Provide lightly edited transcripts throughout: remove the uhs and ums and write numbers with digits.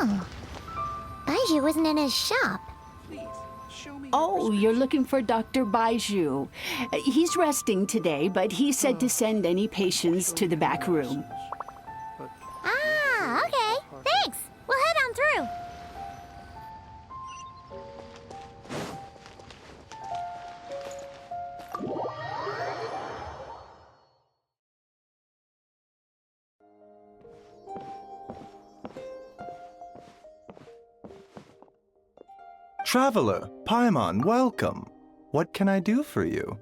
Oh. Baiju isn't in his shop. Oh, you're looking for Dr. Baiju. He's resting today, but he said to send any patients to the back room. Ah, okay. Thanks. We'll head on through. Traveler, Paimon, welcome. What can I do for you?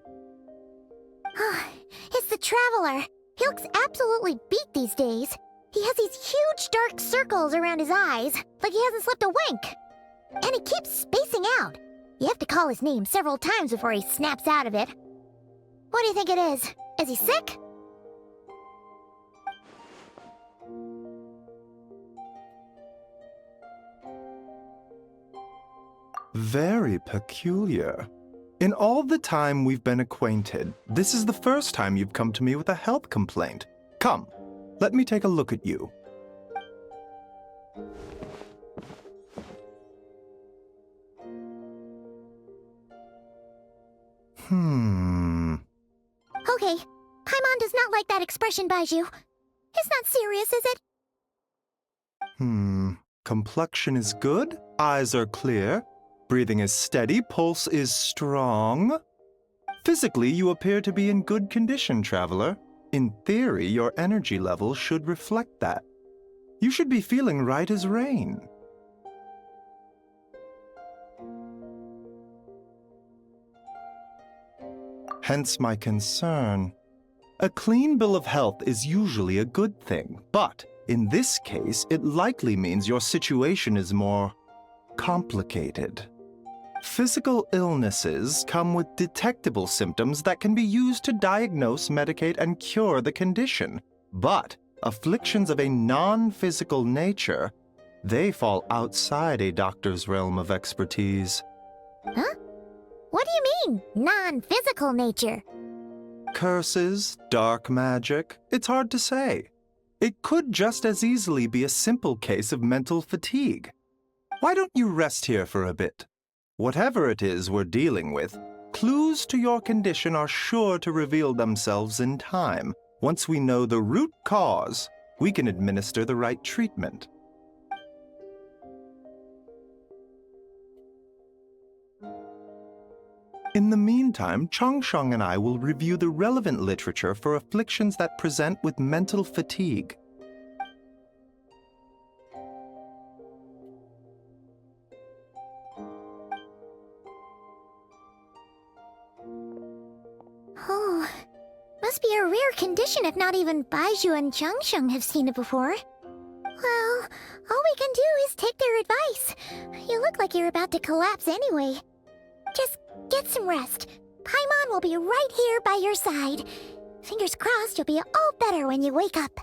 It's the Traveler. He looks absolutely beat these days. He has these huge dark circles around his eyes, like he hasn't slept a wink. And he keeps spacing out. You have to call his name several times before he snaps out of it. What do you think it is? Is he sick? Very peculiar. In all the time we've been acquainted, this is the first time you've come to me with a health complaint. Come, let me take a look at you. Okay, Paimon does not like that expression, Baiju. It's not serious, is it? Complexion is good, eyes are clear, breathing is steady, pulse is strong. Physically, you appear to be in good condition, Traveler. In theory, your energy level should reflect that. You should be feeling right as rain. Hence my concern. A clean bill of health is usually a good thing, but in this case, it likely means your situation is more complicated. Physical illnesses come with detectable symptoms that can be used to diagnose, medicate, and cure the condition. But afflictions of a non-physical nature, they fall outside a doctor's realm of expertise. Huh? What do you mean, non-physical nature? Curses, dark magic, it's hard to say. It could just as easily be a simple case of mental fatigue. Why don't you rest here for a bit? Whatever it is we're dealing with, clues to your condition are sure to reveal themselves in time. Once we know the root cause, we can administer the right treatment. In the meantime, Changsheng and I will review the relevant literature for afflictions that present with mental fatigue. Oh, must be a rare condition if not even Baiju and Changsheng have seen it before. Well, all we can do is take their advice. You look like you're about to collapse anyway. Just get some rest. Paimon will be right here by your side. Fingers crossed you'll be all better when you wake up.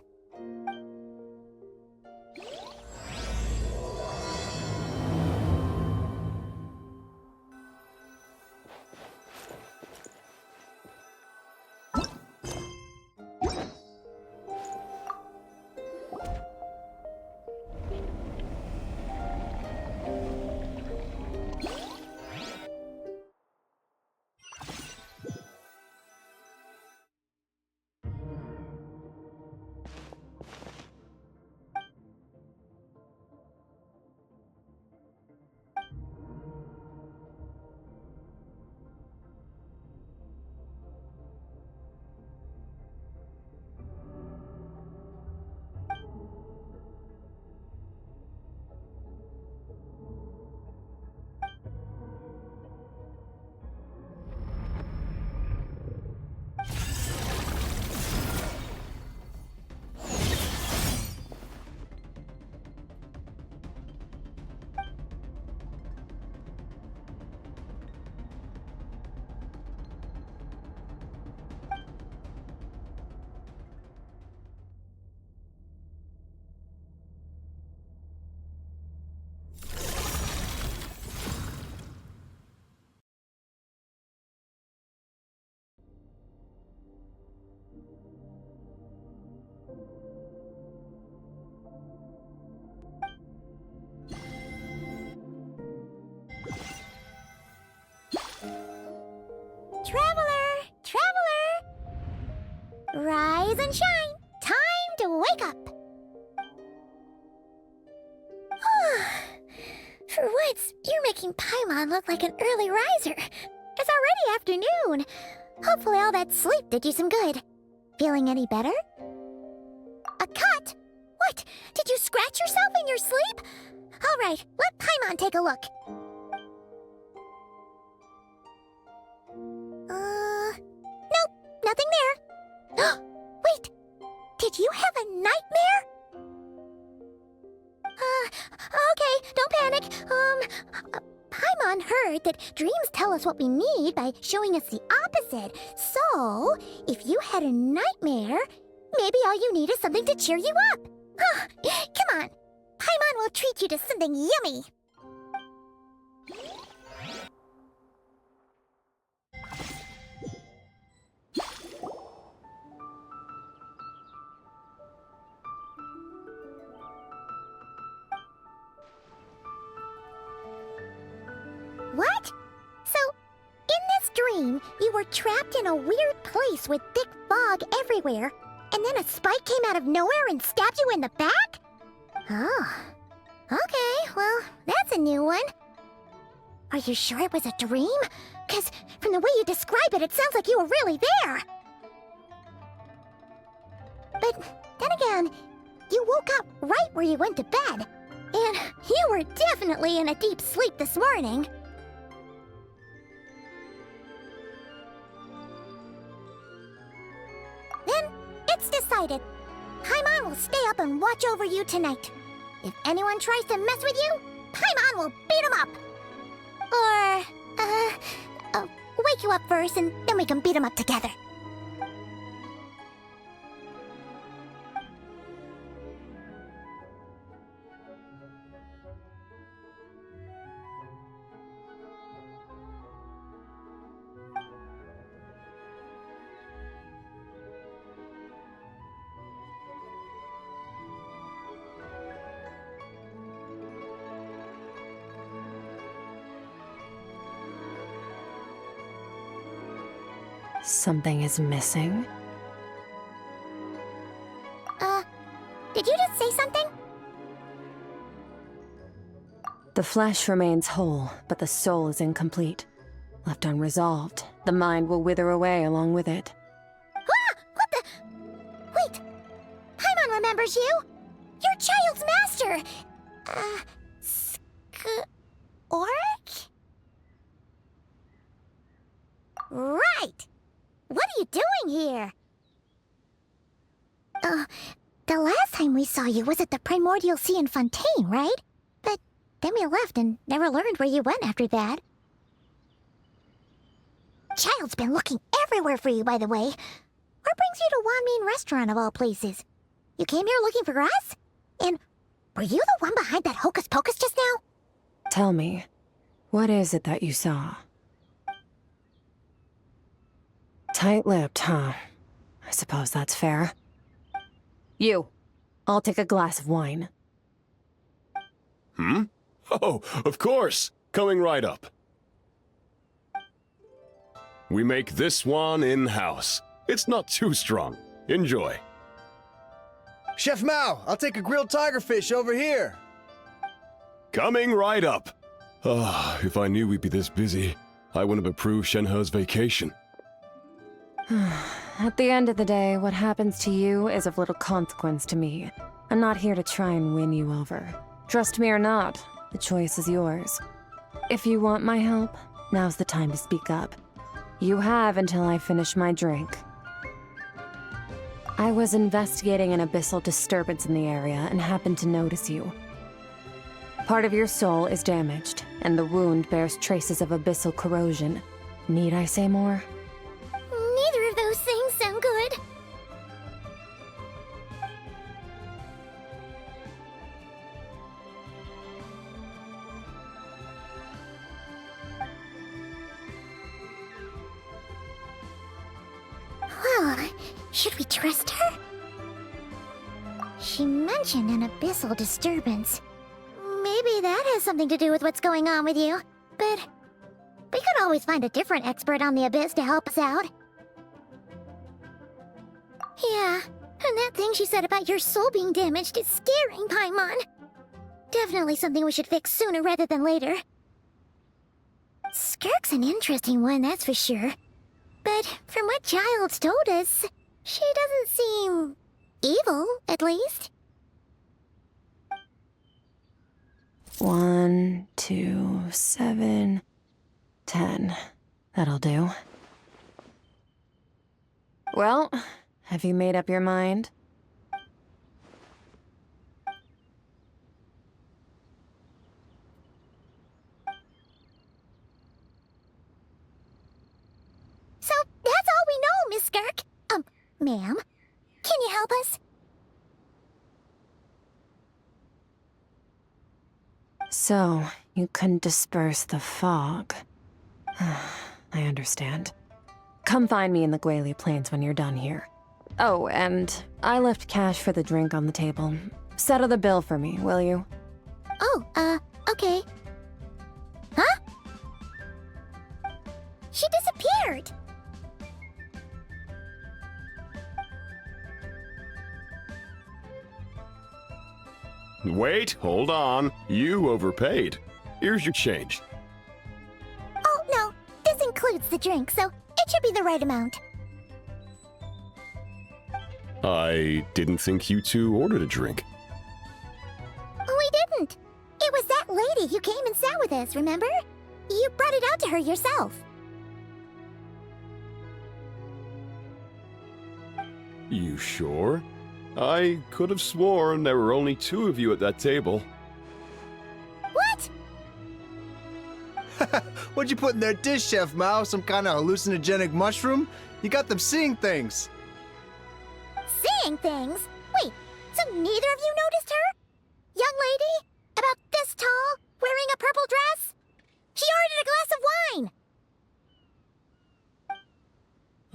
Traveler! Traveler! Rise and shine! Time to wake up! For once, you're making Paimon look like an early riser. It's already afternoon. Hopefully all that sleep did you some good. Feeling any better? A cut? What? Did you scratch yourself in your sleep? All right, let Paimon take a look. Nope, nothing there. Wait, did you have a nightmare? Okay, don't panic. Paimon heard that dreams tell us what we need by showing us the opposite. So, if you had a nightmare, maybe all you need is something to cheer you up. Come on, Paimon will treat you to something yummy. What? So, in this dream, you were trapped in a weird place with thick fog everywhere, and then a spike came out of nowhere and stabbed you in the back? Oh. Okay, well, that's a new one. Are you sure it was a dream? 'Cause from the way you describe it, it sounds like you were really there. But then again, you woke up right where you went to bed. And you were definitely in a deep sleep this morning. Then, it's decided. Paimon will stay up and watch over you tonight. If anyone tries to mess with you, Paimon will beat him up. Or, wake you up first and then we can beat him up together. Something is missing? Did you just say something? The flesh remains whole, but the soul is incomplete. Left unresolved, the mind will wither away along with it. What the? Wait! Paimon remembers you! Your child's master! Skirk? Right! What are you doing here? The last time we saw you was at the Primordial Sea in Fontaine, right? But then we left and never learned where you went after that. Child's been looking everywhere for you, by the way. What brings you to Wanmean Restaurant of all places? You came here looking for us? And were you the one behind that hocus pocus just now? Tell me, what is it that you saw? Tight-lipped, huh? I suppose that's fair. You, I'll take a glass of wine. Oh, of course. Coming right up. We make this one in-house. It's not too strong. Enjoy. Chef Mao, I'll take a grilled tigerfish over here. Coming right up. If I knew we'd be this busy, I wouldn't have approved Shenhe's vacation. At the end of the day, what happens to you is of little consequence to me. I'm not here to try and win you over. Trust me or not, the choice is yours. If you want my help, now's the time to speak up. You have until I finish my drink. I was investigating an abyssal disturbance in the area and happened to notice you. Part of your soul is damaged, and the wound bears traces of abyssal corrosion. Need I say more? Neither of those things sound good. Well, should we trust her? She mentioned an abyssal disturbance. Maybe that has something to do with what's going on with you. But We could always find a different expert on the abyss to help us out. Yeah, and that thing she said about your soul being damaged is scaring, Paimon. Definitely something we should fix sooner rather than later. Skirk's an interesting one, that's for sure. But from what Childs told us, she doesn't seem evil, at least. 1, 2, 7, 10. That'll do. Well, have you made up your mind? So that's all we know, Miss Skirk. Ma'am, can you help us? So, you couldn't disperse the fog. I understand. Come find me in the Gwali Plains when you're done here. Oh, and I left cash for the drink on the table. Settle the bill for me, will you? Oh, okay. Huh? She disappeared! Wait, hold on. You overpaid. Here's your change. Oh, no. This includes the drink, so it should be the right amount. I didn't think you two ordered a drink. We didn't. It was that lady who came and sat with us, remember? You brought it out to her yourself. You sure? I could have sworn there were only 2 of you at that table. What? What'd you put in their dish, Chef Mao? Some kind of hallucinogenic mushroom? You got them seeing things. Seeing things? Wait, so neither of you noticed her? Young lady? About this tall? Wearing a purple dress? She ordered a glass of wine!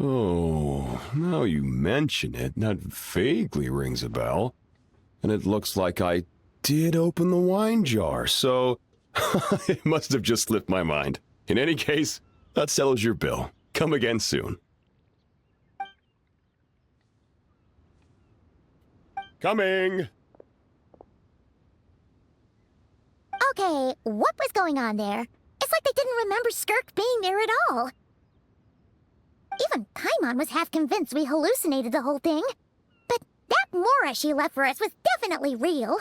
Oh, now you mention it, that vaguely rings a bell. And it looks like I did open the wine jar, so it must have just slipped my mind. In any case, that settles your bill. Come again soon. Coming! Okay, what was going on there? It's like they didn't remember Skirk being there at all. Even Paimon was half convinced we hallucinated the whole thing. But that Mora she left for us was definitely real.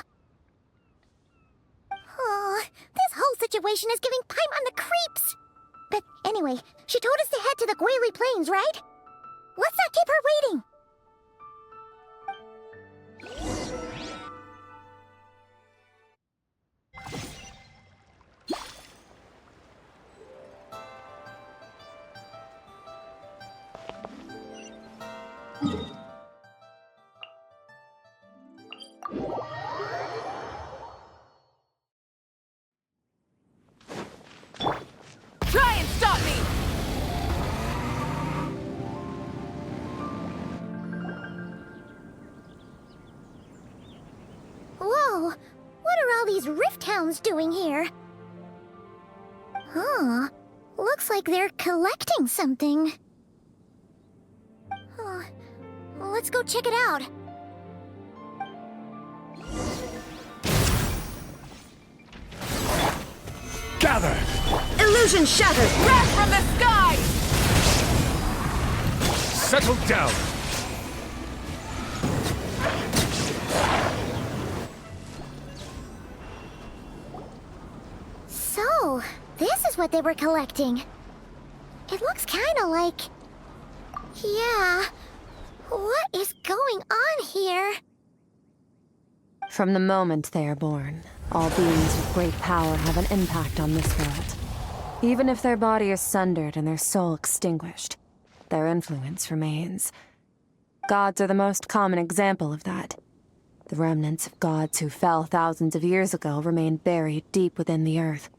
Oh, this whole situation is giving Paimon the creeps. But anyway, she told us to head to the Gwali Plains, right? Let's not keep her waiting. Try and stop me! Whoa, what are all these rift hounds doing here? Huh, looks like they're collecting something. Huh. Let's go check it out. Gather! Illusion shattered! Wrath from the sky! Settle down! So, this is what they were collecting. It looks kinda like... Yeah... What is going on here? From the moment they are born, all beings with great power have an impact on this world. Even if their body is sundered and their soul extinguished, their influence remains. Gods are the most common example of that. The remnants of gods who fell thousands of years ago remain buried deep within the earth,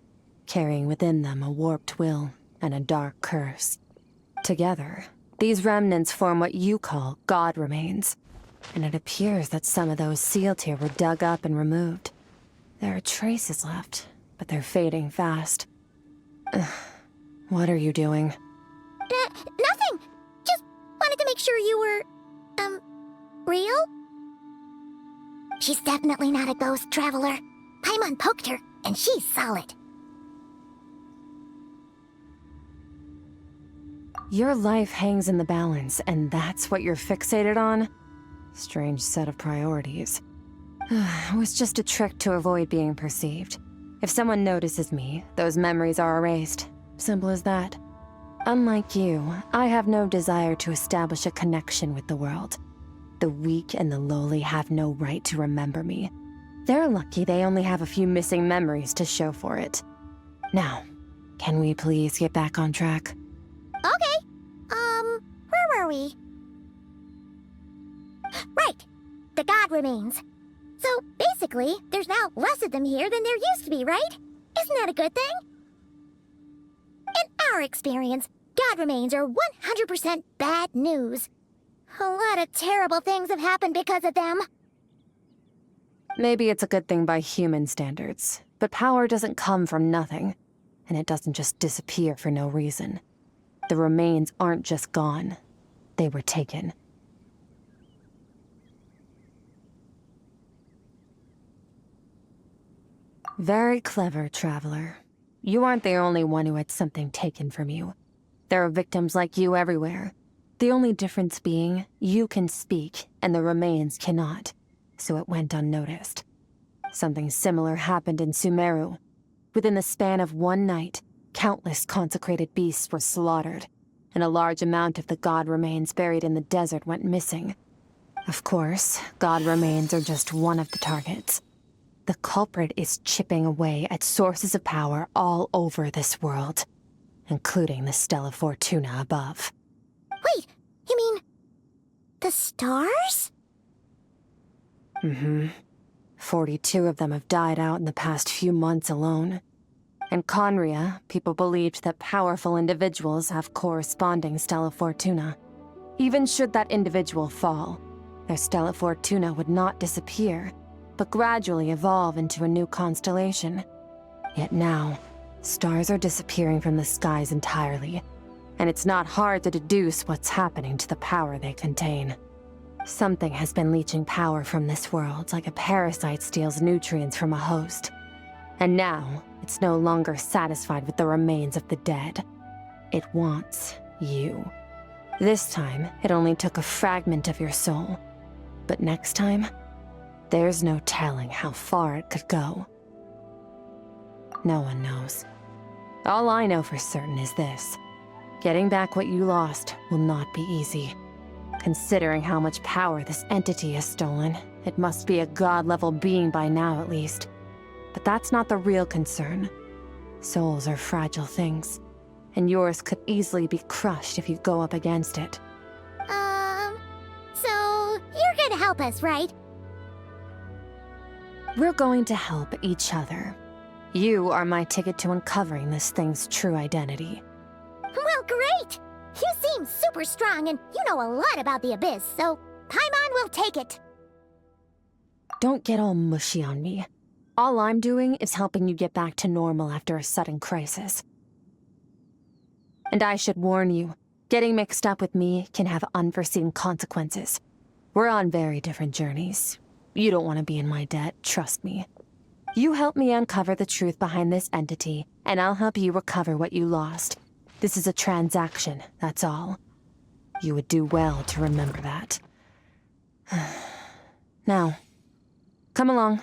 carrying within them a warped will and a dark curse. Together, these remnants form what you call god remains, and it appears that some of those sealed here were dug up and removed. There are traces left, but they're fading fast. What are you doing? Nothing! Just wanted to make sure you were, real? She's definitely not a ghost traveler. Paimon poked her, and she's solid. Your life hangs in the balance, and that's what you're fixated on? Strange set of priorities. It was just a trick to avoid being perceived. If someone notices me, those memories are erased. Simple as that. Unlike you, I have no desire to establish a connection with the world. The weak and the lowly have no right to remember me. They're lucky they only have a few missing memories to show for it. Now, can we please get back on track? Okay. Where were we? Right. The god remains. So, basically, there's now less of them here than there used to be, right? Isn't that a good thing? In our experience, god remains are 100% bad news. A lot of terrible things have happened because of them. Maybe it's a good thing by human standards, but power doesn't come from nothing, and it doesn't just disappear for no reason. The remains aren't just gone. They were taken. Very clever, Traveler. You aren't the only one who had something taken from you. There are victims like you everywhere. The only difference being, you can speak, and the remains cannot, so it went unnoticed. Something similar happened in Sumeru. Within the span of one night, countless consecrated beasts were slaughtered, and a large amount of the god remains buried in the desert went missing. Of course, god remains are just one of the targets. The culprit is chipping away at sources of power all over this world, including the Stella Fortuna above. Wait, you mean... the stars? Mm-hmm. 42 of them have died out in the past few months alone. In Conria, people believed that powerful individuals have corresponding Stella Fortuna. Even should that individual fall, their Stella Fortuna would not disappear, but gradually evolve into a new constellation. Yet now, stars are disappearing from the skies entirely, and it's not hard to deduce what's happening to the power they contain. Something has been leeching power from this world like a parasite steals nutrients from a host. And now, it's no longer satisfied with the remains of the dead. It wants you. This time, it only took a fragment of your soul. But next time, there's no telling how far it could go. No one knows. All I know for certain is this. Getting back what you lost will not be easy. Considering how much power this entity has stolen, it must be a god-level being by now at least. But that's not the real concern. Souls are fragile things, and yours could easily be crushed if you go up against it. So you're gonna help us, right? We're going to help each other. You are my ticket to uncovering this thing's true identity. Well, great! You seem super strong, and you know a lot about the Abyss, so Paimon will take it. Don't get all mushy on me. All I'm doing is helping you get back to normal after a sudden crisis. And I should warn you, getting mixed up with me can have unforeseen consequences. We're on very different journeys. You don't want to be in my debt, trust me. You help me uncover the truth behind this entity, and I'll help you recover what you lost. This is a transaction, that's all. You would do well to remember that. Now, come along.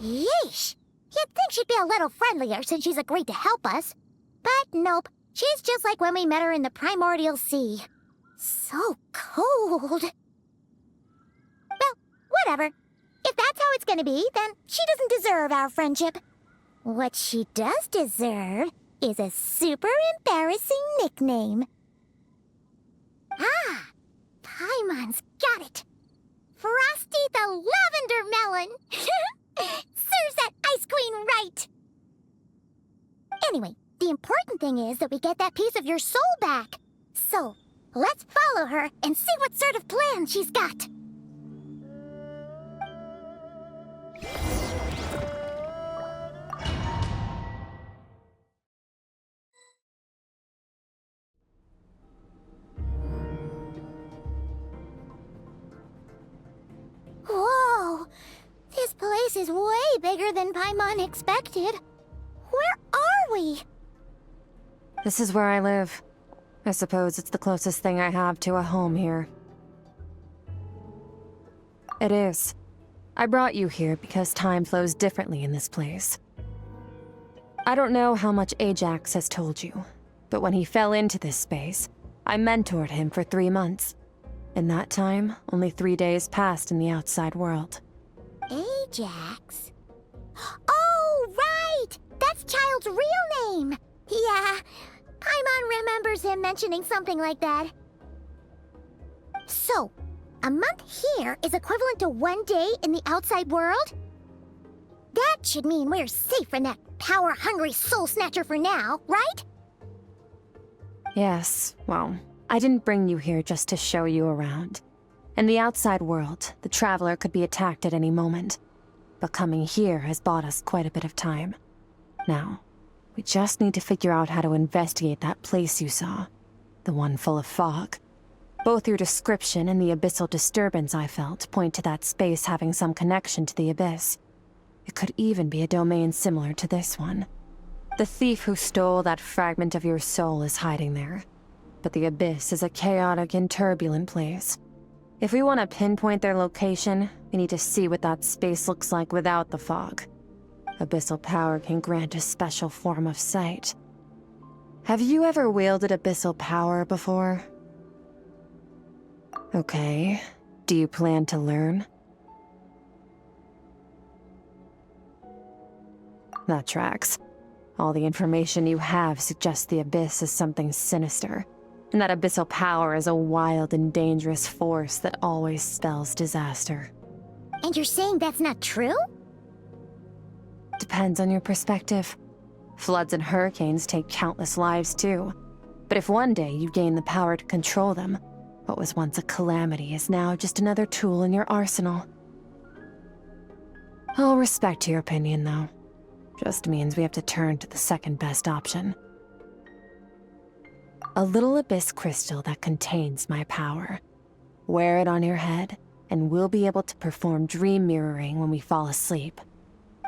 Yeesh! You'd think she'd be a little friendlier since she's agreed to help us. But nope, she's just like when we met her in the Primordial Sea. So cold. Well, whatever. If that's how it's gonna be, then she doesn't deserve our friendship. What she does deserve is a super embarrassing nickname. Ah! Paimon's got it! Frosty the Lavender Melon! Serves that Ice Queen right! Anyway, the important thing is that we get that piece of your soul back. So, let's follow her and see what sort of plan she's got. is way bigger than Paimon expected. Where are we? This is where I live. I suppose it's the closest thing I have to a home here. It is. I brought you here because time flows differently in this place. I don't know how much Ajax has told you, but when he fell into this space, I mentored him for 3 months. In that time, only 3 days passed in the outside world. Ajax? Oh, right! That's Child's real name! Yeah, Paimon remembers him mentioning something like that. So, a month here is equivalent to 1 day in the outside world? That should mean we're safe from that power-hungry soul snatcher for now, right? Yes, well, I didn't bring you here just to show you around. In the outside world, the Traveler could be attacked at any moment. But coming here has bought us quite a bit of time. Now, we just need to figure out how to investigate that place you saw. The one full of fog. Both your description and the abyssal disturbance I felt point to that space having some connection to the Abyss. It could even be a domain similar to this one. The thief who stole that fragment of your soul is hiding there. But the Abyss is a chaotic and turbulent place. If we want to pinpoint their location, we need to see what that space looks like without the fog. Abyssal power can grant a special form of sight. Have you ever wielded abyssal power before? Okay. Do you plan to learn? That tracks. All the information you have suggests the Abyss is something sinister, and that abyssal power is a wild and dangerous force that always spells disaster. And you're saying that's not true? Depends on your perspective. Floods and hurricanes take countless lives too. But if one day you gain the power to control them, what was once a calamity is now just another tool in your arsenal. I'll respect your opinion, though. Just means we have to turn to the second best option. A little abyss crystal that contains my power. Wear it on your head, and we'll be able to perform dream mirroring when we fall asleep.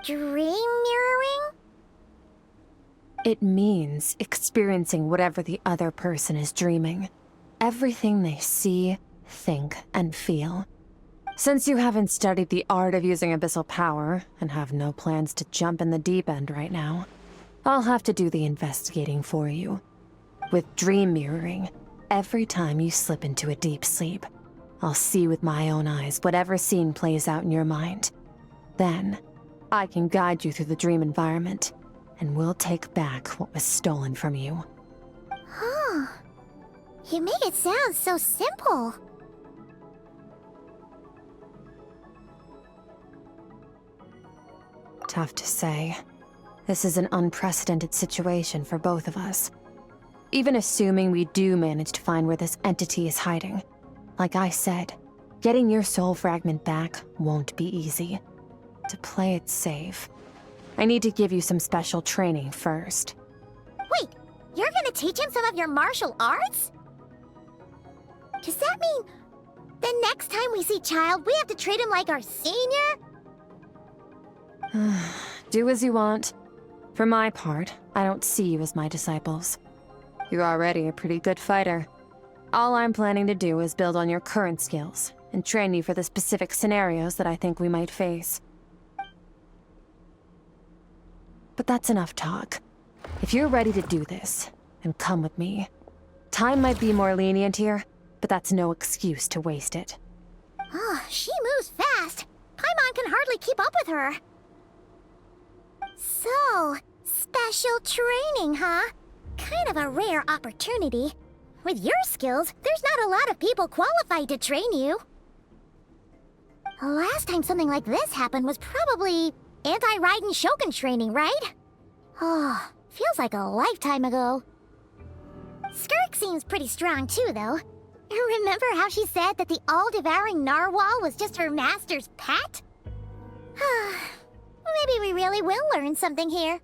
Dream mirroring? It means experiencing whatever the other person is dreaming. Everything they see, think, and feel. Since you haven't studied the art of using abyssal power, and have no plans to jump in the deep end right now, I'll have to do the investigating for you. With dream mirroring, every time you slip into a deep sleep, I'll see with my own eyes whatever scene plays out in your mind. Then, I can guide you through the dream environment, and we'll take back what was stolen from you. Huh. You make it sound so simple. Tough to say. This is an unprecedented situation for both of us. Even assuming we do manage to find where this entity is hiding. Like I said, getting your soul fragment back won't be easy. To play it safe, I need to give you some special training first. Wait, you're gonna teach him some of your martial arts? Does that mean the next time we see Child, we have to treat him like our senior? Do as you want. For my part, I don't see you as my disciples. You're already a pretty good fighter. All I'm planning to do is build on your current skills and train you for the specific scenarios that I think we might face. But that's enough talk. If you're ready to do this, then come with me. Time might be more lenient here, but that's no excuse to waste it. Oh, she moves fast. Paimon can hardly keep up with her. So, special training, huh? Kind of a rare opportunity. With your skills, there's not a lot of people qualified to train you. The last time something like this happened was probably anti-Raiden Shogun training, right? Oh, feels like a lifetime ago. Skirk seems pretty strong too, though. Remember how she said that the all-devouring narwhal was just her master's pet? Maybe we really will learn something here.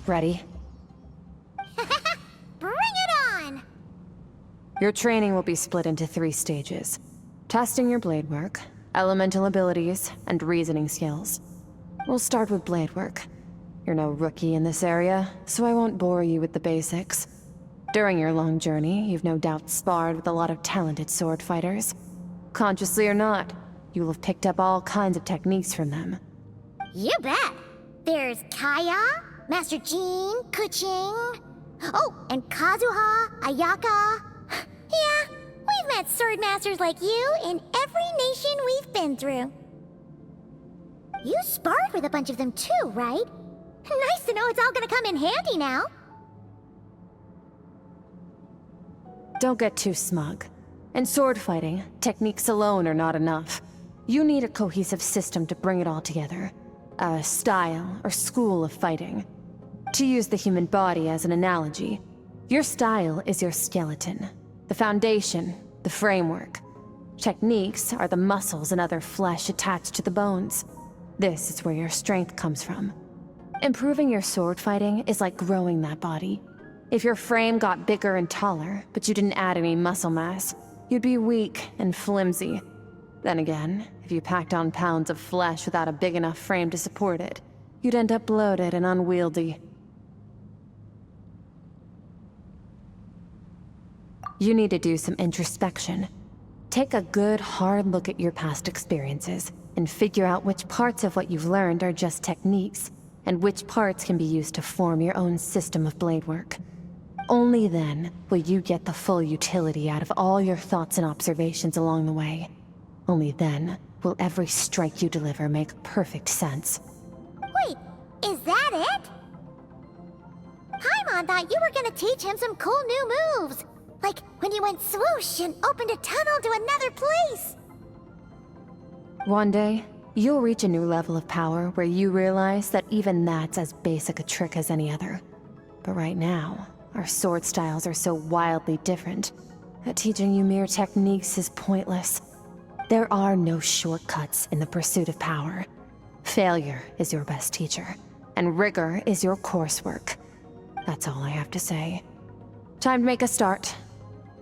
Ready? Bring it on! Your training will be split into 3 stages. Testing your blade work, elemental abilities, and reasoning skills. We'll start with blade work. You're no rookie in this area, so I won't bore you with the basics. During your long journey, you've no doubt sparred with a lot of talented sword fighters. Consciously or not, you will have picked up all kinds of techniques from them. You bet! There's Kaya, Master Jean, Kuching... Oh, and Kazuha, Ayaka... Yeah, we've met sword masters like you in every nation we've been through. You sparred with a bunch of them too, right? Nice to know it's all gonna come in handy now. Don't get too smug. In sword fighting, techniques alone are not enough. You need a cohesive system to bring it all together. A style or school of fighting. To use the human body as an analogy, your style is your skeleton. The foundation, the framework. Techniques are the muscles and other flesh attached to the bones. This is where your strength comes from. Improving your sword fighting is like growing that body. If your frame got bigger and taller, but you didn't add any muscle mass, you'd be weak and flimsy. Then again, if you packed on pounds of flesh without a big enough frame to support it, you'd end up bloated and unwieldy. You need to do some introspection. Take a good, hard look at your past experiences, and figure out which parts of what you've learned are just techniques, and which parts can be used to form your own system of blade work. Only then will you get the full utility out of all your thoughts and observations along the way. Only then will every strike you deliver make perfect sense. Wait, is that it? Paimon thought you were gonna teach him some cool new moves. Like when you went swoosh and opened a tunnel to another place. One day, you'll reach a new level of power where you realize that even that's as basic a trick as any other. But right now, our sword styles are so wildly different that teaching you mere techniques is pointless. There are no shortcuts in the pursuit of power. Failure is your best teacher, and rigor is your coursework. That's all I have to say. Time to make a start.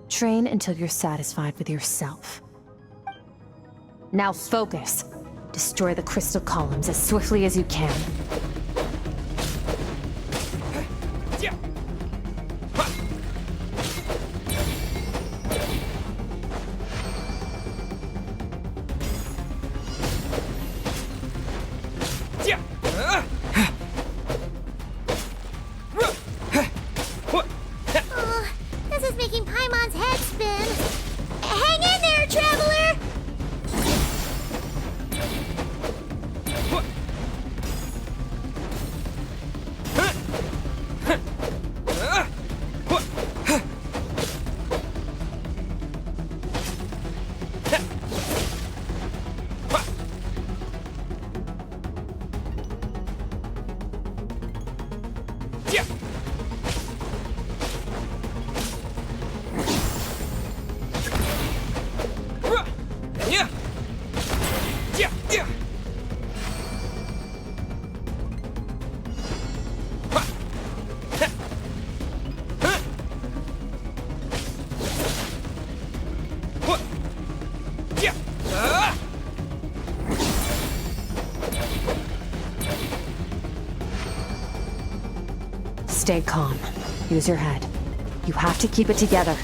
Train until you're satisfied with yourself. Now focus. Destroy the crystal columns as swiftly as you can. This is making Paimon's head spin. Hang in there, traveler! Stay calm. Use your head. You have to keep it together.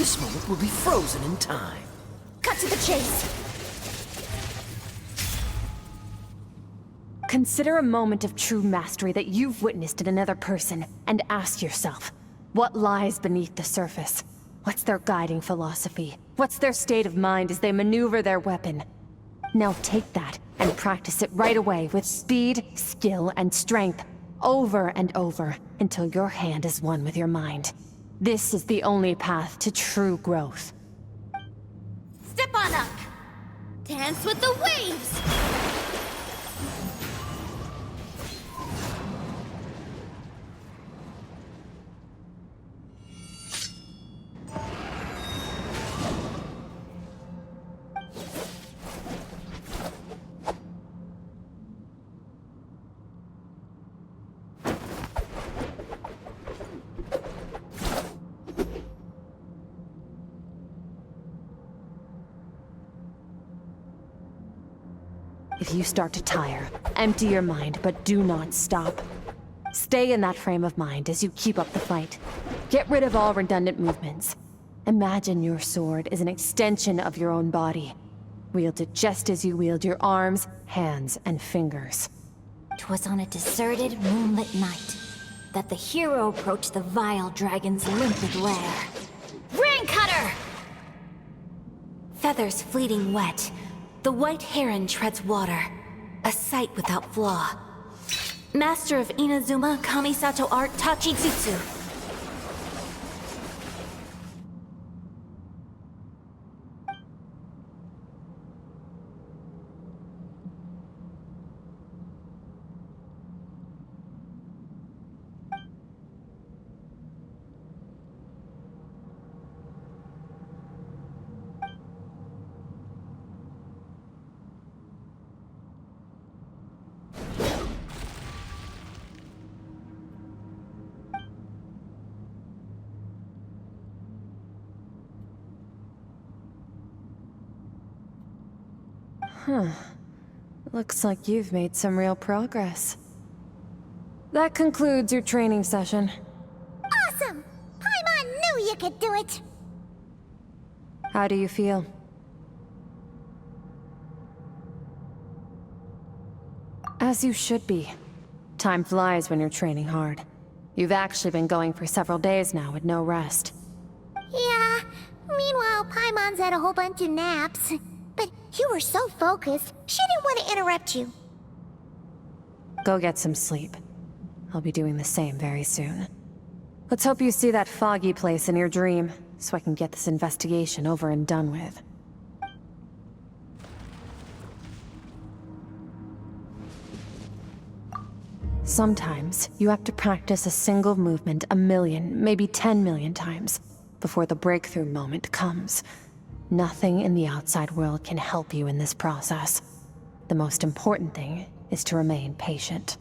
This moment will be frozen in time. Cut to the chase. Consider a moment of true mastery that you've witnessed in another person, and ask yourself, what lies beneath the surface? What's their guiding philosophy? What's their state of mind as they maneuver their weapon? Now take that and practice it right away with speed, skill, and strength, over and over, until your hand is one with your mind. This is the only path to true growth. Step on up. Dance with the waves. If you start to tire, empty your mind, but do not stop. Stay in that frame of mind as you keep up the fight. Get rid of all redundant movements. Imagine your sword is an extension of your own body. Wield it just as you wield your arms, hands, and fingers. 'Twas on a deserted, moonlit night that the hero approached the vile dragon's limpid lair. Ring cutter! Feathers fleeting wet, the white heron treads water, a sight without flaw. Master of Inazuma Kamisato art Tachijutsu. Looks like you've made some real progress. That concludes your training session. Awesome! Paimon knew you could do it! How do you feel? As you should be. Time flies when you're training hard. You've actually been going for several days now with no rest. Yeah, meanwhile Paimon's had a whole bunch of naps. But you were so focused, she didn't want to interrupt you. Go get some sleep. I'll be doing the same very soon. Let's hope you see that foggy place in your dream, so I can get this investigation over and done with. Sometimes, you have to practice a single movement 1,000,000, maybe 10,000,000 times, before the breakthrough moment comes. Nothing in the outside world can help you in this process. The most important thing is to remain patient.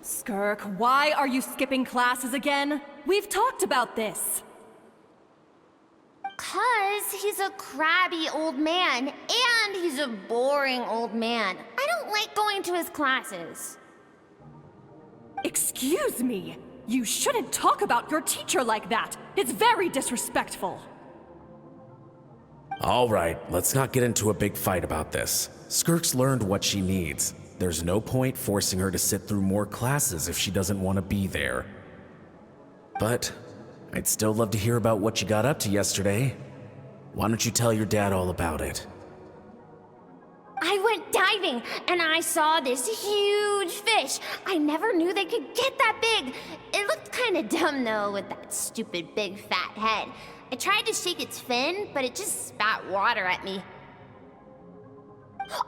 Skirk, why are you skipping classes again? We've talked about this. 'Cause he's a crabby old man, and he's a boring old man. I don't like going to his classes. Excuse me. You shouldn't talk about your teacher like that. It's very disrespectful. All right, let's not get into a big fight about this. Skirk's learned what she needs. There's no point forcing her to sit through more classes if she doesn't want to be there. But I'd still love to hear about what you got up to yesterday. Why don't you tell your dad all about it? I went diving, and I saw this huge fish. I never knew they could get that big. It looked kinda dumb, though, with that stupid big fat head. I tried to shake its fin, but it just spat water at me.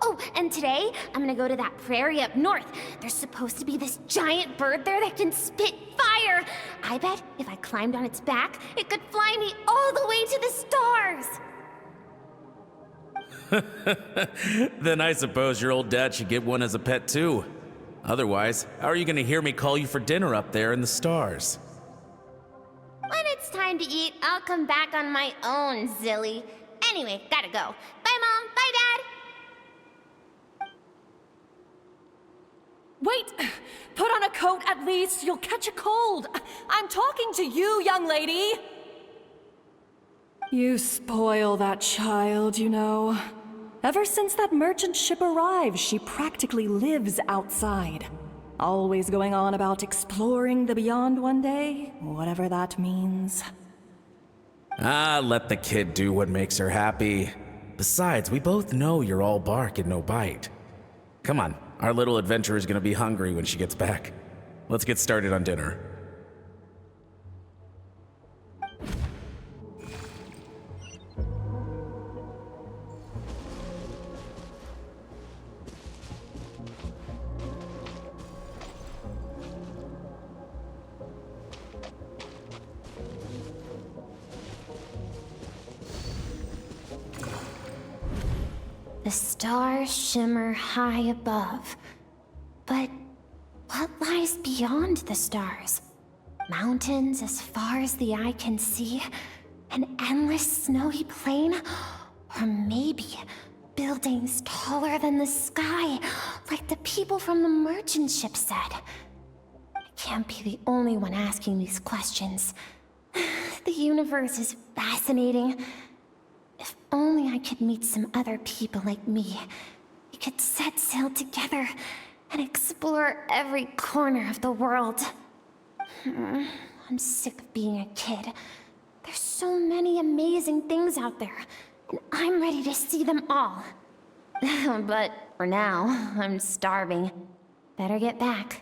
Oh, and today, I'm gonna go to that prairie up north. There's supposed to be this giant bird there that can spit fire. I bet if I climbed on its back, it could fly me all the way to the stars. Then I suppose your old dad should get one as a pet too. Otherwise, how are you gonna hear me call you for dinner up there in the stars? When it's time to eat, I'll come back on my own, Zilly. Anyway, gotta go. Bye, Mom. Bye, Dad. Wait! Put on a coat at least. You'll catch a cold. I'm talking to you, young lady. You spoil that child, you know. Ever since that merchant ship arrived, she practically lives outside. Always going on about exploring the beyond one day, whatever that means. Let the kid do what makes her happy. Besides, we both know you're all bark and no bite. Come on, our little adventurer is gonna be hungry when she gets back. Let's get started on dinner. The stars shimmer high above. But what lies beyond the stars? Mountains as far as the eye can see? An endless snowy plain? Or maybe buildings taller than the sky, like the people from the merchant ship said? I can't be the only one asking these questions. The universe is fascinating. If only I could meet some other people like me. We could set sail together and explore every corner of the world. I'm sick of being a kid. There's so many amazing things out there, and I'm ready to see them all. But for now, I'm starving. Better get back.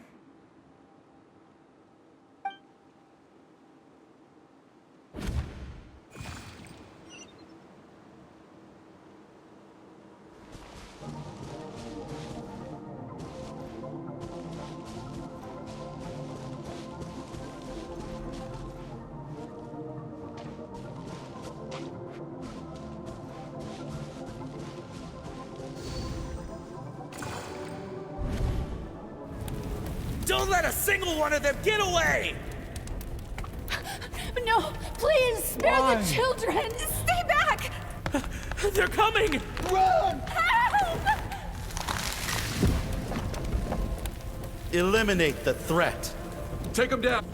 Don't let a single one of them get away! No, please, spare the children! Stay back! They're coming! Run! Help! Eliminate the threat. Take them down!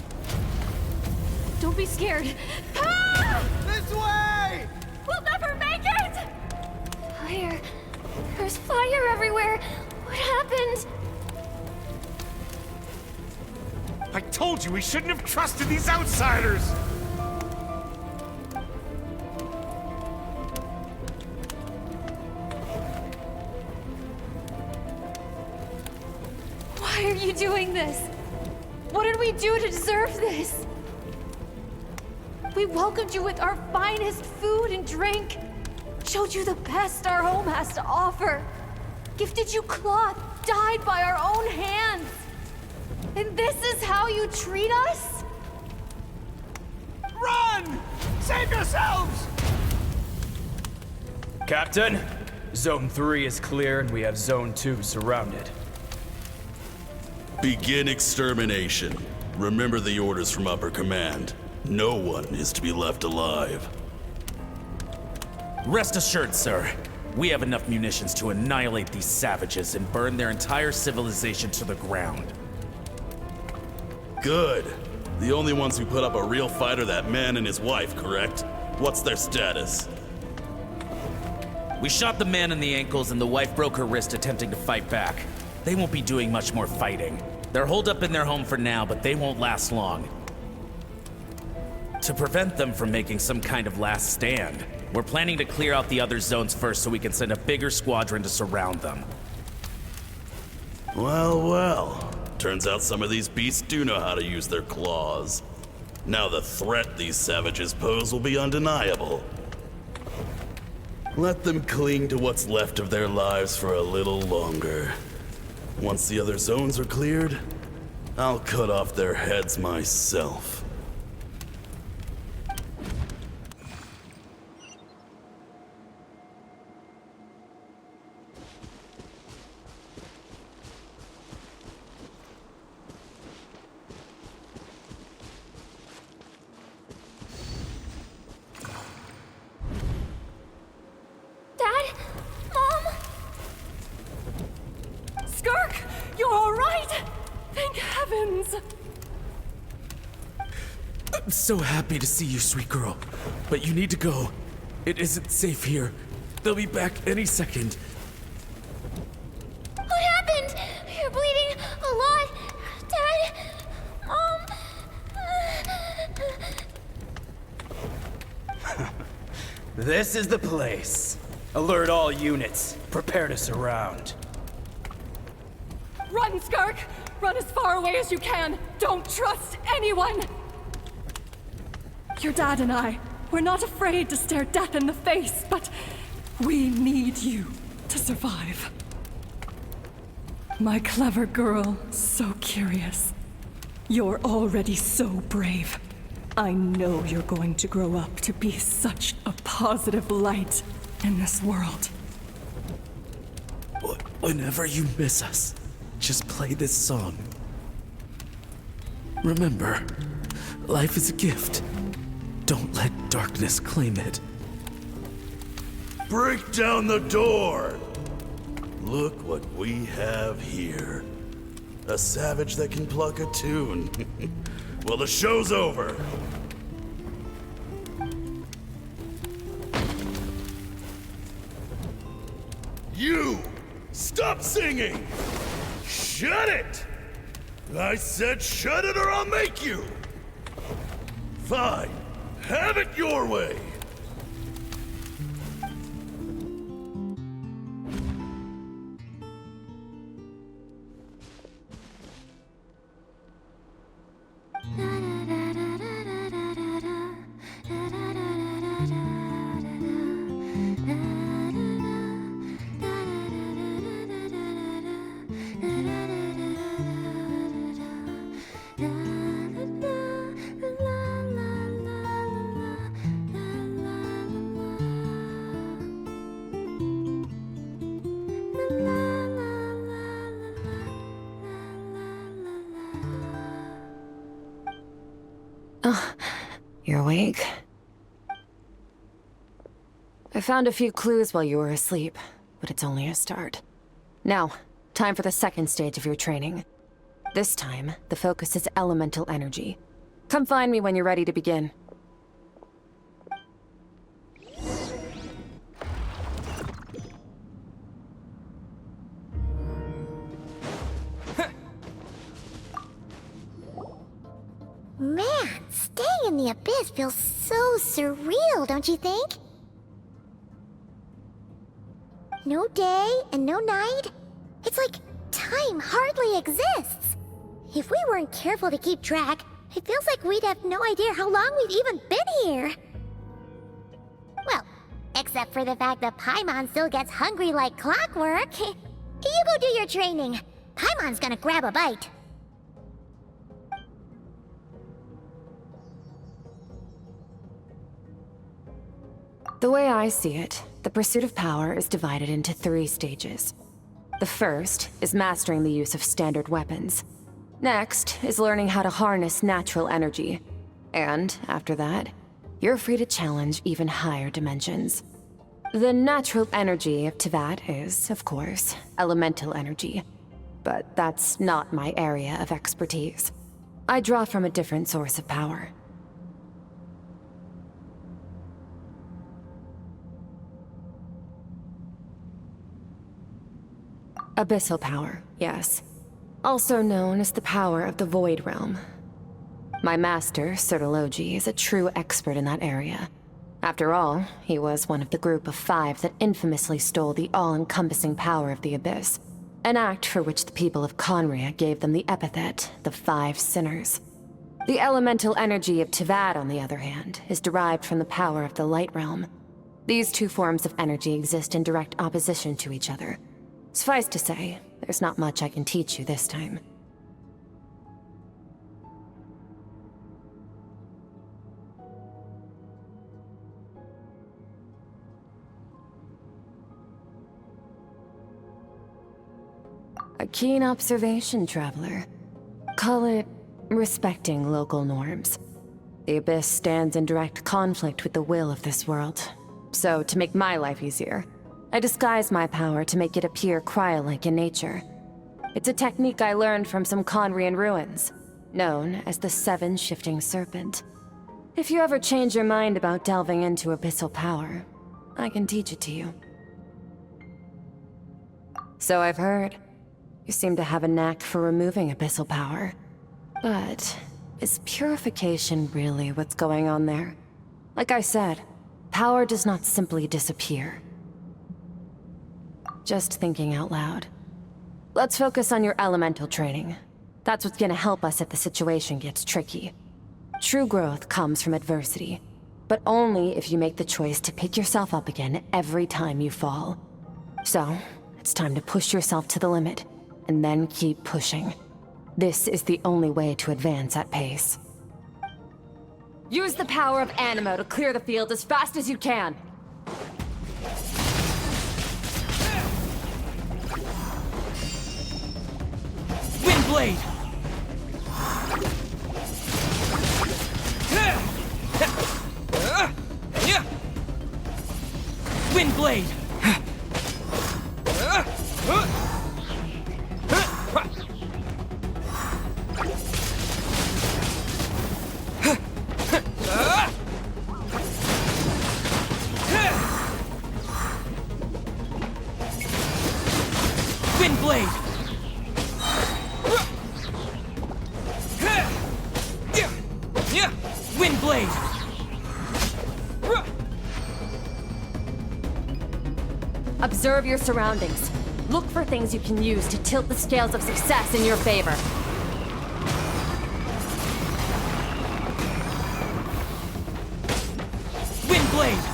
Don't be scared. Ah! This way! We'll never make it! Fire. There's fire everywhere. What happened? I told you we shouldn't have trusted these outsiders! Why are you doing this? What did we do to deserve this? We welcomed you with our finest food and drink, showed you the best our home has to offer, gifted you cloth dyed by our own hands. And this is how you treat us? Run! Save yourselves! Captain, Zone 3 is clear and we have Zone 2 surrounded. Begin extermination. Remember the orders from upper command. No one is to be left alive. Rest assured, sir. We have enough munitions to annihilate these savages and burn their entire civilization to the ground. Good. The only ones who put up a real fight are that man and his wife, correct? What's their status? We shot the man in the ankles and the wife broke her wrist attempting to fight back. They won't be doing much more fighting. They're holed up in their home for now, but they won't last long. To prevent them from making some kind of last stand, we're planning to clear out the other zones first so we can send a bigger squadron to surround them. Well, well. Turns out some of these beasts do know how to use their claws. Now the threat these savages pose will be undeniable. Let them cling to what's left of their lives for a little longer. Once the other zones are cleared, I'll cut off their heads myself. Dad? Mom? Skirk, you're all right? Thank heavens. I'm so happy to see you, sweet girl. But you need to go. It isn't safe here. They'll be back any second. What happened? You're bleeding a lot. Dad? Mom? This is the place. Alert all units. Prepare to surround. Run, Skirk! Run as far away as you can! Don't trust anyone! Your dad and I, we're not afraid to stare death in the face, but we need you to survive. My clever girl, so curious. You're already so brave. I know you're going to grow up to be such a positive light in this world. Whenever you miss us, just play this song. Remember, life is a gift. Don't let darkness claim it. Break down the door! Look what we have here. A savage that can pluck a tune. Well, the show's over. You! Stop singing! Shut it! I said shut it or I'll make you! Fine. Have it your way! You're awake? I found a few clues while you were asleep, but it's only a start. Now, time for the second stage of your training. This time, the focus is elemental energy. Come find me when you're ready to begin. Man, staying in the abyss feels so surreal, don't you think? No day and no night. It's like time hardly exists. If we weren't careful to keep track, it feels like we'd have no idea how long we've even been here. Well, except for the fact that Paimon still gets hungry like clockwork. You go do your training. Paimon's gonna grab a bite. The way I see it, the pursuit of power is divided into 3 stages. The first is mastering the use of standard weapons. Next is learning how to harness natural energy. And after that, you're free to challenge even higher dimensions. The natural energy of Teyvat is, of course, elemental energy. But that's not my area of expertise. I draw from a different source of power. Abyssal power, yes. Also known as the power of the Void Realm. My master, Sertologi, is a true expert in that area. After all, he was one of the group of 5 that infamously stole the all-encompassing power of the Abyss. An act for which the people of Conria gave them the epithet, the 5 Sinners. The elemental energy of Teyvat, on the other hand, is derived from the power of the Light Realm. These 2 forms of energy exist in direct opposition to each other. Suffice to say, there's not much I can teach you this time. A keen observation, traveler. Call it respecting local norms. The Abyss stands in direct conflict with the will of this world. So, to make my life easier, I disguise my power to make it appear cryo-like in nature. It's a technique I learned from some Conrian ruins, known as the 7 Shifting Serpent. If you ever change your mind about delving into abyssal power, I can teach it to you. So I've heard. You seem to have a knack for removing abyssal power. But is purification really what's going on there? Like I said, power does not simply disappear. Just thinking out loud. Let's focus on your elemental training. That's what's gonna help us if the situation gets tricky. True growth comes from adversity, but only if you make the choice to pick yourself up again every time you fall. So, it's time to push yourself to the limit, and then keep pushing. This is the only way to advance at pace. Use the power of Animo to clear the field as fast as you can! Windblade! Windblade! Windblade! Windblade! Observe your surroundings. Look for things you can use to tilt the scales of success in your favor. Windblade!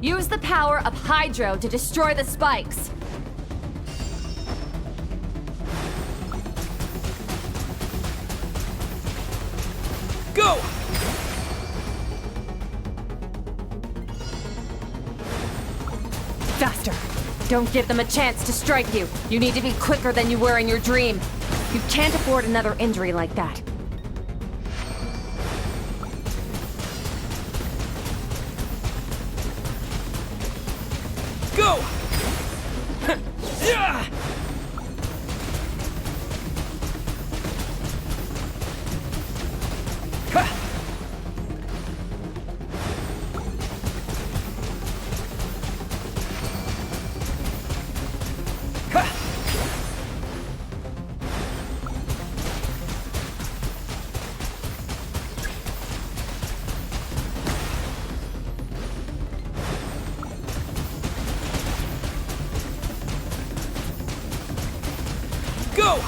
Use the power of Hydro to destroy the spikes. Go! Faster! Don't give them a chance to strike you. You need to be quicker than you were in your dream. You can't afford another injury like that. Go! Yeah! Go!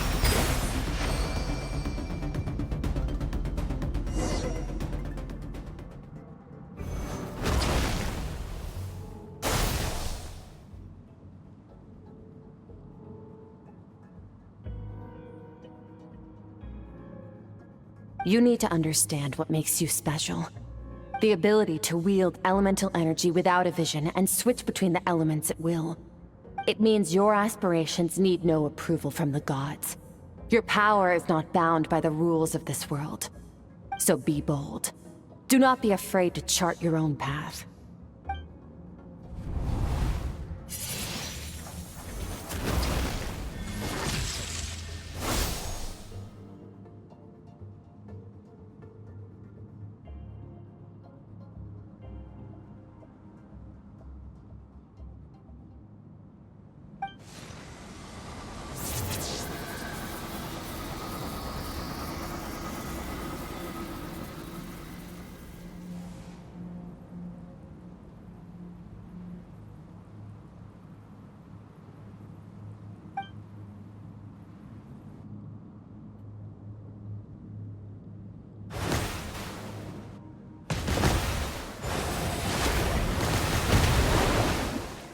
You need to understand what makes you special. The ability to wield elemental energy without a vision and switch between the elements at will. It means your aspirations need no approval from the gods. Your power is not bound by the rules of this world. So be bold. Do not be afraid to chart your own path.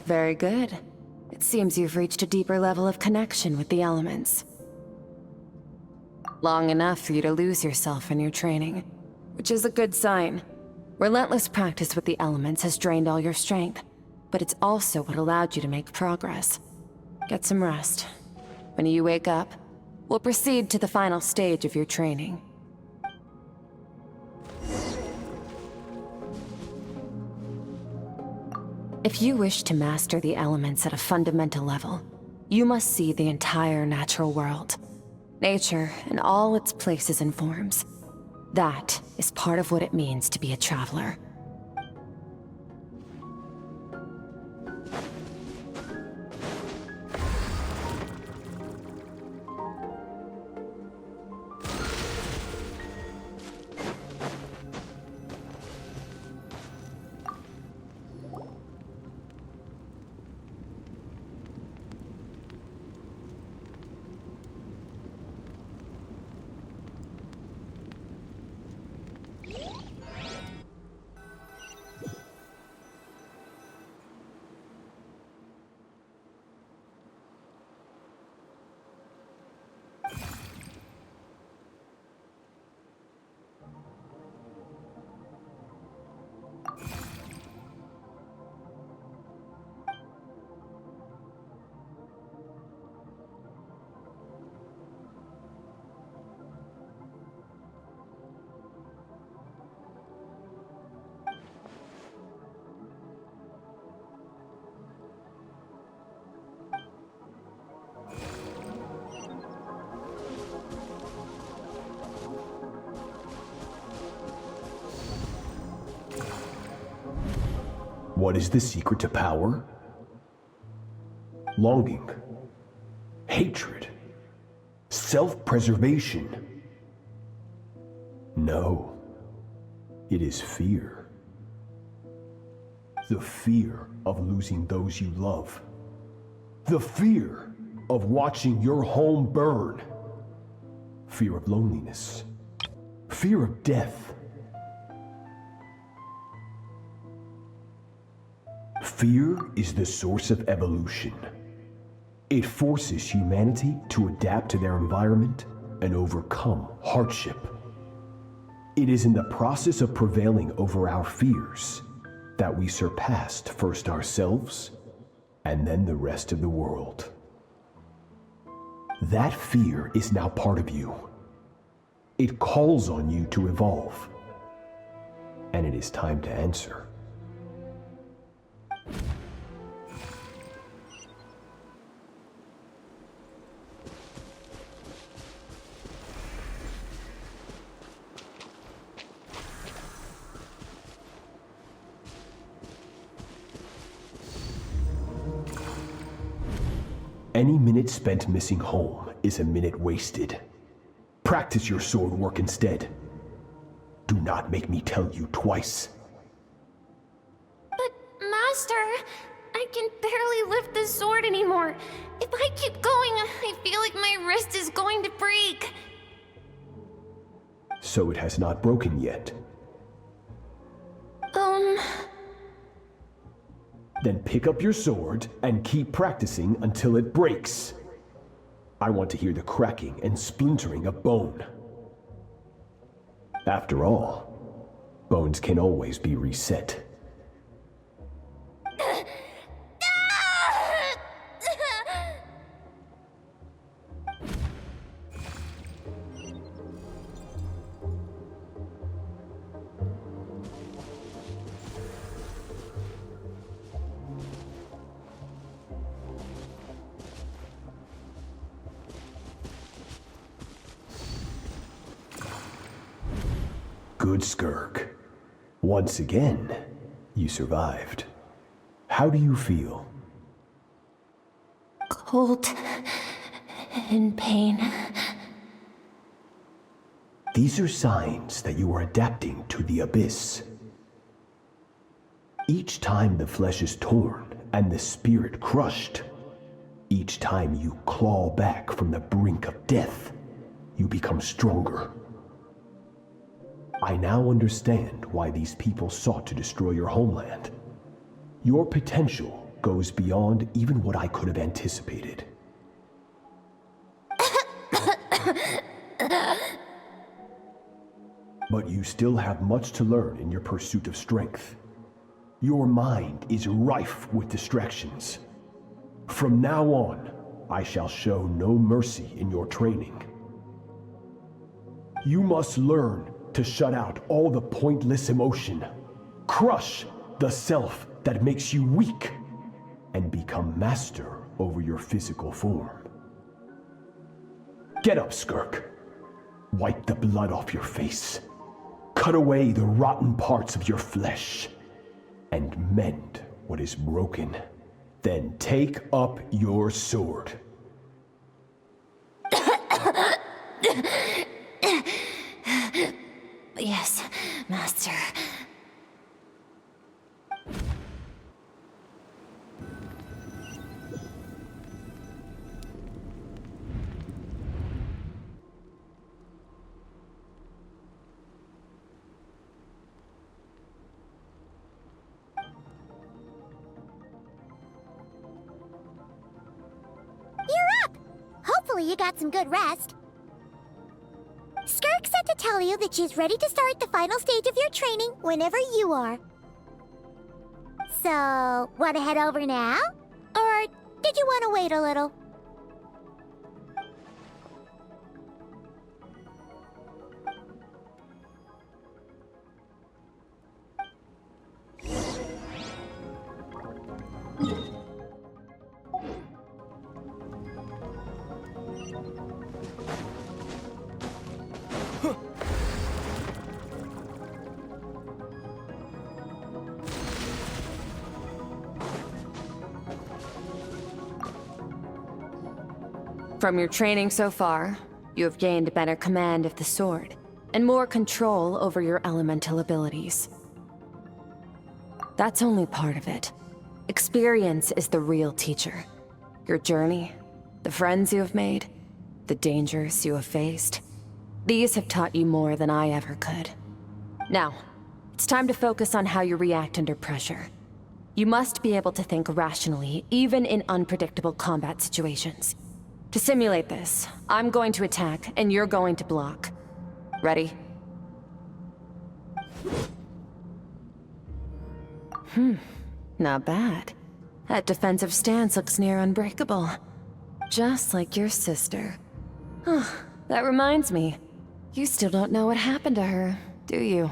Very good. It seems you've reached a deeper level of connection with the elements. Long enough for you to lose yourself in your training, which is a good sign. Relentless practice with the elements has drained all your strength, but it's also what allowed you to make progress. Get some rest. When you wake up, we'll proceed to the final stage of your training. If you wish to master the elements at a fundamental level, you must see the entire natural world. Nature in all its places and forms. That is part of what it means to be a traveler. What is the secret to power? Longing, hatred, self-preservation. No, it is fear. The fear of losing those you love. The fear of watching your home burn. Fear of loneliness. Fear of death. Fear is the source of evolution. It forces humanity to adapt to their environment and overcome hardship. It is in the process of prevailing over our fears that we surpassed first ourselves and then the rest of the world. That fear is now part of you. It calls on you to evolve. And it is time to answer. Any minute spent missing home is a minute wasted. Practice your sword work instead. Do not make me tell you twice. But, Master, I can barely lift the sword anymore. If I keep going, I feel like my wrist is going to break. So it has not broken yet. Then pick up your sword and keep practicing until it breaks. I want to hear the cracking and splintering of bone. After all, bones can always be reset. Good, Skirk. Once again, you survived. How do you feel? Cold. In pain. These are signs that you are adapting to the abyss. Each time the flesh is torn and the spirit crushed, each time you claw back from the brink of death, you become stronger. I now understand why these people sought to destroy your homeland. Your potential goes beyond even what I could have anticipated. But you still have much to learn in your pursuit of strength. Your mind is rife with distractions. From now on, I shall show no mercy in your training. You must learn to shut out all the pointless emotion, crush the self that makes you weak, and become master over your physical form. Get up, Skirk. Wipe the blood off your face. Cut away the rotten parts of your flesh, and mend what is broken. Then take up your sword. Yes, Master. You're up! Hopefully you got some good rest. Skirk said to tell you that she's ready to start the final stage of your training whenever you are. So, want to head over now? Or did you want to wait a little? From your training so far, you have gained better command of the sword, and more control over your elemental abilities. That's only part of it. Experience is the real teacher. Your journey, the friends you have made, the dangers you have faced. These have taught you more than I ever could. Now, it's time to focus on how you react under pressure. You must be able to think rationally, even in unpredictable combat situations. To simulate this, I'm going to attack, and you're going to block. Ready? Not bad. That defensive stance looks near unbreakable. Just like your sister. Oh, that reminds me. You still don't know what happened to her, do you?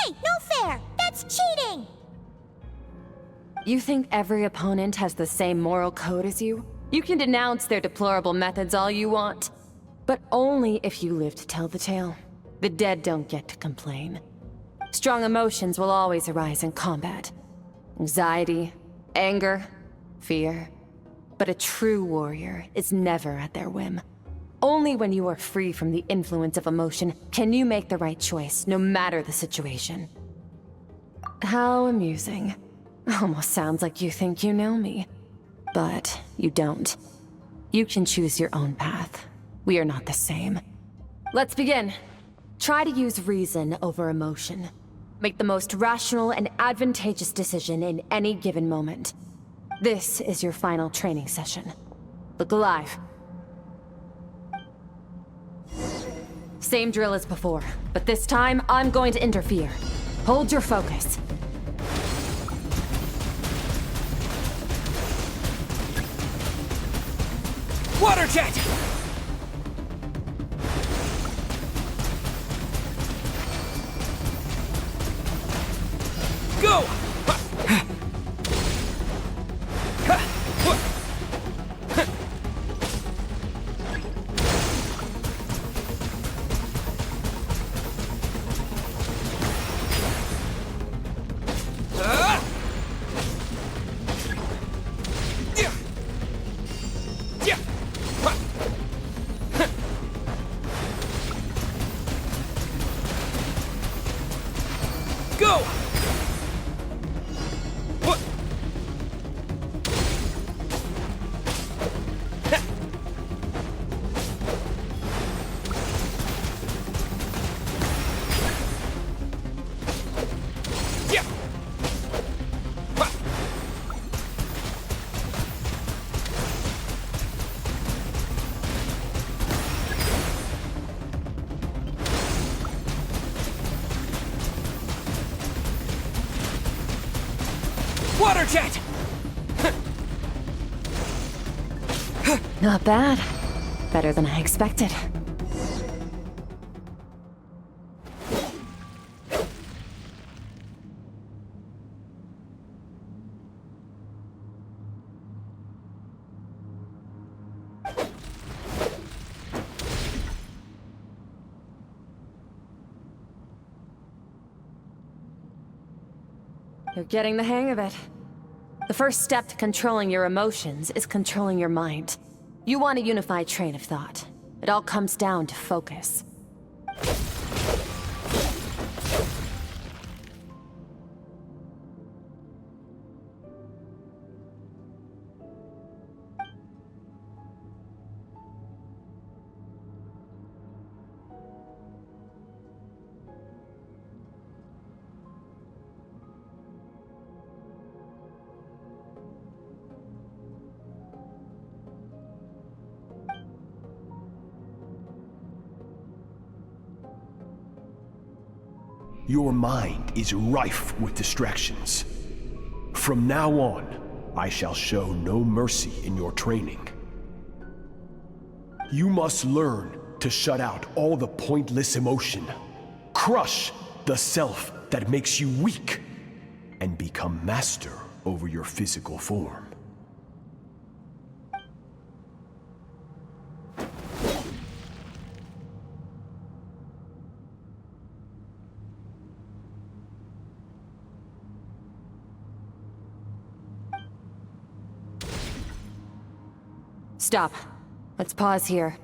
Hey, no fair! That's cheating! You think every opponent has the same moral code as you? You can denounce their deplorable methods all you want, but only if you live to tell the tale. The dead don't get to complain. Strong emotions will always arise in combat. Anxiety, anger, fear. But a true warrior is never at their whim. Only when you are free from the influence of emotion can you make the right choice, no matter the situation. How amusing. Almost sounds like you think you know me. But you don't. You can choose your own path. We are not the same. Let's begin. Try to use reason over emotion. Make the most rational and advantageous decision in any given moment. This is your final training session. Look alive. Same drill as before, but this time I'm going to interfere. Hold your focus. Water jet! Go! Go! What? Yeah. Water jet! Not bad. Better than I expected. You're getting the hang of it. The first step to controlling your emotions is controlling your mind. You want a unified train of thought. It all comes down to focus. Your mind is rife with distractions. From now on, I shall show no mercy in your training. You must learn to shut out all the pointless emotion, crush the self that makes you weak, and become master over your physical form. Stop. Let's pause here.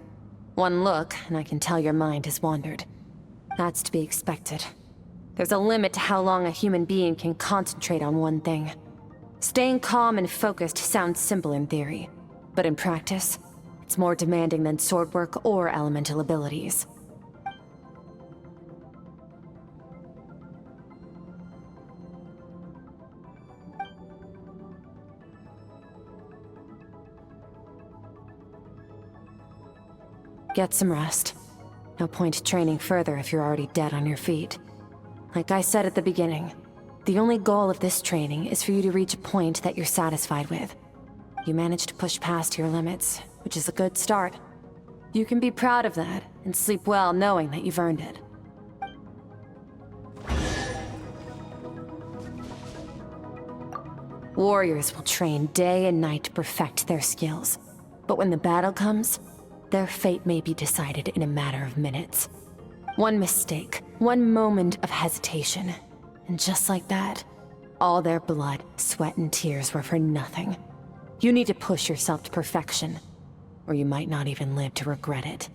One look, and I can tell your mind has wandered. That's to be expected. There's a limit to how long a human being can concentrate on one thing. Staying calm and focused sounds simple in theory, but in practice, it's more demanding than sword work or elemental abilities. Get some rest. No point training further if you're already dead on your feet. Like I said at the beginning, the only goal of this training is for you to reach a point that you're satisfied with. You managed to push past your limits, which is a good start. You can be proud of that and sleep well knowing that you've earned it. Warriors will train day and night to perfect their skills. But when the battle comes, their fate may be decided in a matter of minutes. One mistake, one moment of hesitation, and just like that, all their blood, sweat, and tears were for nothing. You need to push yourself to perfection, or you might not even live to regret it.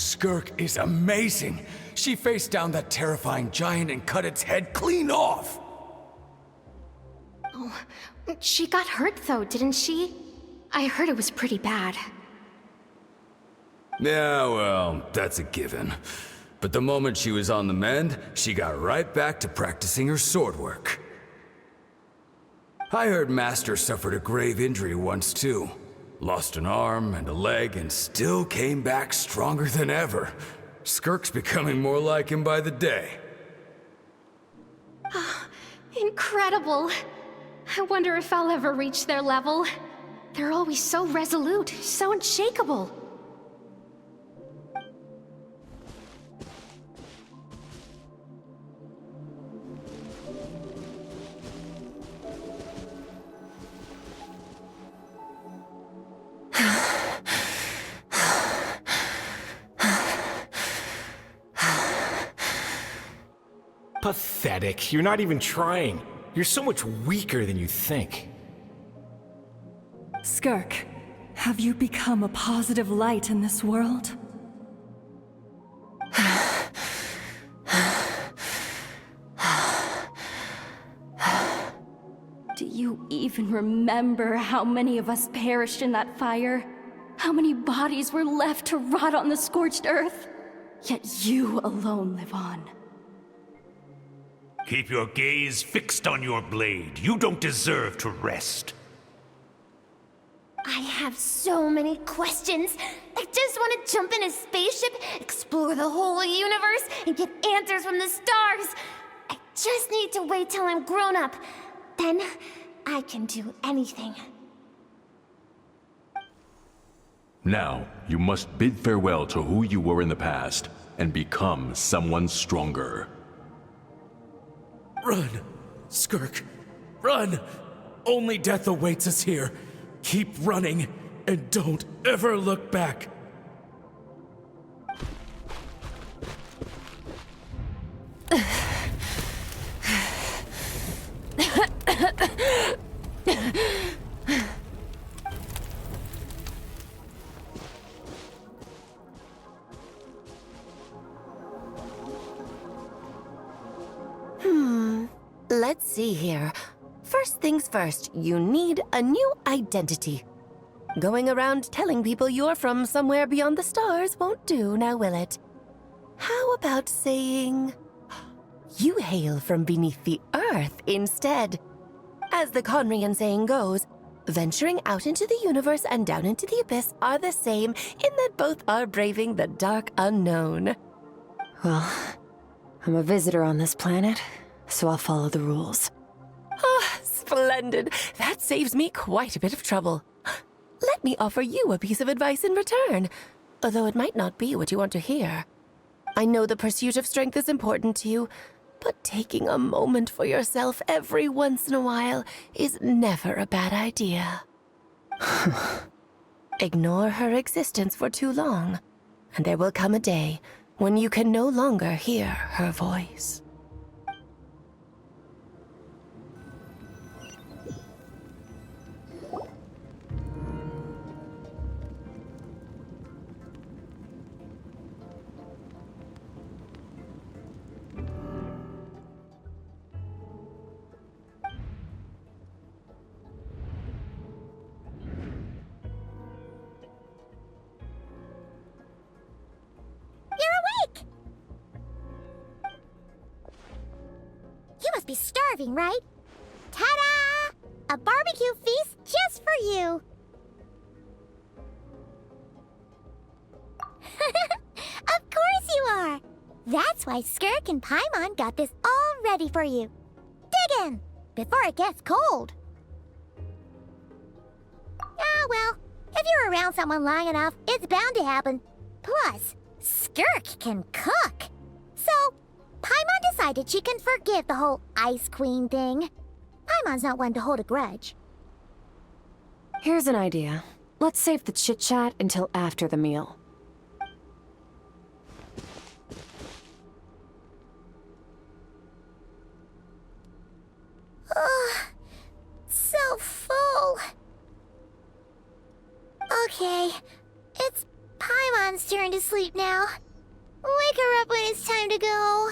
Skirk is amazing. She faced down that terrifying giant and cut its head clean off. Oh, she got hurt though, didn't she? I heard it was pretty bad. Yeah, well, that's a given. But the moment she was on the mend, she got right back to practicing her sword work. I heard Master suffered a grave injury once too. Lost an arm and a leg and still came back stronger than ever. Skirk's becoming more like him by the day. Incredible! I wonder if I'll ever reach their level. They're always so resolute, so unshakable. Pathetic. You're not even trying. You're so much weaker than you think. Skirk, have you become a positive light in this world? Do you even remember how many of us perished in that fire? How many bodies were left to rot on the scorched earth? Yet you alone live on. Keep your gaze fixed on your blade. You don't deserve to rest. I have so many questions. I just want to jump in a spaceship, explore the whole universe, and get answers from the stars. I just need to wait till I'm grown up. Then I can do anything. Now, you must bid farewell to who you were in the past and become someone stronger. Run, Skirk, run! Only death awaits us here. Keep running, and don't ever look back. Let's see here. First things first, you need a new identity. Going around telling people you're from somewhere beyond the stars won't do, now will it? How about saying you hail from beneath the earth instead? As the Conrian saying goes, venturing out into the universe and down into the abyss are the same in that both are braving the dark unknown. Well, I'm a visitor on this planet, so I'll follow the rules. Ah, splendid. That saves me quite a bit of trouble. Let me offer you a piece of advice in return, although it might not be what you want to hear. I know the pursuit of strength is important to you, but taking a moment for yourself every once in a while is never a bad idea. Ignore her existence for too long, and there will come a day when you can no longer hear her voice. You must be starving, right? Ta-da! A barbecue feast just for you! Of course you are! That's why Skirk and Paimon got this all ready for you. Dig in, before it gets cold. Ah, well, if you're around someone long enough, it's bound to happen. Plus, Skirk can cook. So, Paimon decided she can forgive the whole Ice Queen thing. Paimon's not one to hold a grudge. Here's an idea. Let's save the chit-chat until after the meal. Ugh, so full. Okay, it's Paimon's turn to sleep now. Wake her up when it's time to go.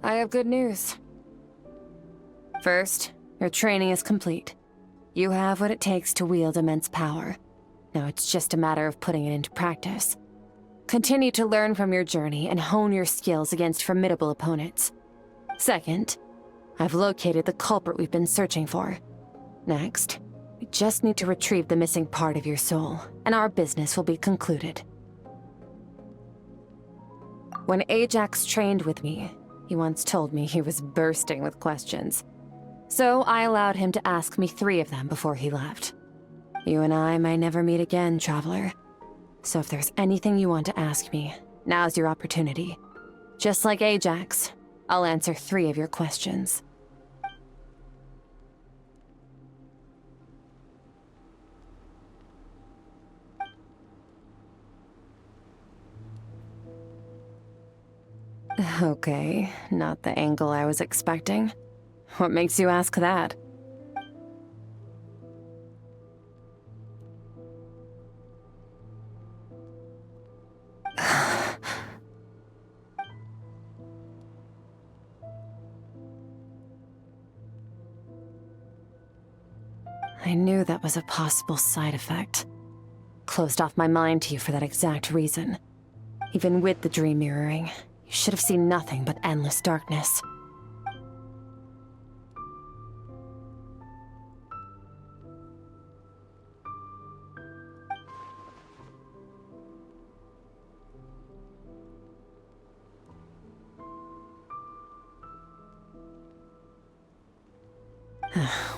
I have good news. First, your training is complete. You have what it takes to wield immense power. Now it's just a matter of putting it into practice. Continue to learn from your journey and hone your skills against formidable opponents. Second, I've located the culprit we've been searching for. Next, we just need to retrieve the missing part of your soul, and our business will be concluded. When Ajax trained with me, he once told me he was bursting with questions. So I allowed him to ask me 3 of them before he left. You and I might never meet again, Traveler. So if there's anything you want to ask me, now's your opportunity. Just like Ajax, I'll answer 3 of your questions. Okay, not the angle I was expecting. What makes you ask that? I knew that was a possible side effect. Closed off my mind to you for that exact reason. Even with the dream mirroring, you should have seen nothing but endless darkness.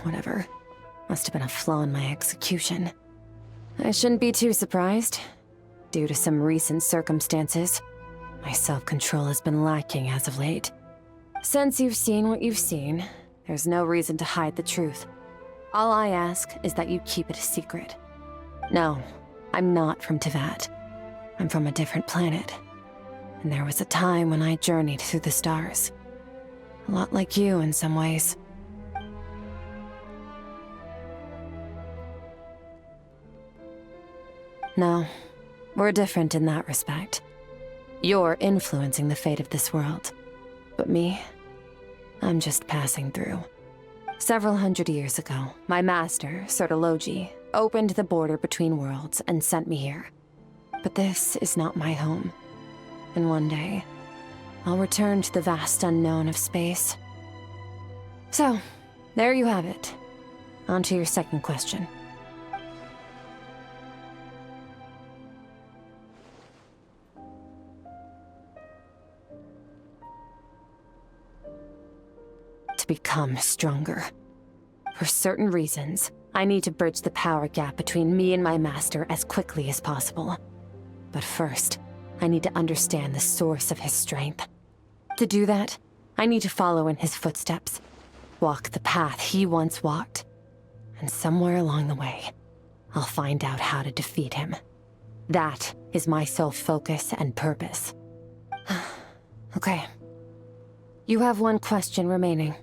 Whatever. Must have been a flaw in my execution. I shouldn't be too surprised. Due to some recent circumstances, my self-control has been lacking as of late. Since you've seen what you've seen, there's no reason to hide the truth. All I ask is that you keep it a secret. No, I'm not from Teyvat. I'm from a different planet. And there was a time when I journeyed through the stars. A lot like you in some ways. No, we're different in that respect. You're influencing the fate of this world. But me, I'm just passing through. Several hundred years ago, my master, Sertologi, opened the border between worlds and sent me here. But this is not my home. And one day, I'll return to the vast unknown of space. So, there you have it. On to your second question. To become stronger. For certain reasons, I need to bridge the power gap between me and my master as quickly as possible. But first, I need to understand the source of his strength. To do that, I need to follow in his footsteps, walk the path he once walked, and somewhere along the way, I'll find out how to defeat him. That is my sole focus and purpose. Okay. You have one question remaining.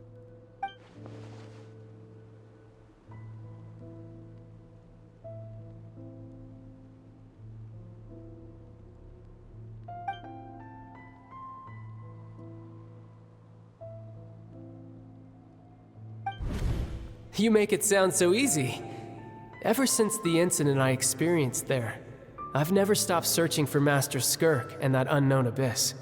You make it sound so easy. Ever since the incident I experienced there, I've never stopped searching for Master Skirk and that unknown abyss.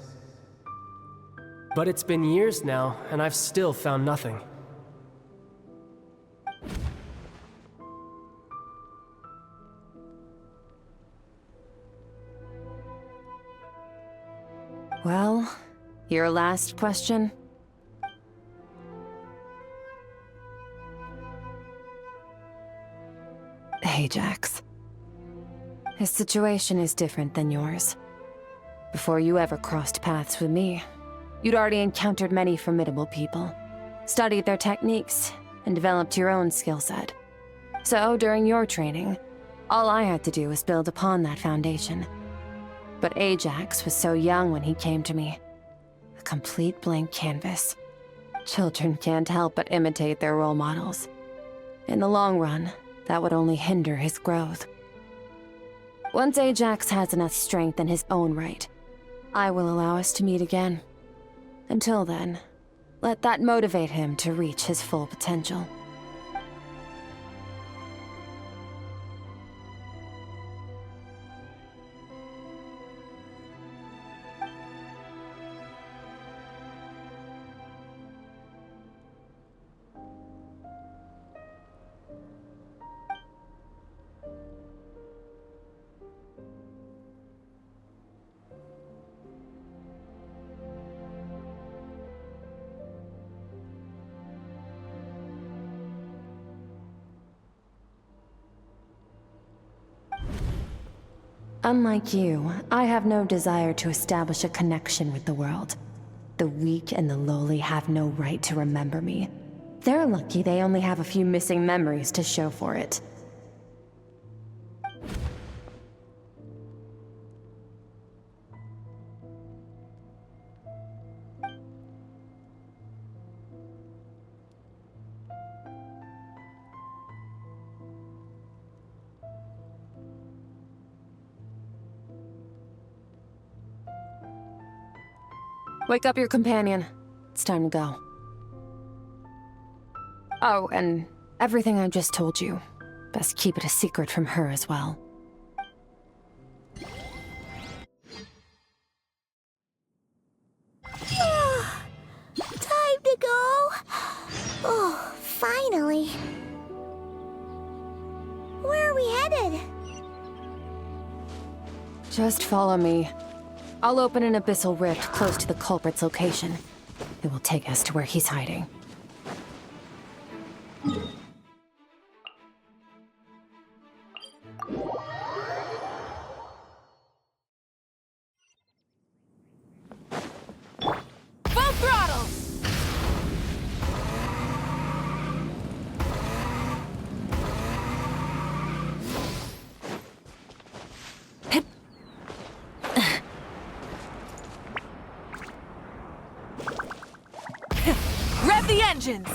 But it's been years now, and I've still found nothing. Well, your last question? Ajax. His situation is different than yours. Before you ever crossed paths with me, you'd already encountered many formidable people, studied their techniques, and developed your own skill set. So, during your training, all I had to do was build upon that foundation. But Ajax was so young when he came to me. A complete blank canvas. Children can't help but imitate their role models. In the long run, that would only hinder his growth. Once Ajax has enough strength in his own right, I will allow us to meet again. Until then, let that motivate him to reach his full potential. Unlike you, I have no desire to establish a connection with the world. The weak and the lowly have no right to remember me. They're lucky they only have a few missing memories to show for it. Wake up your companion. It's time to go. Oh, and everything I just told you, best keep it a secret from her as well. Time to go. Oh, finally. Where are we headed? Just follow me. I'll open an abyssal rift close to the culprit's location. It will take us to where he's hiding. Full throttle! Rev the engines!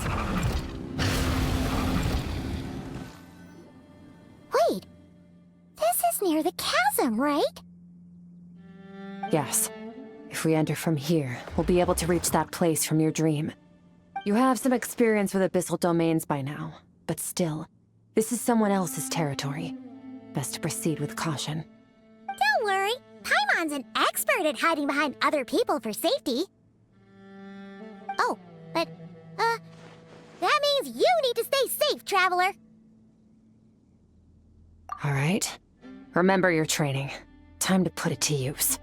Wait, this is near the chasm, right? Yes. If we enter from here, we'll be able to reach that place from your dream. You have some experience with abyssal domains by now, but still, this is someone else's territory. Best to proceed with caution. Don't worry, Paimon's an expert at hiding behind other people for safety. Oh, but, that means you need to stay safe, traveler. All right. Remember your training. Time to put it to use.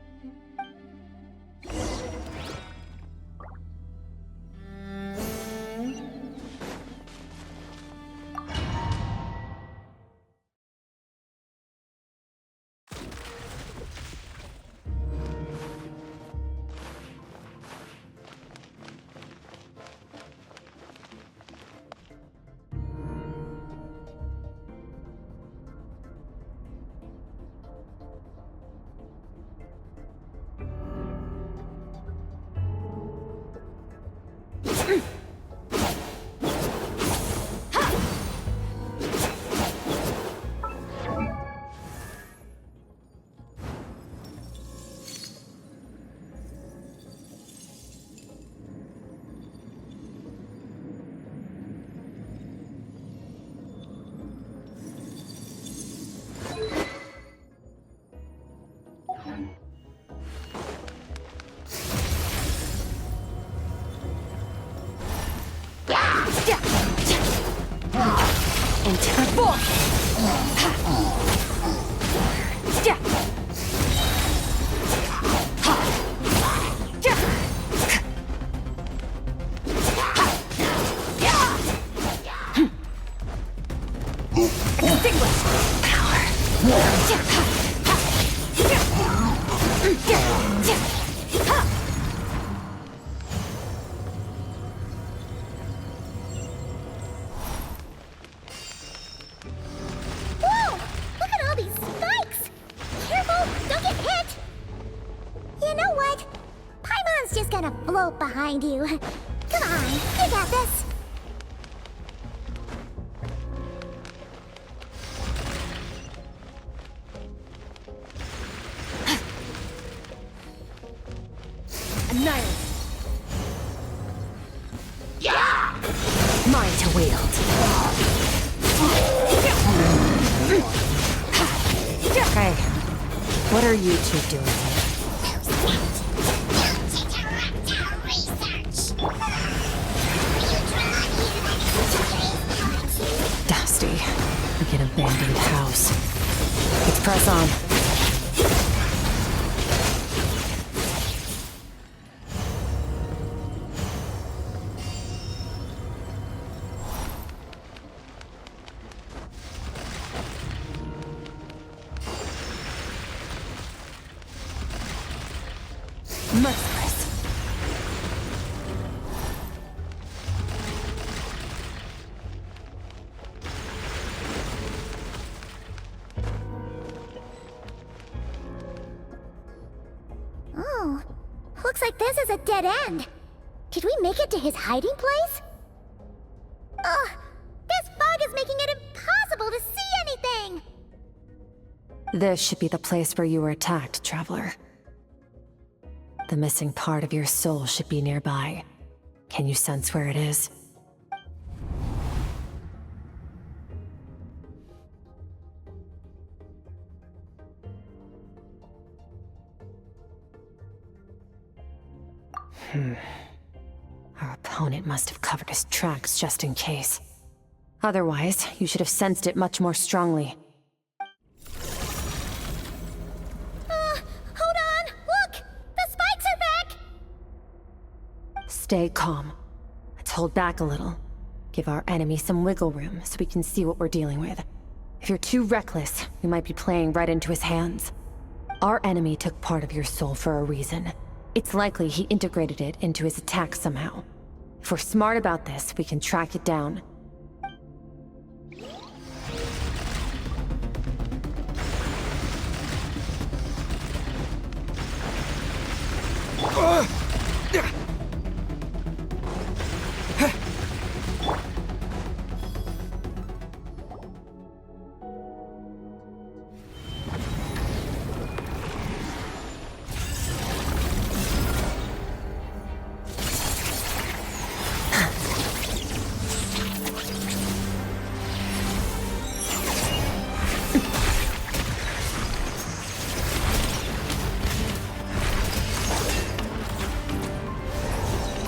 Whoa! Look at all these spikes! Careful, don't get hit! You know what? Paimon's just gonna float behind you. Come on, you got this. Annihilate. Yeah! Mine to wield. Hey, what are you two doing here? Dusty, like an abandoned house. Let's press on. Merciless. Oh, looks like this is a dead end. Did we make it to his hiding place? Ugh, this fog is making it impossible to see anything! This should be the place where you were attacked, Traveler. The missing part of your soul should be nearby. Can you sense where it is? Our opponent must have covered his tracks just in case. Otherwise, you should have sensed it much more strongly. Hold on! Look! The spikes are back! Stay calm. Let's hold back a little. Give our enemy some wiggle room so we can see what we're dealing with. If you're too reckless, we might be playing right into his hands. Our enemy took part of your soul for a reason. It's likely he integrated it into his attack somehow. If we're smart about this, we can track it down.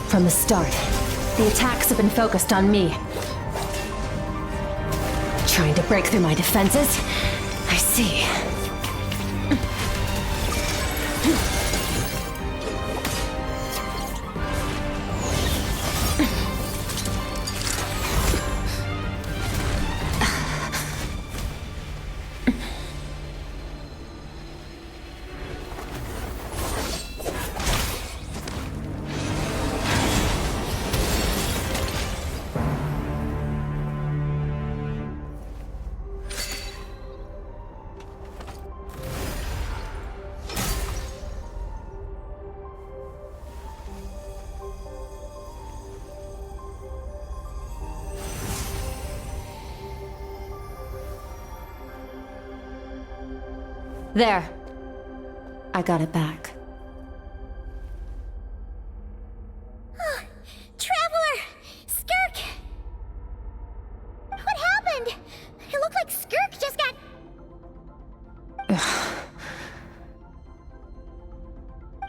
From the start, the attacks have been focused on me. Trying to break through my defenses? I see. There. I got it back. Traveler! Skirk! What happened? It looked like Skirk just got...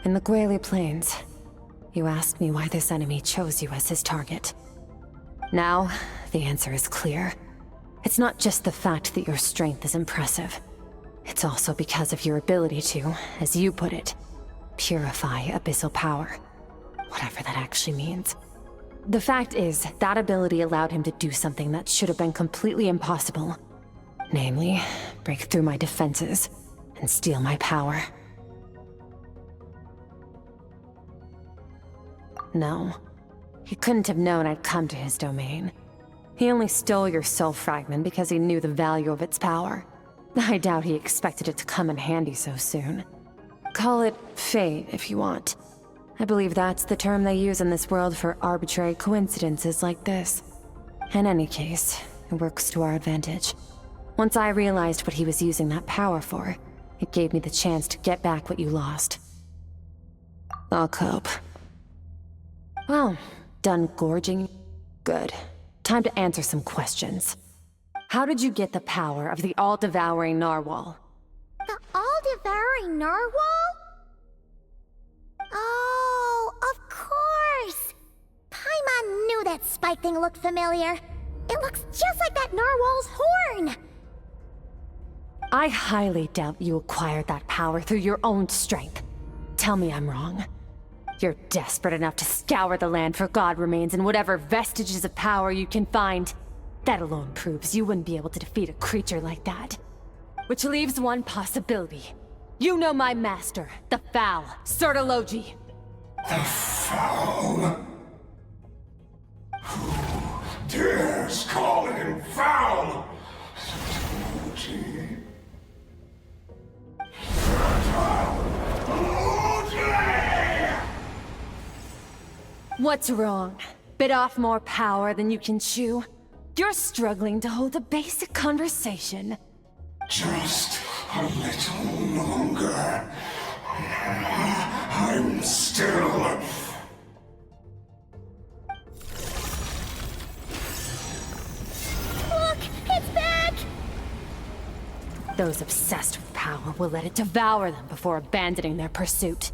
In the Guili Plains, you asked me why this enemy chose you as his target. Now, the answer is clear. It's not just the fact that your strength is impressive. It's also because of your ability to, as you put it, purify abyssal power. Whatever that actually means. The fact is, that ability allowed him to do something that should have been completely impossible. Namely, break through my defenses and steal my power. No, he couldn't have known I'd come to his domain. He only stole your soul fragment because he knew the value of its power. I doubt he expected it to come in handy so soon. Call it fate if you want. I believe that's the term they use in this world for arbitrary coincidences like this. In any case, it works to our advantage. Once I realized what he was using that power for, it gave me the chance to get back what you lost. I'll cope. Well, done gorging? Good. Time to answer some questions. How did you get the power of the all-devouring narwhal? The all-devouring narwhal? Oh, of course! Paimon knew that spike thing looked familiar. It looks just like that narwhal's horn! I highly doubt you acquired that power through your own strength. Tell me I'm wrong. You're desperate enough to scour the land for god remains and whatever vestiges of power you can find. That alone proves you wouldn't be able to defeat a creature like that. Which leaves one possibility. You know my master, the Foul, Sertologi. The Foul? Who dares call him Foul? Sertologi. What's wrong? Bit off more power than you can chew? You're struggling to hold a basic conversation. Just a little longer. I'm still... Look! It's back! Those obsessed with power will let it devour them before abandoning their pursuit.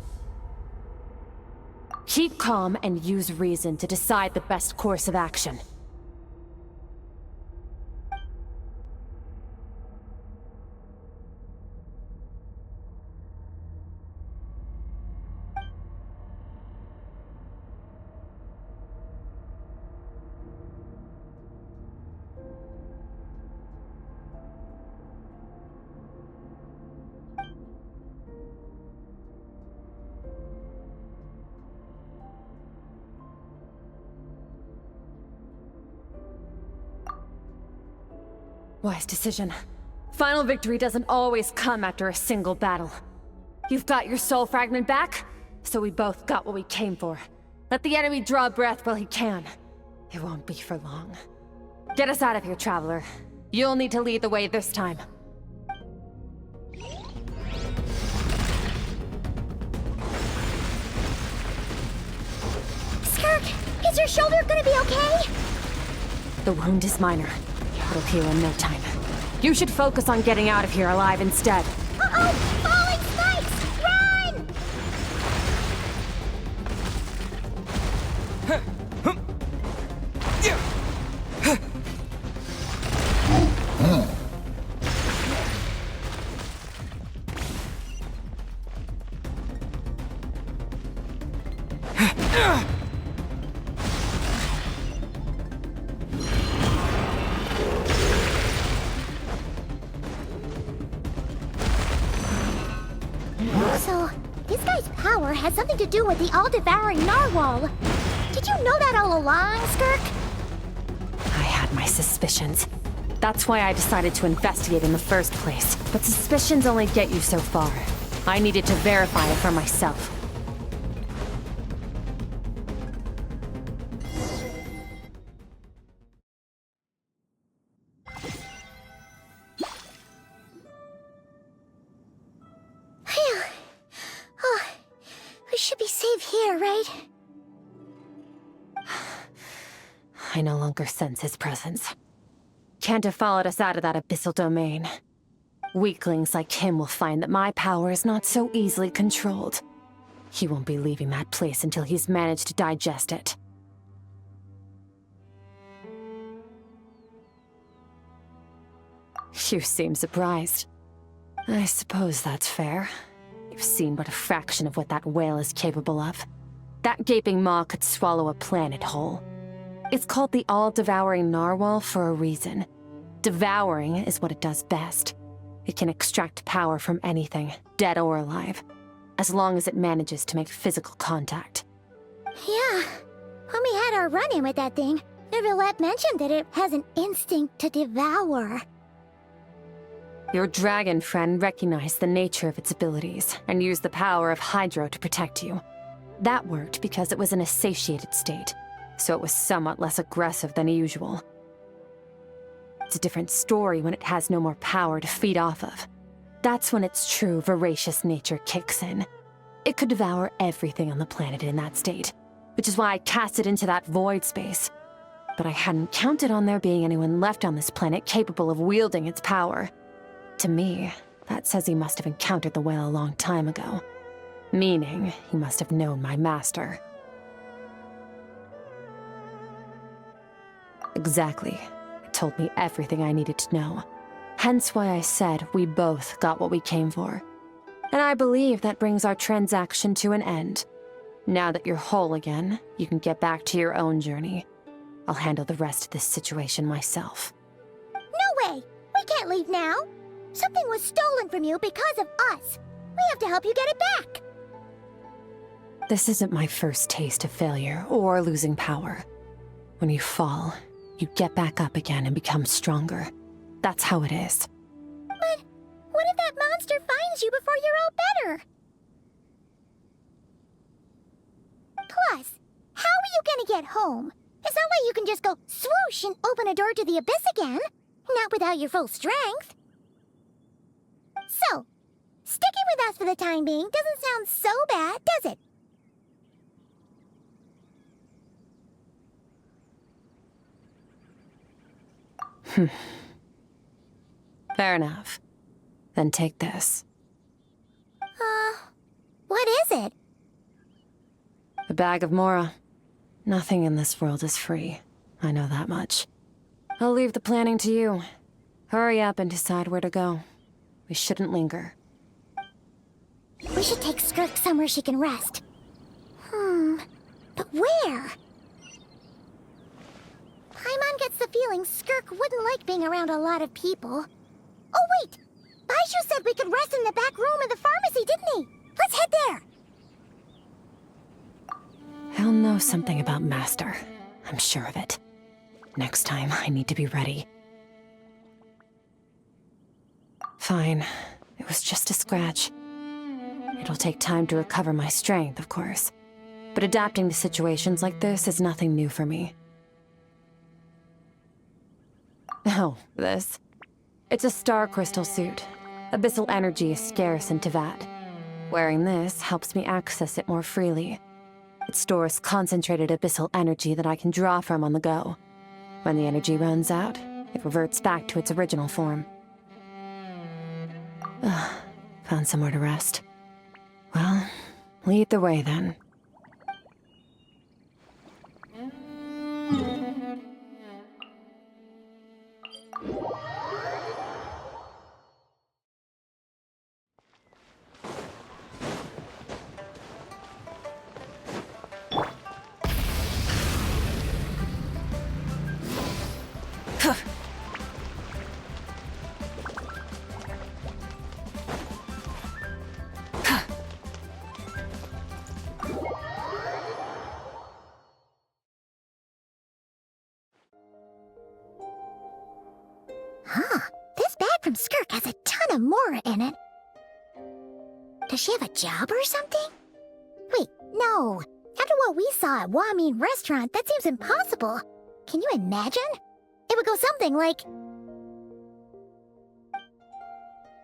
Keep calm and use reason to decide the best course of action. Wise decision. Final victory doesn't always come after a single battle. You've got your soul fragment back, so we both got what we came for. Let the enemy draw breath while he can. It won't be for long. Get us out of here, Traveler. You'll need to lead the way this time. Skirk, is your shoulder gonna be okay? The wound is minor. It'll heal in no time. You should focus on getting out of here alive instead. Uh-oh! Falling spikes! Run! So, this guy's power has something to do with the all-devouring narwhal. Did you know that all along, Skirk? I had my suspicions. That's why I decided to investigate in the first place. But suspicions only get you so far. I needed to verify it for myself. Phew. Oh, we should be safe here, right? I no longer sense his presence. Can't have followed us out of that abyssal domain. Weaklings like him will find that my power is not so easily controlled. He won't be leaving that place until he's managed to digest it. You seem surprised. I suppose that's fair. You've seen but a fraction of what that whale is capable of. That gaping maw could swallow a planet whole. It's called the all-devouring narwhal for a reason. Devouring is what it does best. It can extract power from anything, dead or alive, as long as it manages to make physical contact. Yeah. When we had our run-in with that thing, Neverlet mentioned that it has an instinct to devour. Your dragon friend recognized the nature of its abilities and used the power of Hydro to protect you. That worked because it was in a satiated state, so it was somewhat less aggressive than usual. It's a different story when it has no more power to feed off of. That's when its true voracious nature kicks in. It could devour everything on the planet in that state, which is why I cast it into that void space. But I hadn't counted on there being anyone left on this planet capable of wielding its power. To me, that says he must have encountered the whale a long time ago. Meaning, he must have known my master. Exactly. It told me everything I needed to know. Hence why I said we both got what we came for. And I believe that brings our transaction to an end. Now that you're whole again, you can get back to your own journey. I'll handle the rest of this situation myself. No way! We can't leave now! Something was stolen from you because of us! We have to help you get it back! This isn't my first taste of failure or losing power. When you fall, you get back up again and become stronger. That's how it is. But what if that monster finds you before you're all better? Plus, how are you gonna get home? It's not like you can just go swoosh and open a door to the abyss again. Not without your full strength. So, sticking with us for the time being doesn't sound so bad, does it? Fair enough. Then take this. What is it? A bag of Mora. Nothing in this world is free. I know that much. I'll leave the planning to you. Hurry up and decide where to go. We shouldn't linger. We should take Skirk somewhere she can rest. But where? Paimon gets the feeling Skirk wouldn't like being around a lot of people. Oh wait! Baizhu said we could rest in the back room of the pharmacy, didn't he? Let's head there! He'll know something about Master. I'm sure of it. Next time, I need to be ready. Fine. It was just a scratch. It'll take time to recover my strength, of course. But adapting to situations like this is nothing new for me. Oh, this. It's a star crystal suit. Abyssal energy is scarce in Tevat. Wearing this helps me access it more freely. It stores concentrated abyssal energy that I can draw from on the go. When the energy runs out, it reverts back to its original form. Found somewhere to rest. Well, lead the way then. This bag from Skirk has a ton of Mora in it. Does she have a job or something? Wait, no. After what we saw at Wamin Restaurant, that seems impossible. Can you imagine? It would go something like...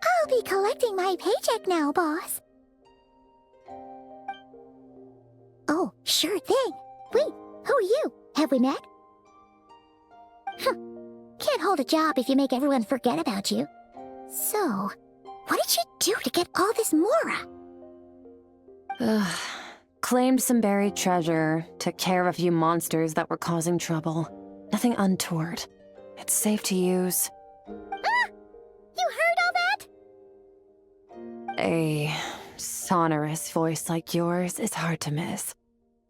I'll be collecting my paycheck now, boss. Oh, sure thing. Wait, who are you? Have we met? Can't hold a job if you make everyone forget about you. So, what did she do to get all this Mora? Claimed some buried treasure, took care of a few monsters that were causing trouble. Nothing untoward. It's safe to use. Ah! You heard all that? A sonorous voice like yours is hard to miss.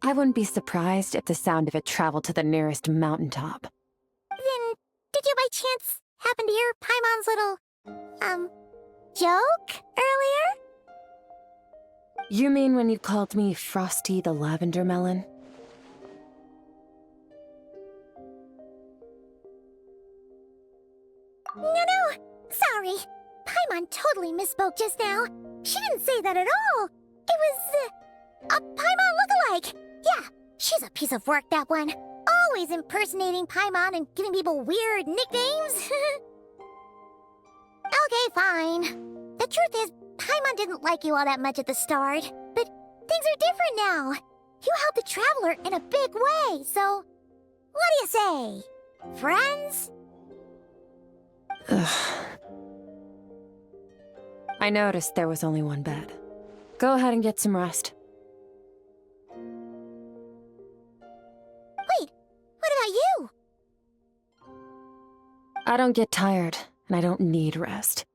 I wouldn't be surprised if the sound of it traveled to the nearest mountaintop. Then, did you by chance happen to hear Paimon's little, joke earlier? You mean when you called me Frosty the Lavender Melon? No, sorry. Paimon totally misspoke just now. She didn't say that at all. It was, a Paimon lookalike. like? Yeah, she's a piece of work, that one. Always impersonating Paimon and giving people weird nicknames. Okay, fine. The truth is, Paimon didn't like you all that much at the start, but things are different now. You helped the Traveler in a big way, so what do you say? Friends? Ugh. I noticed there was only one bed. Go ahead and get some rest. Wait, what about you? I don't get tired, and I don't need rest.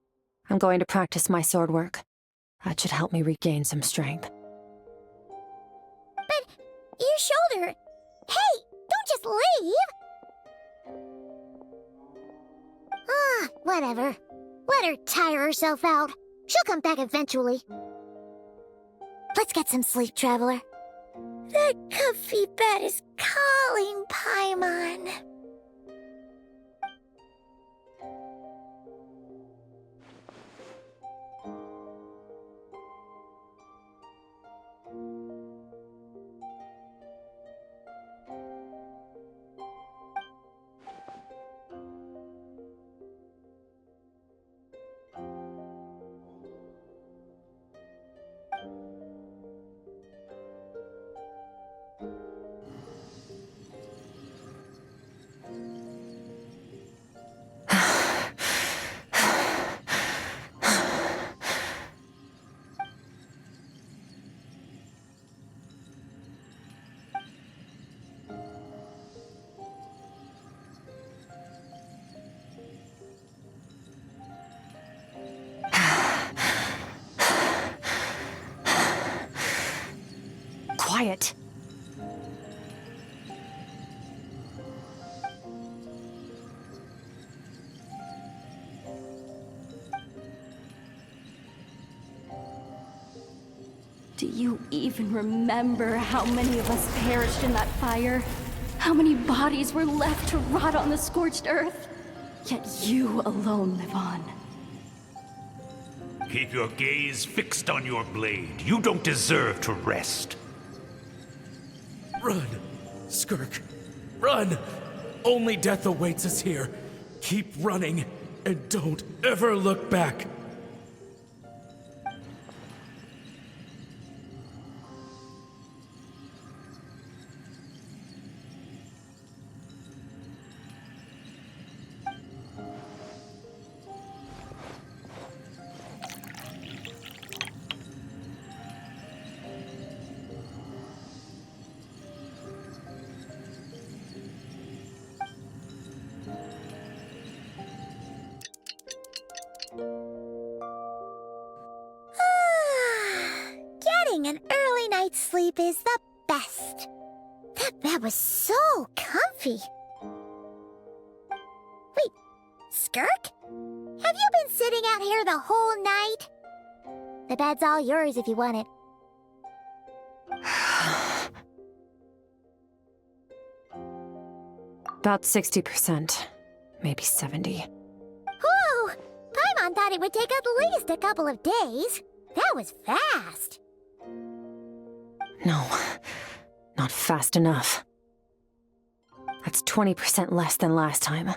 I'm going to practice my sword work. That should help me regain some strength. But your shoulder... Hey, don't just leave! Ah, whatever. Let her tire herself out. She'll come back eventually. Let's get some sleep, Traveler. That comfy bed is calling, Paimon. Quiet. Do you even remember how many of us perished in that fire? How many bodies were left to rot on the scorched earth? Yet you alone live on. Keep your gaze fixed on your blade. You don't deserve to rest. Run, Skirk. Run! Only death awaits us here. Keep running, and don't ever look back. Getting an early night's sleep is the best. That bed was so comfy. Wait, Skirk? Have you been sitting out here the whole night? The bed's all yours if you want it. About 60%. Maybe 70. Whew! Paimon thought it would take at least a couple of days. That was fast. No, not fast enough. That's 20% less than last time.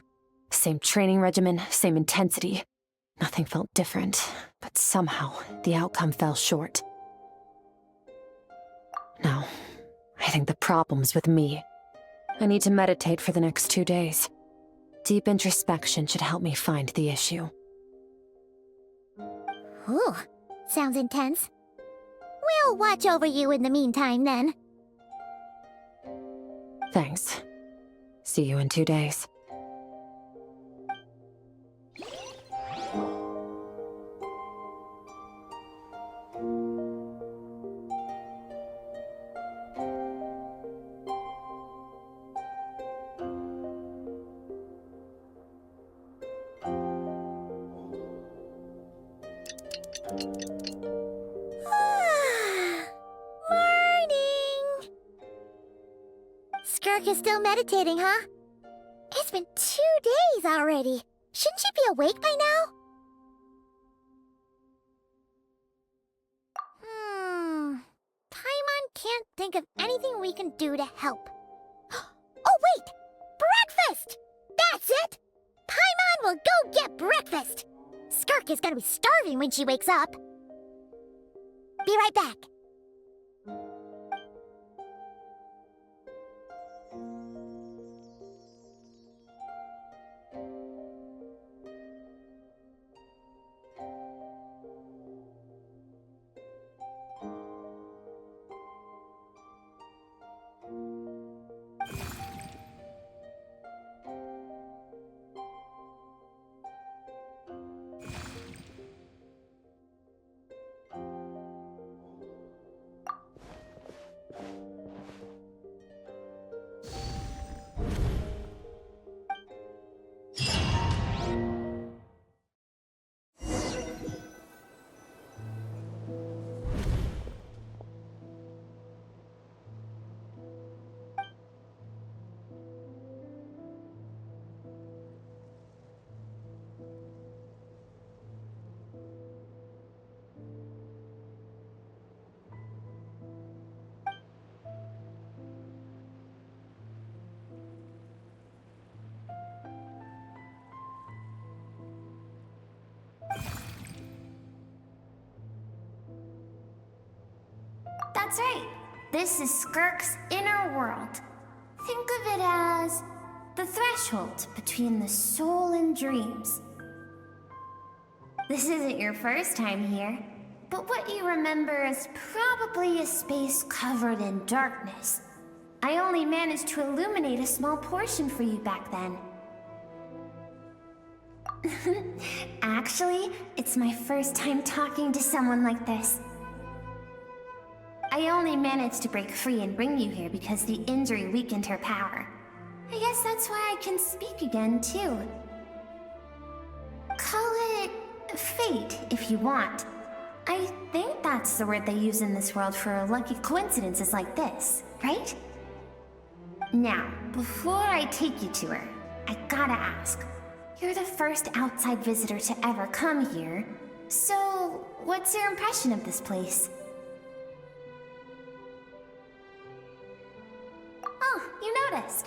Same training regimen, same intensity. Nothing felt different, but somehow the outcome fell short. No, I think the problem's with me. I need to meditate for the next 2 days. Deep introspection should help me find the issue. Ooh, sounds intense. We'll watch over you in the meantime, then. Thanks. See you in 2 days. Morning! Skirk is still meditating, huh? It's been 2 days already. Shouldn't she be awake by now? Paimon can't think of anything we can do to help. Oh, wait! Breakfast! That's it! Paimon will go get breakfast! Skirk is gonna be starving when she wakes up. Be right back. That's right. This is Skirk's inner world. Think of it as the threshold between the soul and dreams. This isn't your first time here, but what you remember is probably a space covered in darkness. I only managed to illuminate a small portion for you back then. Actually, it's my first time talking to someone like this. I only managed to break free and bring you here because the injury weakened her power. I guess that's why I can speak again, too. Call it fate, if you want. I think that's the word they use in this world for lucky coincidences like this, right? Now, before I take you to her, I gotta ask. You're the first outside visitor to ever come here, so what's your impression of this place? Oh, you noticed.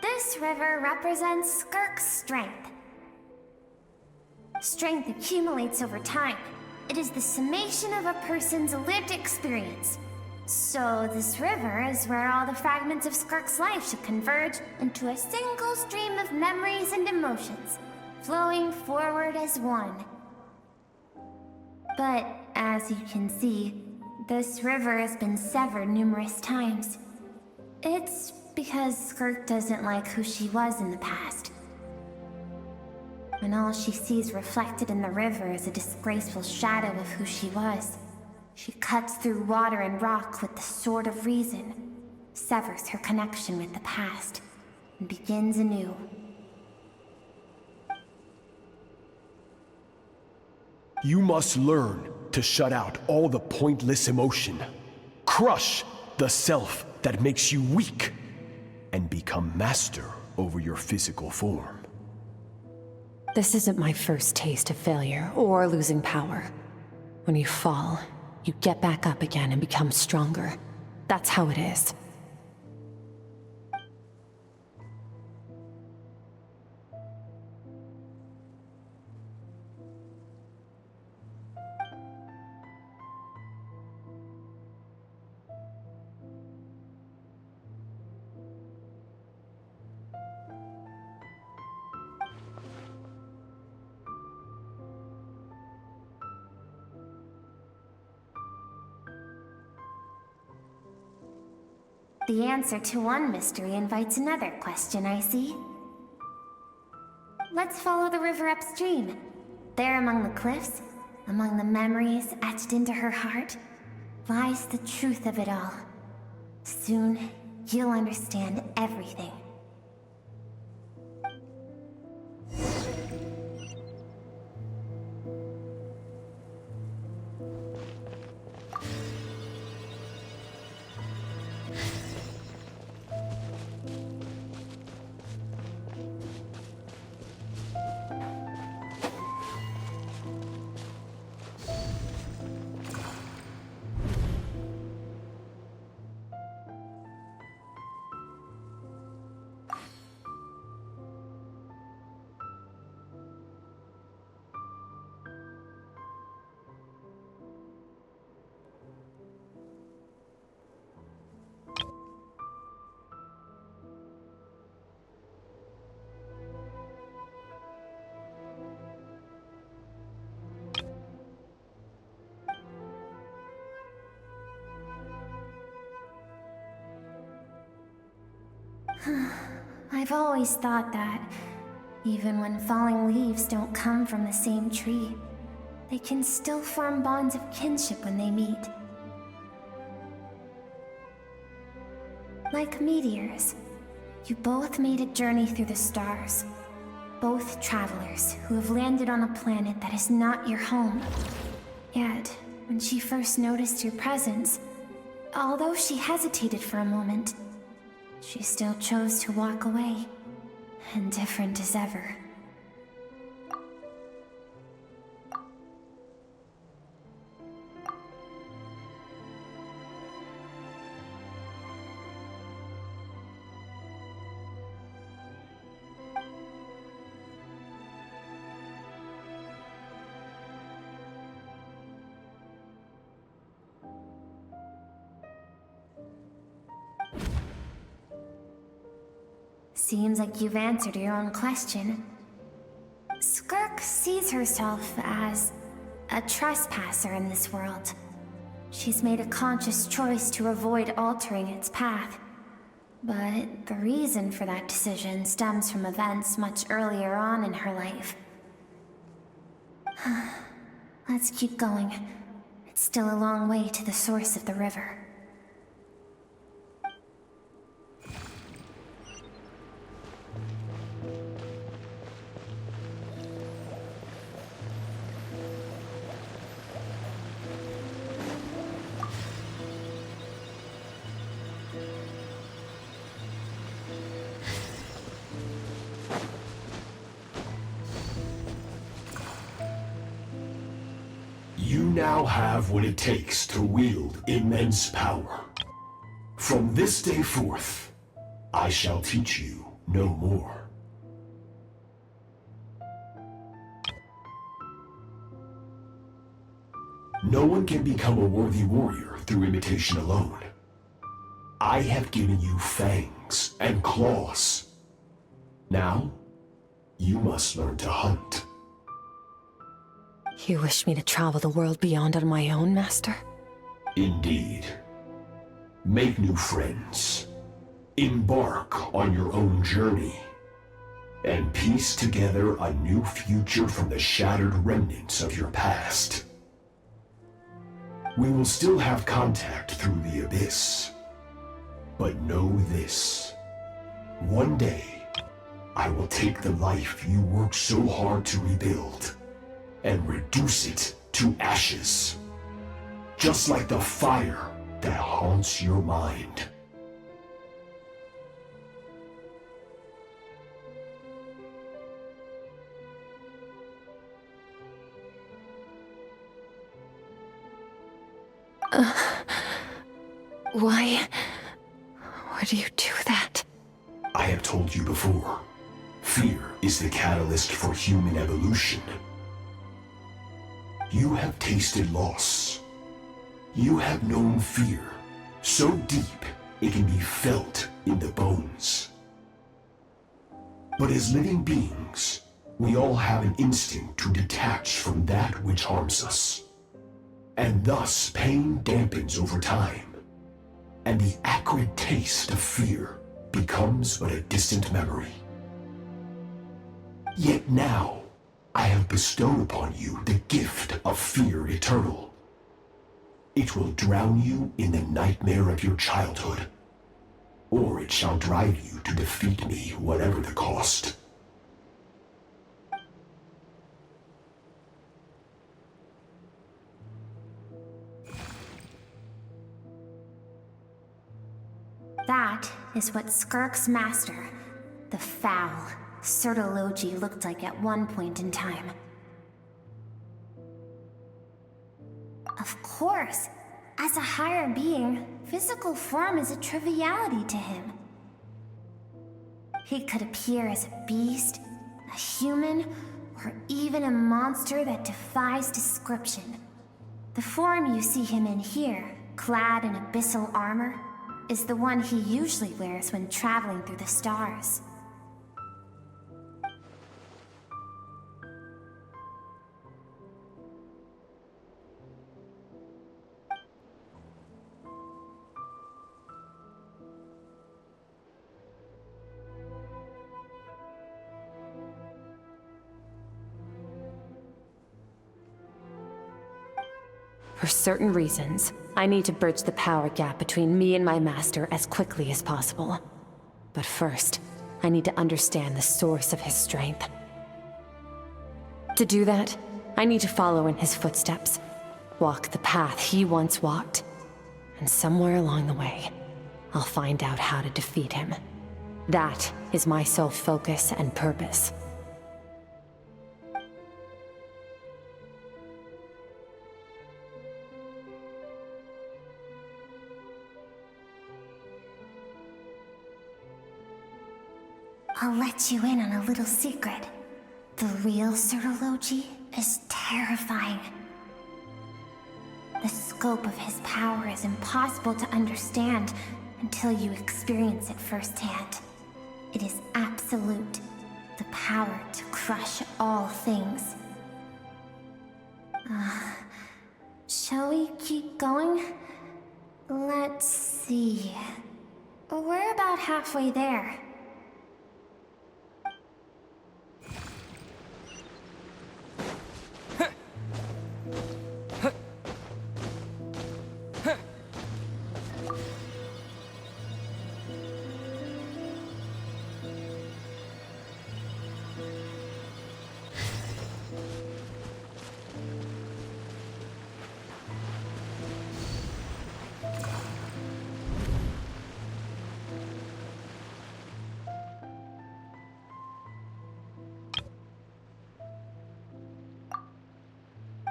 This river represents Skirk's strength. Strength accumulates over time. It is the summation of a person's lived experience. So this river is where all the fragments of Skirk's life should converge into a single stream of memories and emotions, flowing forward as one. But as you can see, this river has been severed numerous times. It's because Skirk doesn't like who she was in the past. And all she sees reflected in the river is a disgraceful shadow of who she was. She cuts through water and rock with the sword of reason, severs her connection with the past, and begins anew. You must learn to shut out all the pointless emotion. Crush the self that makes you weak, and become master over your physical form. This isn't my first taste of failure or losing power. When you fall, you get back up again and become stronger. That's how it is. The answer to one mystery invites another question, I see. Let's follow the river upstream. There among the cliffs, among the memories etched into her heart, lies the truth of it all. Soon, you'll understand everything. I've always thought that, even when falling leaves don't come from the same tree, they can still form bonds of kinship when they meet. Like meteors, you both made a journey through the stars. Both travelers who have landed on a planet that is not your home. Yet, when she first noticed your presence, although she hesitated for a moment, she still chose to walk away, indifferent as ever. Seems like you've answered your own question. Skirk sees herself as a trespasser in this world. She's made a conscious choice to avoid altering its path. But the reason for that decision stems from events much earlier on in her life. Let's keep going. It's still a long way to the source of the river. You now have what it takes to wield immense power. From this day forth, I shall teach you no more. No one can become a worthy warrior through imitation alone. I have given you fangs and claws. Now, you must learn to hunt. You wish me to travel the world beyond on my own, Master? Indeed. Make new friends. Embark on your own journey. And piece together a new future from the shattered remnants of your past. We will still have contact through the abyss. But know this. One day, I will take the life you worked so hard to rebuild and reduce it to ashes. Just like the fire that haunts your mind. Why would you do that? I have told you before, fear is the catalyst for human evolution. You have tasted loss. You have known fear, so deep it can be felt in the bones. But as living beings, we all have an instinct to detach from that which harms us. And thus pain dampens over time, and the acrid taste of fear becomes but a distant memory. Yet now, I have bestowed upon you the gift of fear eternal. It will drown you in the nightmare of your childhood, or it shall drive you to defeat me, whatever the cost. That is what Skirk's master, the foul Sertologi, looked like at one point in time. Of course, as a higher being, physical form is a triviality to him. He could appear as a beast, a human, or even a monster that defies description. The form you see him in here, clad in abyssal armor, is the one he usually wears when traveling through the stars. For certain reasons, I need to bridge the power gap between me and my master as quickly as possible. But first, I need to understand the source of his strength. To do that, I need to follow in his footsteps, walk the path he once walked, and somewhere along the way, I'll find out how to defeat him. That is my sole focus and purpose. I'll let you in on a little secret. The real Certology is terrifying. The scope of his power is impossible to understand until you experience it firsthand. It is absolute, the power to crush all things. Shall we keep going? Let's see. We're about halfway there.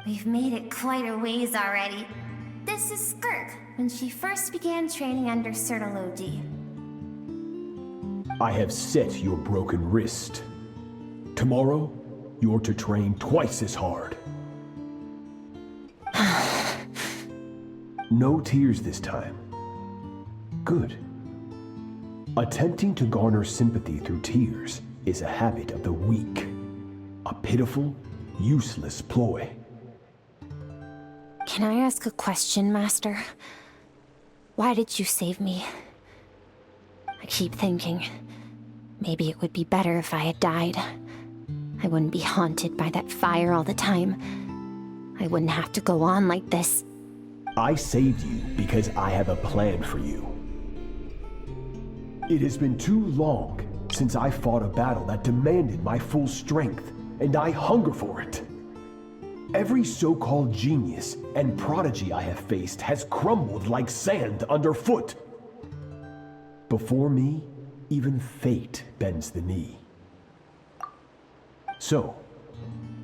We've made it quite a ways already. This is Skirk, when she first began training under Certology. I have set your broken wrist. Tomorrow, you're to train twice as hard. No tears this time. Good. Attempting to garner sympathy through tears is a habit of the weak. A pitiful, useless ploy. Can I ask a question, Master? Why did you save me? I keep thinking, maybe it would be better if I had died. I wouldn't be haunted by that fire all the time. I wouldn't have to go on like this. I saved you because I have a plan for you. It has been too long since I fought a battle that demanded my full strength, and I hunger for it. Every so-called genius and prodigy I have faced has crumbled like sand underfoot. Before me, even fate bends the knee. So,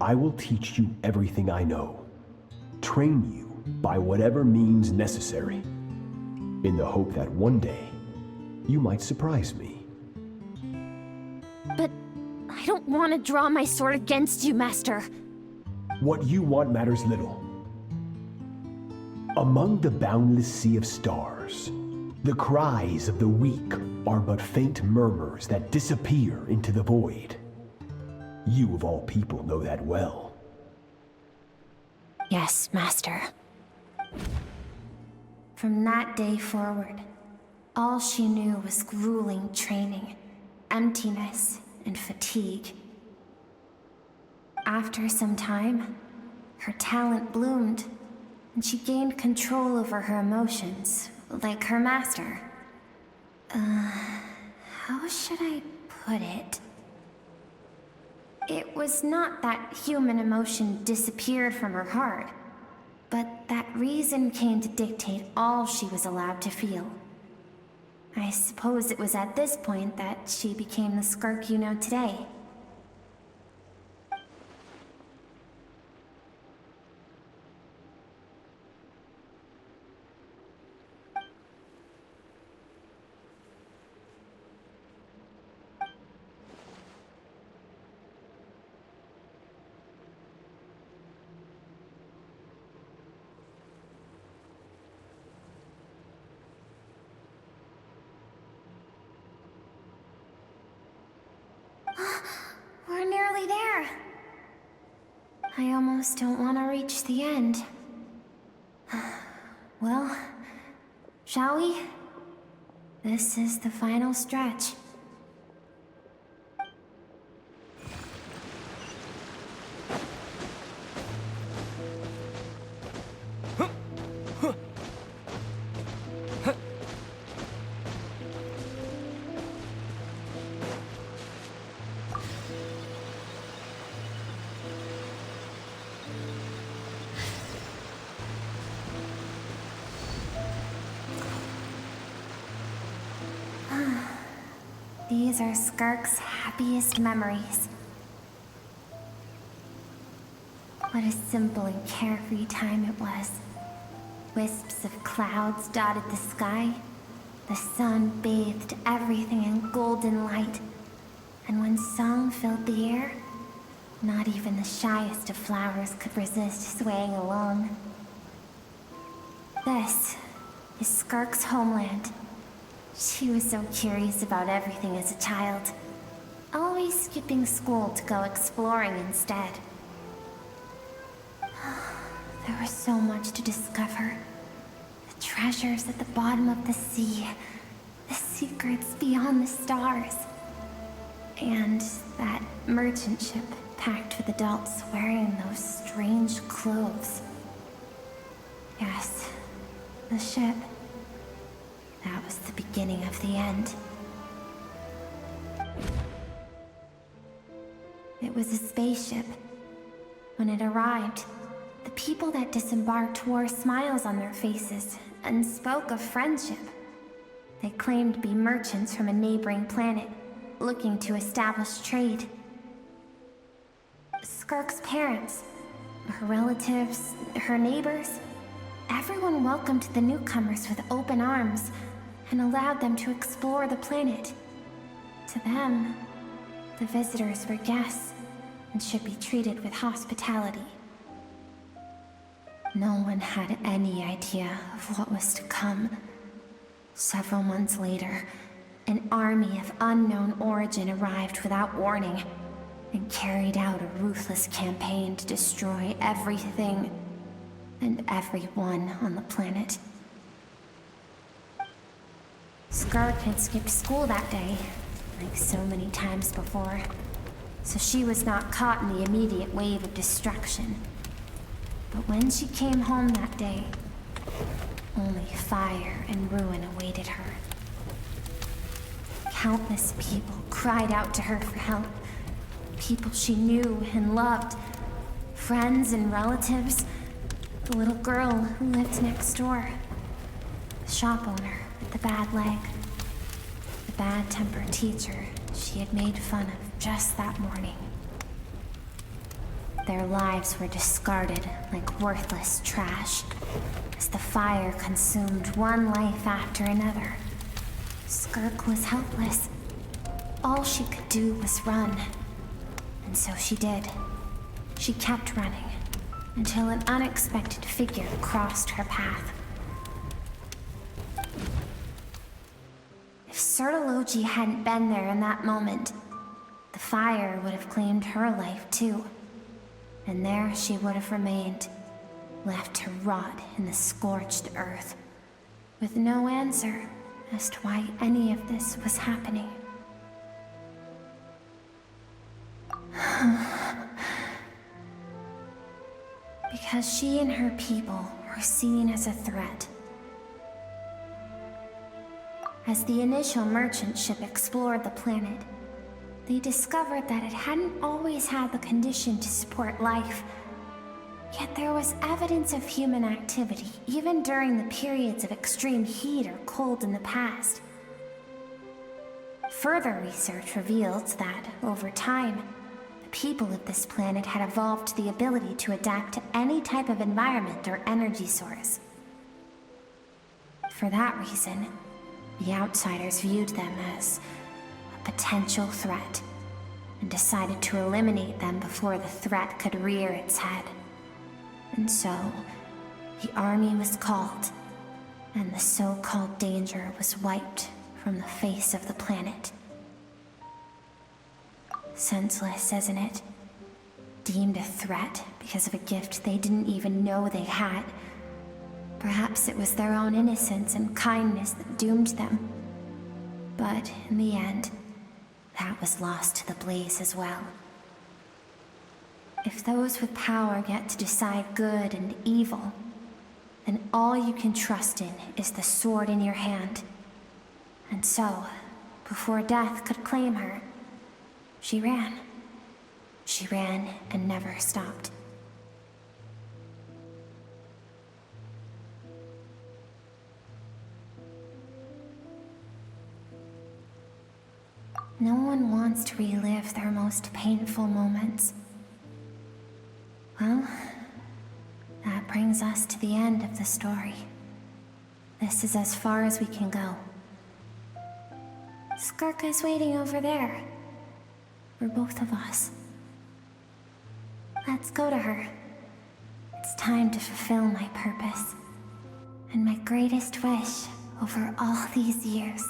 I will teach you everything I know, train you by whatever means necessary, in the hope that one day, you might surprise me. But I don't want to draw my sword against you, Master. What you want matters little. Among the boundless sea of stars, the cries of the weak are but faint murmurs that disappear into the void. You of all people know that well. Yes, Master. From that day forward, all she knew was grueling training, emptiness, and fatigue. After some time, her talent bloomed, and she gained control over her emotions, like her master. How should I put it? It was not that human emotion disappeared from her heart, but that reason came to dictate all she was allowed to feel. I suppose it was at this point that she became the Skirk you know today. We're nearly there. I almost don't want to reach the end. Well, shall we? This is the final stretch. These are Skirk's happiest memories. What a simple and carefree time it was. Wisps of clouds dotted the sky. The sun bathed everything in golden light. And when song filled the air, not even the shyest of flowers could resist swaying along. This is Skirk's homeland. She was so curious about everything as a child, always skipping school to go exploring instead. There was so much to discover. The treasures at the bottom of the sea, the secrets beyond the stars, and that merchant ship packed with adults wearing those strange clothes. Yes, the ship. That was the beginning of the end. It was a spaceship. When it arrived, the people that disembarked wore smiles on their faces and spoke of friendship. They claimed to be merchants from a neighboring planet, looking to establish trade. Skirk's parents, her relatives, her neighbors, everyone welcomed the newcomers with open arms and allowed them to explore the planet. To them, the visitors were guests and should be treated with hospitality. No one had any idea of what was to come. Several months later, an army of unknown origin arrived without warning and carried out a ruthless campaign to destroy everything and everyone on the planet. Skirk had skipped school that day, like so many times before, so she was not caught in the immediate wave of destruction. But when she came home that day, only fire and ruin awaited her. Countless people cried out to her for help. People she knew and loved. Friends and relatives. The little girl who lived next door. The shop owner with the bad leg. The bad-tempered teacher she had made fun of just that morning. Their lives were discarded like worthless trash as the fire consumed one life after another. Skirk was helpless. All she could do was run. And so she did. She kept running until an unexpected figure crossed her path. If Sertology hadn't been there in that moment, the fire would have claimed her life too. And there she would have remained, left to rot in the scorched earth, with no answer as to why any of this was happening. Because she and her people were seen as a threat. As the initial merchant ship explored the planet, they discovered that it hadn't always had the condition to support life. Yet there was evidence of human activity, even during the periods of extreme heat or cold in the past. Further research revealed that, over time, the people of this planet had evolved the ability to adapt to any type of environment or energy source. For that reason, the outsiders viewed them as a potential threat, and decided to eliminate them before the threat could rear its head. And so, the army was called, and the so-called danger was wiped from the face of the planet. Senseless, isn't it? Deemed a threat because of a gift they didn't even know they had. Perhaps it was their own innocence and kindness that doomed them. But in the end, that was lost to the blaze as well. If those with power get to decide good and evil, then all you can trust in is the sword in your hand. And so, before death could claim her, she ran. She ran and never stopped. No one wants to relive their most painful moments. Well, that brings us to the end of the story. This is as far as we can go. Skirk is waiting over there. For both of us. Let's go to her. It's time to fulfill my purpose. And my greatest wish over all these years.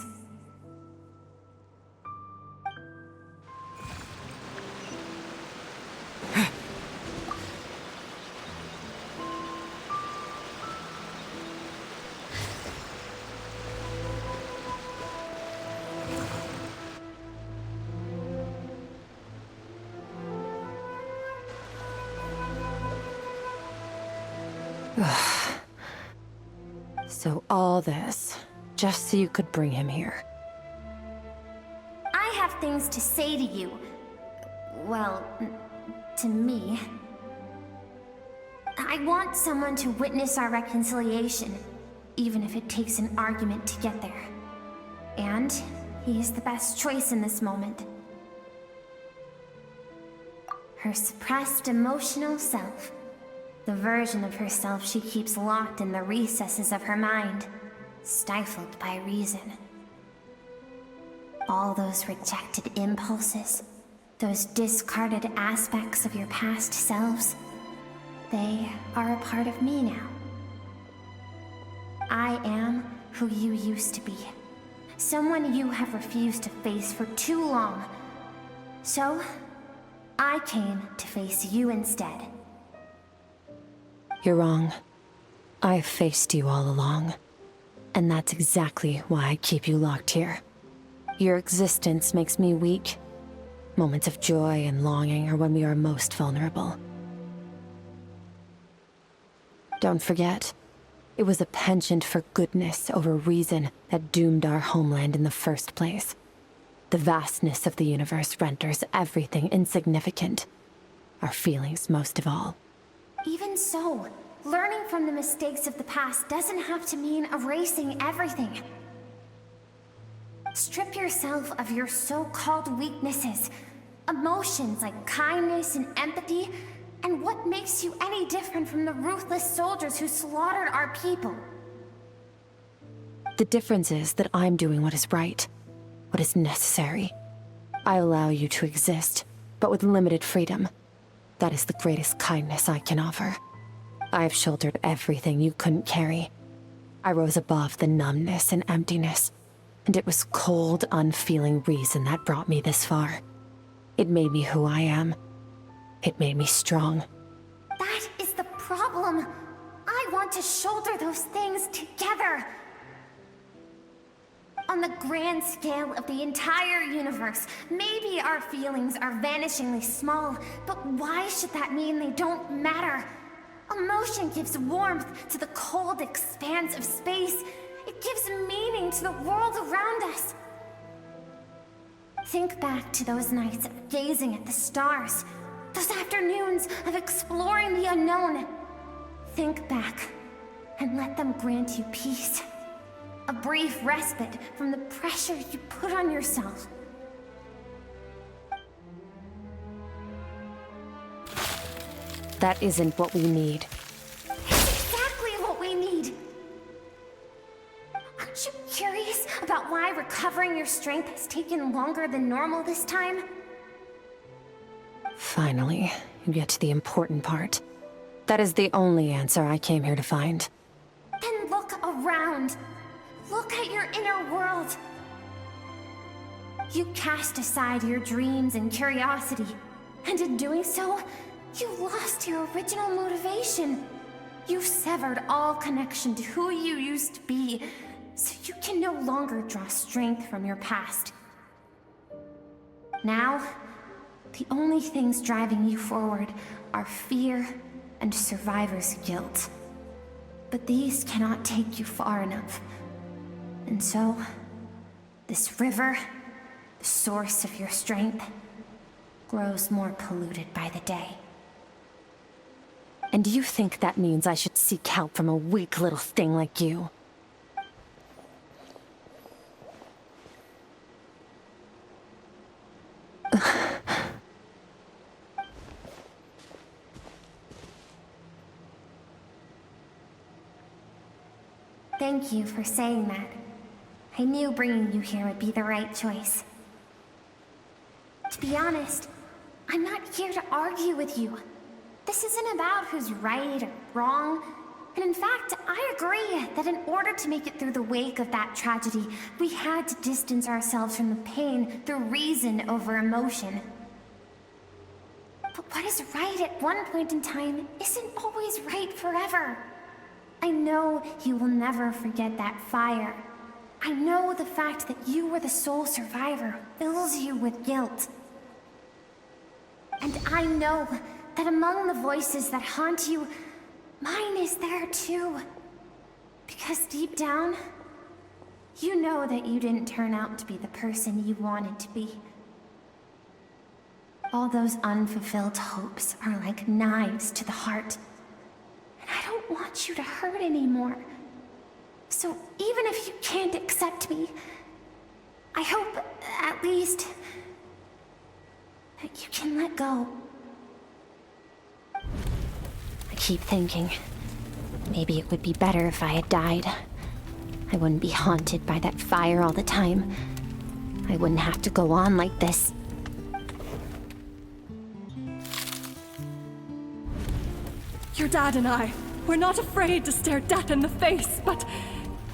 So all this, just so you could bring him here. I have things to say to you. Well, to me. I want someone to witness our reconciliation, even if it takes an argument to get there. And he is the best choice in this moment. Her suppressed emotional self. The version of herself she keeps locked in the recesses of her mind, stifled by reason. All those rejected impulses, those discarded aspects of your past selves, they are a part of me now. I am who you used to be. Someone you have refused to face for too long. So, I came to face you instead. You're wrong. I've faced you all along. And that's exactly why I keep you locked here. Your existence makes me weak. Moments of joy and longing are when we are most vulnerable. Don't forget, it was a penchant for goodness over reason that doomed our homeland in the first place. The vastness of the universe renders everything insignificant. Our feelings most of all. Even so, learning from the mistakes of the past doesn't have to mean erasing everything. Strip yourself of your so-called weaknesses, emotions like kindness and empathy, and what makes you any different from the ruthless soldiers who slaughtered our people? The difference is that I'm doing what is right, what is necessary. I allow you to exist, but with limited freedom. That is the greatest kindness I can offer. I have shouldered everything you couldn't carry. I rose above the numbness and emptiness, and it was cold, unfeeling reason that brought me this far. It made me who I am. It made me strong. That is the problem. I want to shoulder those things together. On the grand scale of the entire universe, maybe our feelings are vanishingly small, but why should that mean they don't matter? Emotion gives warmth to the cold expanse of space. It gives meaning to the world around us. Think back to those nights of gazing at the stars, those afternoons of exploring the unknown. Think back, and let them grant you peace. A brief respite from the pressure you put on yourself. That isn't what we need. It's exactly what we need! Aren't you curious about why recovering your strength has taken longer than normal this time? Finally, you get to the important part. That is the only answer I came here to find. Then look around. Look at your inner world. You cast aside your dreams and curiosity, and in doing so, you lost your original motivation. You severed all connection to who you used to be, so you can no longer draw strength from your past. Now, the only things driving you forward are fear and survivor's guilt. But these cannot take you far enough. And so, this river, the source of your strength, grows more polluted by the day. And you think that means I should seek help from a weak little thing like you? Thank you for saying that. I knew bringing you here would be the right choice. To be honest, I'm not here to argue with you. This isn't about who's right or wrong. And in fact, I agree that in order to make it through the wake of that tragedy, we had to distance ourselves from the pain through reason over emotion. But what is right at one point in time isn't always right forever. I know you will never forget that fire. I know the fact that you were the sole survivor fills you with guilt. And I know that among the voices that haunt you, mine is there too. Because deep down, you know that you didn't turn out to be the person you wanted to be. All those unfulfilled hopes are like knives to the heart. And I don't want you to hurt anymore. So even if you can't accept me, I hope, at least, that you can let go. I keep thinking, maybe it would be better if I had died. I wouldn't be haunted by that fire all the time. I wouldn't have to go on like this. Your dad and I, we're not afraid to stare death in the face, but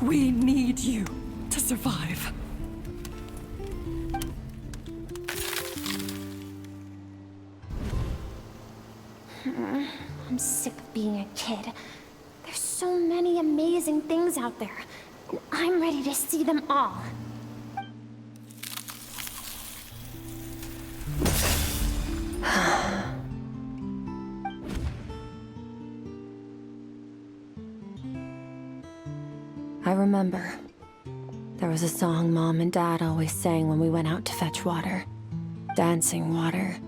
we need you to survive. I'm sick of being a kid. There's so many amazing things out there, and I'm ready to see them all. I remember. There was a song Mom and Dad always sang when we went out to fetch water. Dancing water.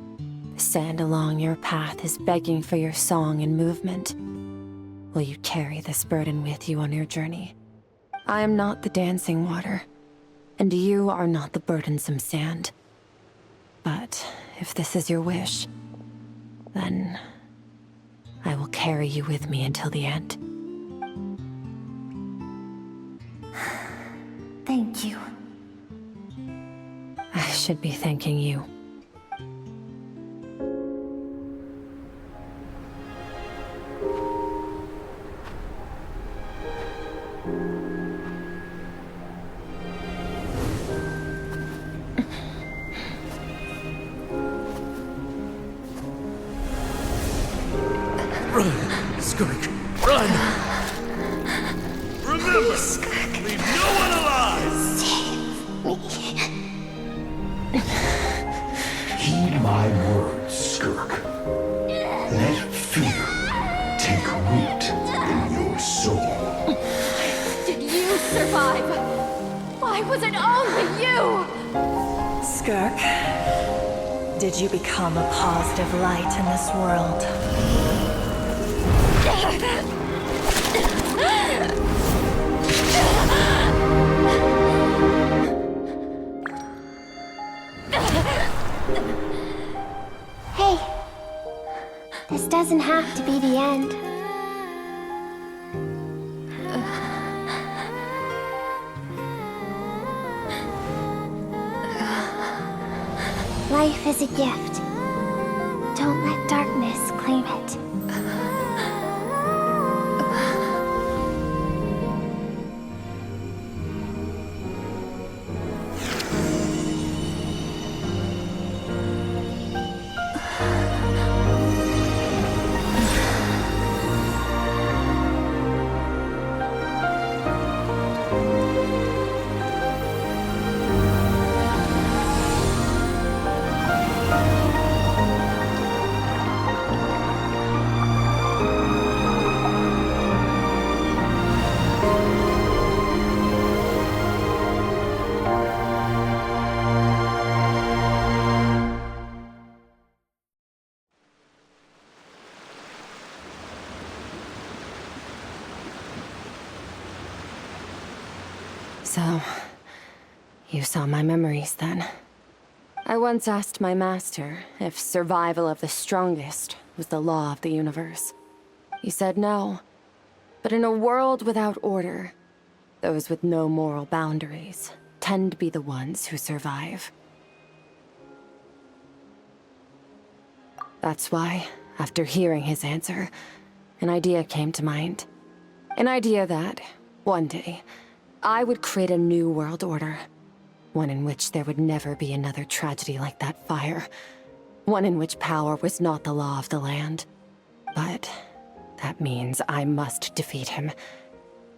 The sand along your path is begging for your song and movement. Will you carry this burden with you on your journey? I am not the dancing water, and you are not the burdensome sand. But if this is your wish, then I will carry you with me until the end. Thank you. I should be thanking you. Run, Skirk, run! Remember, leave no one alive! Heed my words, Skirk. Let fear take root in your soul. Did you survive? Why was it only you? Skirk, did you become a positive light in this world? Hey, this doesn't have to be the end. Life is a gift. Don't let darkness claim it. So, you saw my memories then. I once asked my master if survival of the strongest was the law of the universe. He said no. But in a world without order, Those with no moral boundaries tend to be the ones who survive. That's why, after hearing his answer, an idea came to mind. An idea that, one day, I would create a new world order. One in which there would never be another tragedy like that fire. One in which power was not the law of the land. But that means I must defeat him.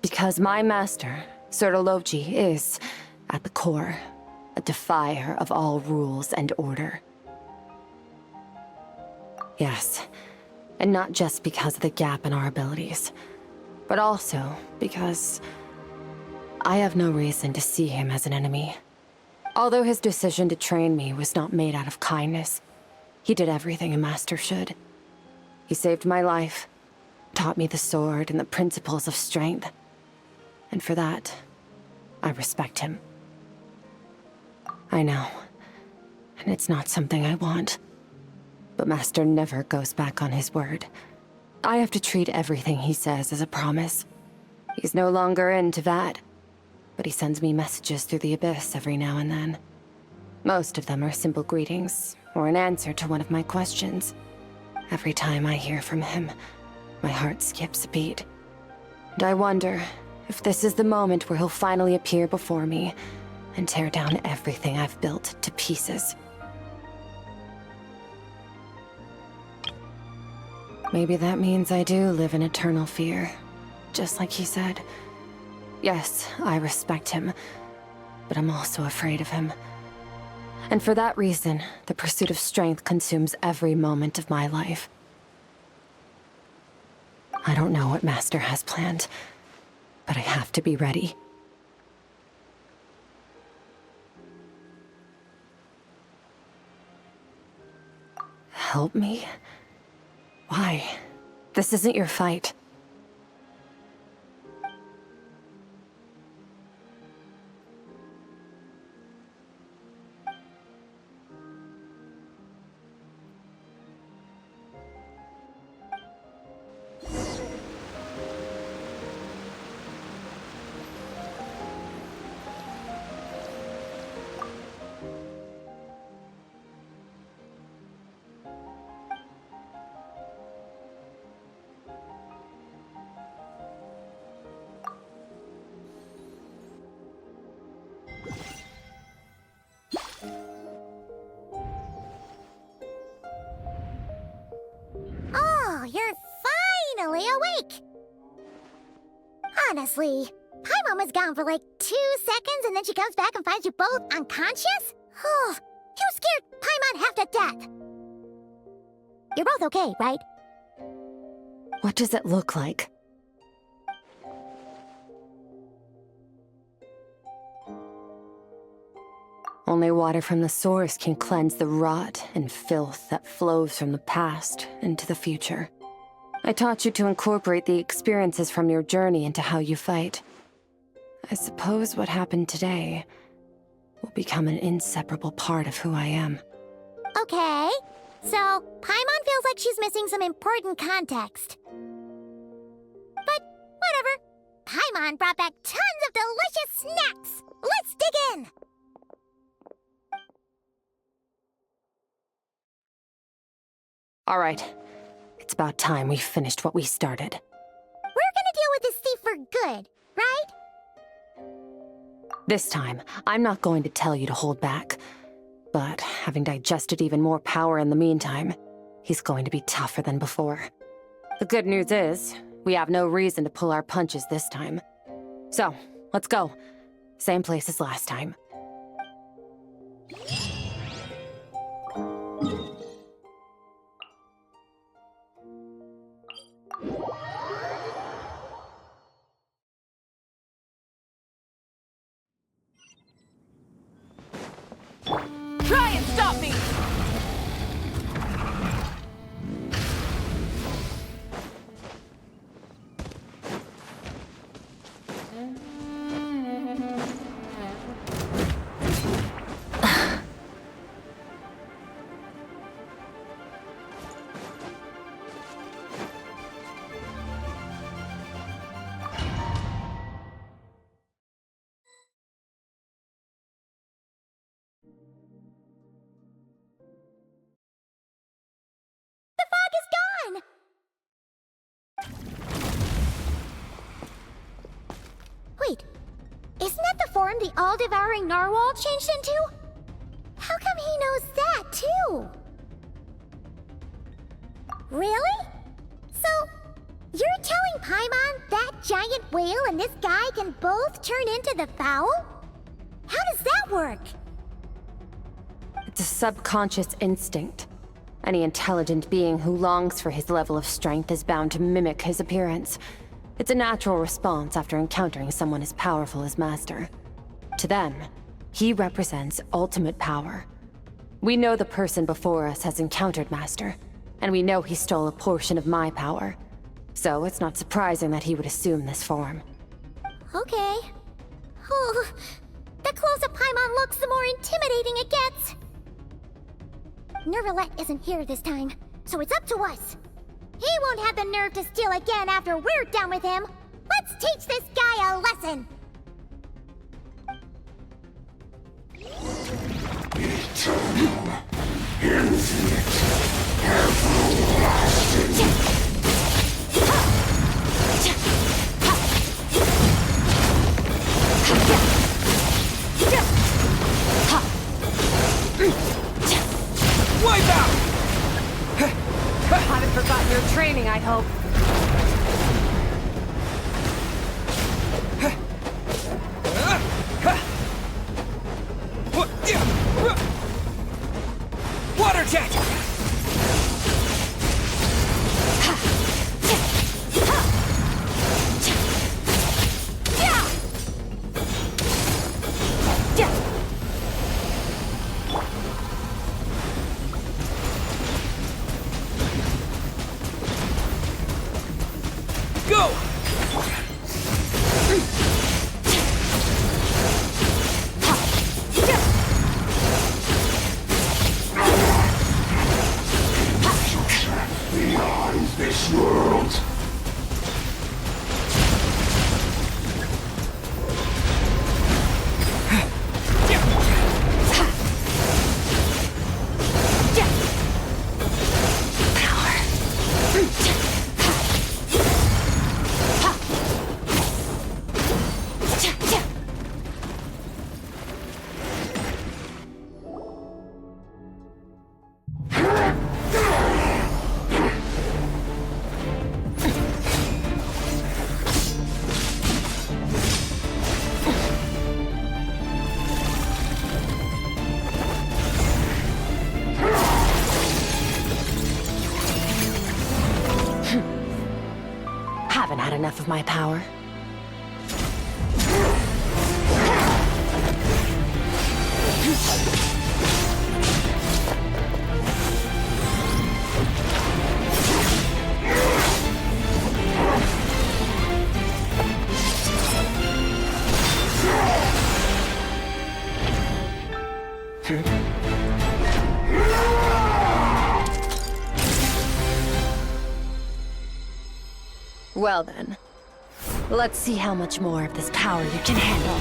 Because my master, Sertologi, is, at the core, a defier of all rules and order. Yes, and not just because of the gap in our abilities, but also because I have no reason to see him as an enemy. Although his decision to train me was not made out of kindness, he did everything a master should. He saved my life, taught me the sword and the principles of strength. And for that, I respect him. I know, and it's not something I want. But Master never goes back on his word. I have to treat everything he says as a promise. He's no longer into that, but he sends me messages through the Abyss every now and then. Most of them are simple greetings, or an answer to one of my questions. Every time I hear from him, my heart skips a beat. And I wonder if this is the moment where he'll finally appear before me and tear down everything I've built to pieces. Maybe that means I do live in eternal fear, just like he said. Yes, I respect him, but I'm also afraid of him. And for that reason, the pursuit of strength consumes every moment of my life. I don't know what Master has planned, but I have to be ready. Help me? Why? This isn't your fight. Oh, you're finally awake! Honestly, Paimon was gone for like 2 seconds and then she comes back and finds you both unconscious? Oh, you scared Paimon half to death! You're both okay, right? What does it look like? Only water from the source can cleanse the rot and filth that flows from the past into the future. I taught you to incorporate the experiences from your journey into how you fight. I suppose what happened today will become an inseparable part of who I am. Okay, so Paimon feels like she's missing some important context. But whatever. Paimon brought back tons of delicious snacks! Let's dig in! All right, it's about time we finished what we started. We're gonna deal with this thief for good, right? This time, I'm not going to tell you to hold back. But having digested even more power in the meantime, he's going to be tougher than before. The good news is, we have no reason to pull our punches this time. So, let's go. Same place as last time. Try and stop me! form the all-devouring narwhal changed into? How come he knows that, too? Really? So, you're telling Paimon that giant whale and this guy can both turn into the fowl? How does that work? It's a subconscious instinct. Any intelligent being who longs for his level of strength is bound to mimic his appearance. It's a natural response after encountering someone as powerful as Master. To them, he represents ultimate power. We know the person before us has encountered Master, and we know he stole a portion of my power. So it's not surprising that he would assume this form. Okay. Oh, the closer Paimon looks, the more intimidating it gets. Nervalette isn't here this time, so it's up to us. He won't have the nerve to steal again after we're done with him. Let's teach this guy a lesson. Eternal, infinite, everlasting. Wipe out! Haven't forgotten your training, I hope. Water jet! Go! Beyond this world. Haven't had enough of my power. Well then, let's see how much more of this power you can handle.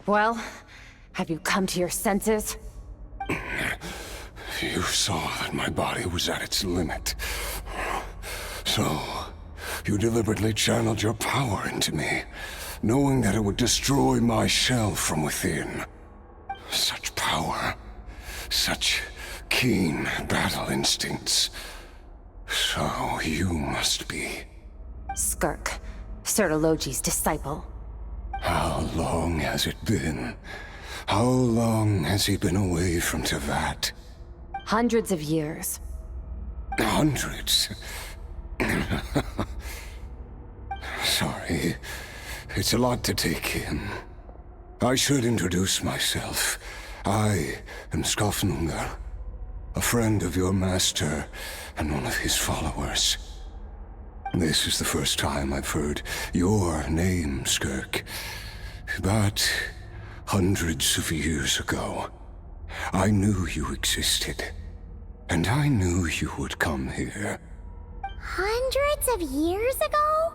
Well, have you come to your senses? You saw that my body was at its limit. So, you deliberately channeled your power into me, knowing that it would destroy my shell from within. Such power, such keen battle instincts. So you must be... Skirk, Sertologi's disciple. How long has it been? How long has he been away from Tevat? Hundreds of years. Hundreds? Sorry. It's a lot to take in. I should introduce myself. I am Skofnungar, a friend of your master and one of his followers. This is the first time I've heard your name, Skirk. But hundreds of years ago, I knew you existed. And I knew you would come here. Hundreds of years ago?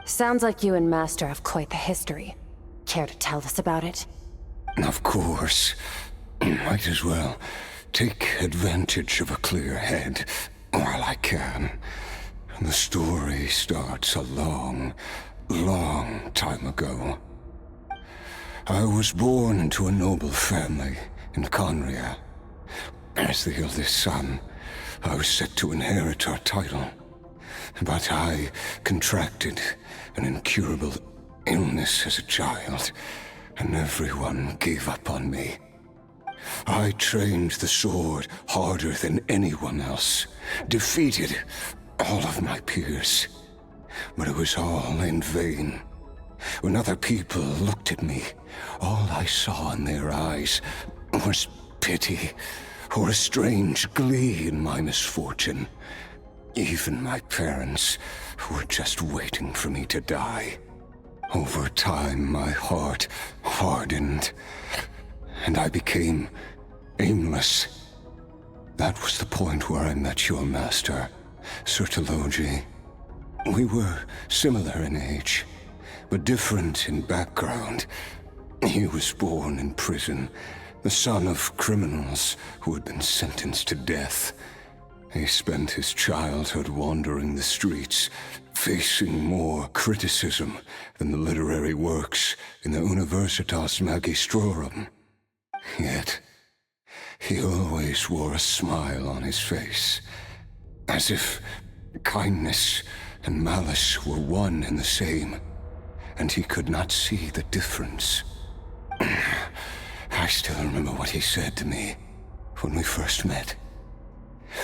Sounds like you and Master have quite the history. Care to tell us about it? Of course. Might as well take advantage of a clear head while I can. The story starts a long, long time ago. I was born into a noble family in Conria. As the eldest son, I was set to inherit our title. But I contracted an incurable illness as a child, and everyone gave up on me. I trained the sword harder than anyone else, defeated all of my peers. But it was all in vain. When other people looked at me, all I saw in their eyes was pity, or a strange glee in my misfortune. Even my parents were just waiting for me to die. Over time, my heart hardened, and I became aimless. That was the point where I met your master, Sir Taloji. We were similar in age, but different in background. He was born in prison, the son of criminals who had been sentenced to death. He spent his childhood wandering the streets, facing more criticism than the literary works in the Universitas Magistrorum. Yet, he always wore a smile on his face, as if kindness and malice were one and the same, and he could not see the difference. I still remember what he said to me when we first met.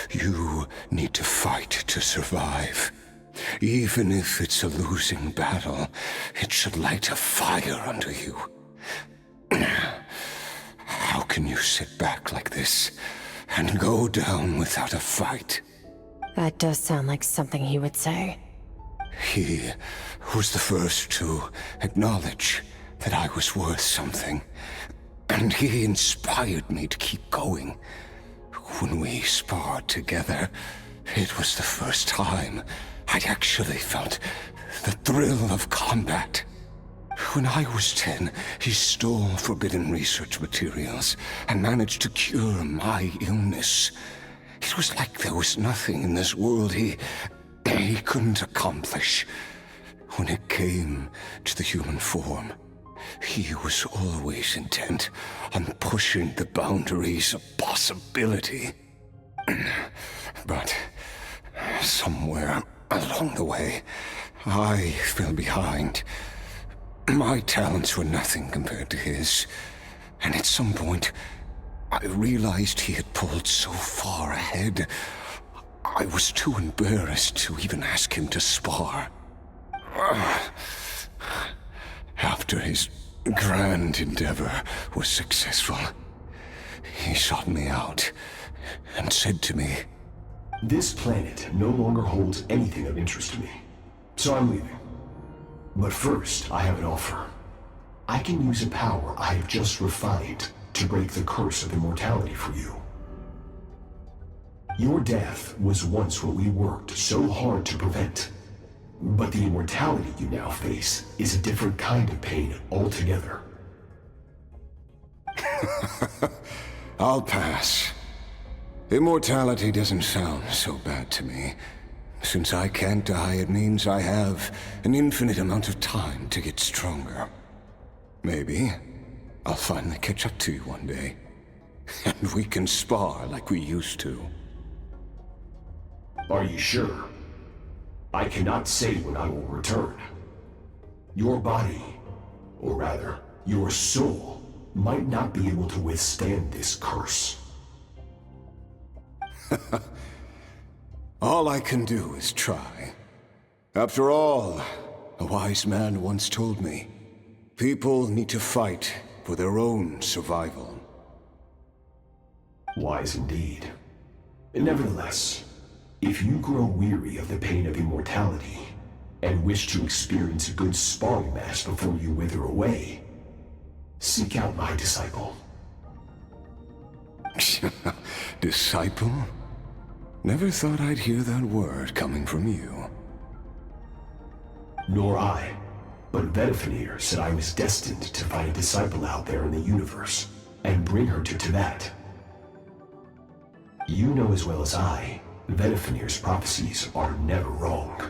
You need to fight to survive. Even if it's a losing battle, it should light a fire under you. How can you sit back like this and go down without a fight? That does sound like something he would say. He was the first to acknowledge that I was worth something, and he inspired me to keep going. When we sparred together, it was the first time I'd actually felt the thrill of combat. When I was 10, he stole forbidden research materials and managed to cure my illness. It was like there was nothing in this world he couldn't accomplish. When it came to the human form, he was always intent on pushing the boundaries of possibility. But somewhere along the way, I fell behind. My talents were nothing compared to his, and at some point, I realized he had pulled so far ahead, I was too embarrassed to even ask him to spar. After his grand endeavor was successful, he sought me out and said to me, "This planet no longer holds anything of interest to me, so I'm leaving. But first, I have an offer. I can use a power I have just refined to break the curse of immortality for you. Your death was once what we worked so hard to prevent. But the immortality you now face is a different kind of pain altogether." I'll pass. Immortality doesn't sound so bad to me. Since I can't die, it means I have an infinite amount of time to get stronger. Maybe I'll finally catch up to you one day, and we can spar like we used to. Are you sure? I cannot say when I will return. Your body, or rather, your soul, might not be able to withstand this curse. All I can do is try. After all, A wise man once told me, people need to fight for their own survival. Wise indeed. Nevertheless, if you grow weary of the pain of immortality, and wish to experience a good sparring match before you wither away, seek out my disciple. Disciple? Never thought I'd hear that word coming from you. Nor I. But Vedifenir said I was destined to find a disciple out there in the universe, and bring her to Tibet. You know as well as I, Vedifenir's prophecies are never wrong.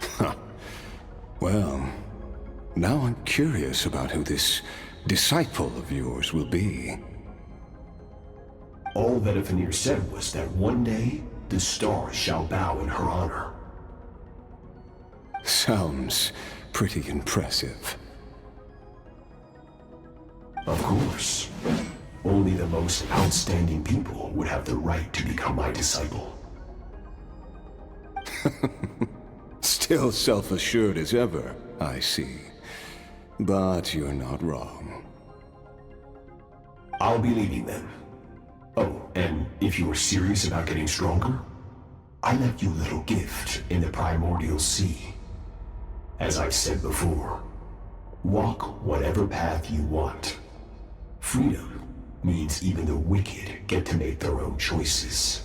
Huh. Well, now I'm curious about who this disciple of yours will be. All Vedifenir said was that one day, the stars shall bow in her honor. Sounds pretty impressive. Of course. Only the most outstanding people would have the right to become my disciple. Still self-assured as ever, I see. But you're not wrong. I'll be leading them. Oh, and if you are serious about getting stronger, I left you a little gift in the primordial sea. As I've said before, walk whatever path you want. Freedom means even the wicked get to make their own choices.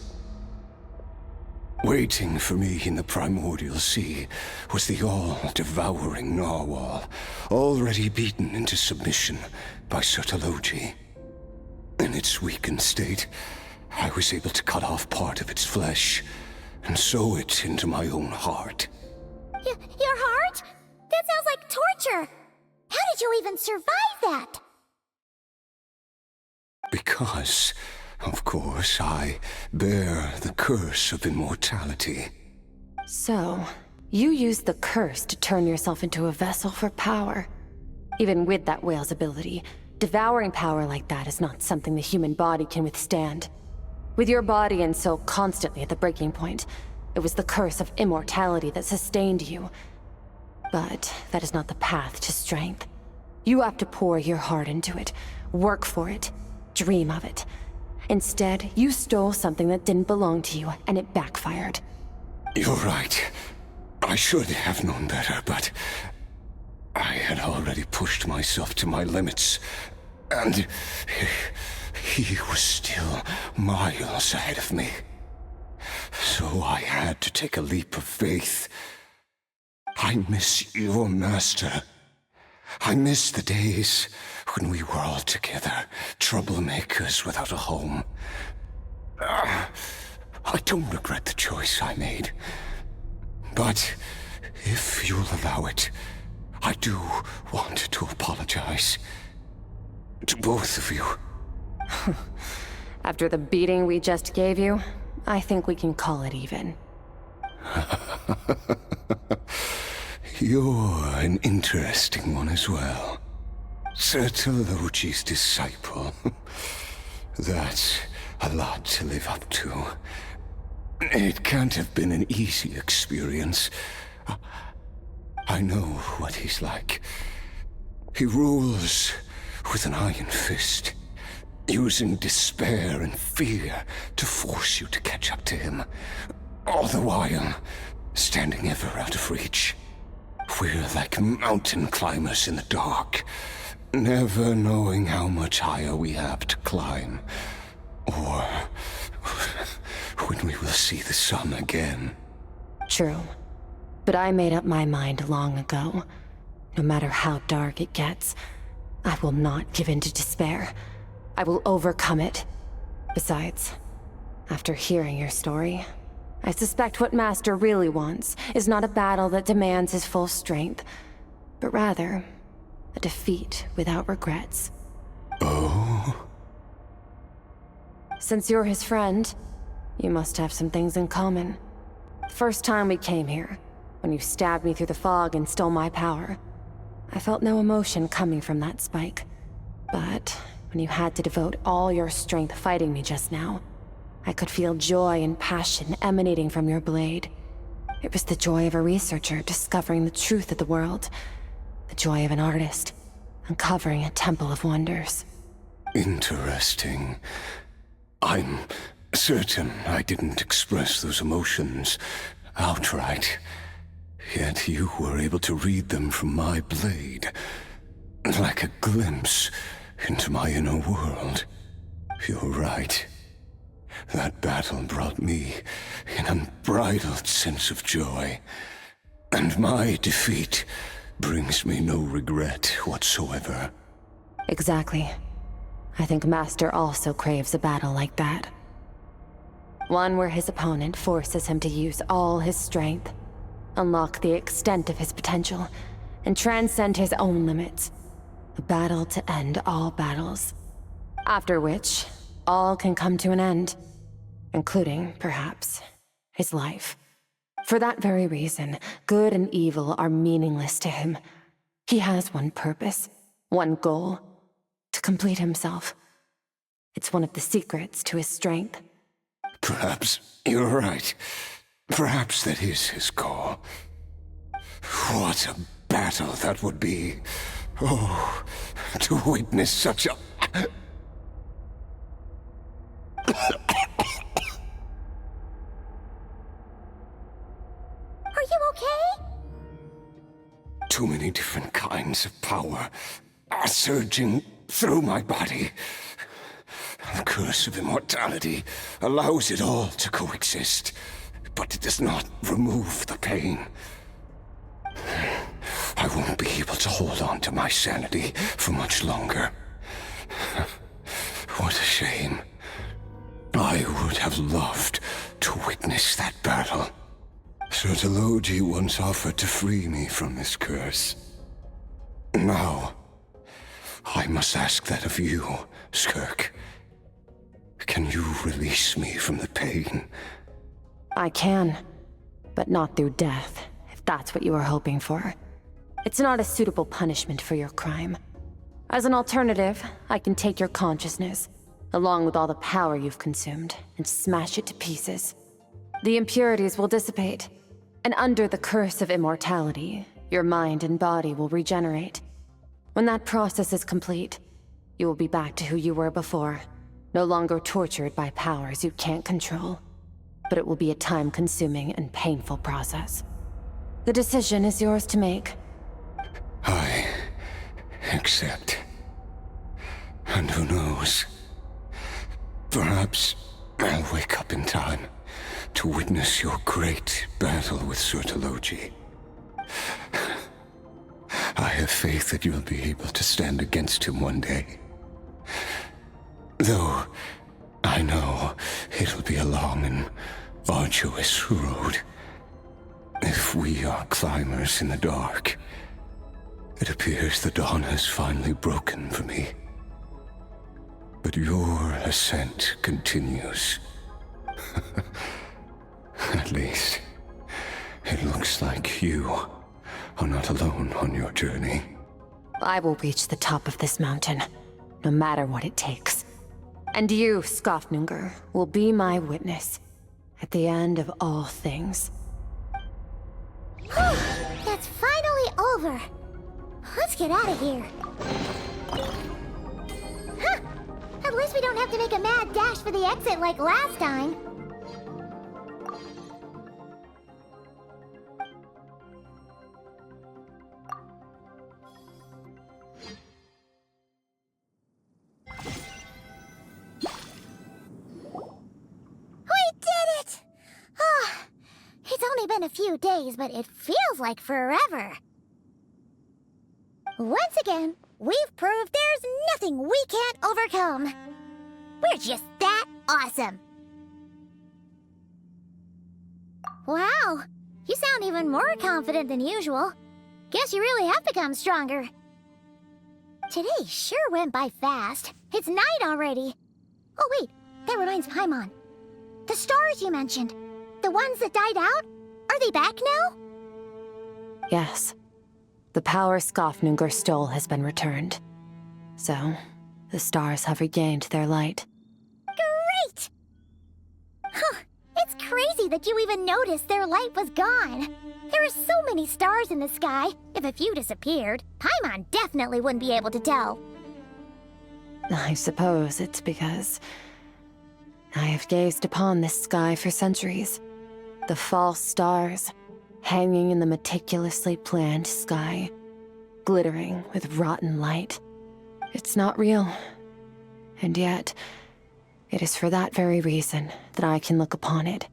Waiting for me in the primordial sea was the all-devouring narwhal, already beaten into submission by Sertologi. In its weakened state, I was able to cut off part of its flesh and sew it into my own heart. Your heart? That sounds like torture! How did you even survive that? Because, of course, I bear the curse of immortality. So, you used the curse to turn yourself into a vessel for power. Even with that whale's ability, devouring power like that is not something the human body can withstand. With your body and soul constantly at the breaking point, it was the curse of immortality that sustained you. But that is not the path to strength. You have to pour your heart into it, work for it, dream of it. Instead, you stole something that didn't belong to you, and it backfired. You're right. I should have known better, but I had already pushed myself to my limits, and he was still miles ahead of me. So I had to take a leap of faith. I miss your master. I miss the days when we were all together, troublemakers without a home. I don't regret the choice I made. But if you'll allow it, I do want to apologize. To both of you. After the beating we just gave you, I think we can call it even. You're an interesting one as well. Sertologi's disciple. That's a lot to live up to. It can't have been an easy experience. I know what he's like. He rules with an iron fist, using despair and fear to force you to catch up to him, all the while standing ever out of reach. We're like mountain climbers in the dark, never knowing how much higher we have to climb, or when we will see the sun again. True. But I made up my mind long ago. No matter how dark it gets, I will not give in to despair. I will overcome it. Besides, after hearing your story, I suspect what Master really wants is not a battle that demands his full strength, but rather a defeat without regrets. Oh? Since you're his friend, you must have some things in common. First time we came here, when you stabbed me through the fog and stole my power, I felt no emotion coming from that spike. But when you had to devote all your strength fighting me just now, I could feel joy and passion emanating from your blade. It was the joy of a researcher discovering the truth of the world. The joy of an artist uncovering a temple of wonders. Interesting. I'm certain I didn't express those emotions outright. Yet you were able to read them from my blade, like a glimpse into my inner world. You're right. That battle brought me an unbridled sense of joy, and my defeat brings me no regret whatsoever. Exactly. I think Master also craves a battle like that. One where his opponent forces him to use all his strength, unlock the extent of his potential, and transcend his own limits. A battle to end all battles. After which, all can come to an end, including, perhaps, his life. For that very reason, good and evil are meaningless to him. He has one purpose, one goal: to complete himself. It's one of the secrets to his strength. Perhaps you're right. Perhaps that is his call. What a battle that would be. Oh, to witness such a... Are you okay? Too many different kinds of power are surging through my body. The curse of immortality allows it all to coexist, but it does not remove the pain. I won't be able to hold on to my sanity for much longer. What a shame. I would have loved to witness that battle. Sertologi once offered to free me from this curse. Now, I must ask that of you, Skirk. Can you release me from the pain? I can, but not through death, if that's what you are hoping for. It's not a suitable punishment for your crime. As an alternative, I can take your consciousness, along with all the power you've consumed, and smash it to pieces. The impurities will dissipate, and under the curse of immortality, your mind and body will regenerate. When that process is complete, you will be back to who you were before, no longer tortured by powers you can't control. But it will be a time-consuming and painful process. The decision is yours to make. I accept. And who knows? Perhaps I'll wake up in time to witness your great battle with Sertologi. I have faith that you'll be able to stand against him one day. Though I know it'll be a long and arduous road. If we are climbers in the dark, it appears the dawn has finally broken for me. But your ascent continues. At least, it looks like you are not alone on your journey. I will reach the top of this mountain, no matter what it takes. And you, Skofnunger, will be my witness at the end of all things. It's finally over. Let's get out of here. Huh. At least we don't have to make a mad dash for the exit like last time. It's only been a few days, but it feels like forever. Once again, we've proved there's nothing we can't overcome. We're just that awesome. Wow, you sound even more confident than usual. Guess you really have become stronger. Today sure went by fast. It's night already. Oh wait, that reminds Paimon. The stars you mentioned. The ones that died out? Are they back now? Yes. The power Skofnunger stole has been returned. So, the stars have regained their light. Great! Huh, It's crazy that you even noticed their light was gone. There are so many stars in the sky. If a few disappeared, Paimon definitely wouldn't be able to tell. I suppose it's because I have gazed upon this sky for centuries. The false stars, hanging in the meticulously planned sky, glittering with rotten light. It's not real. And yet, it is for that very reason that I can look upon it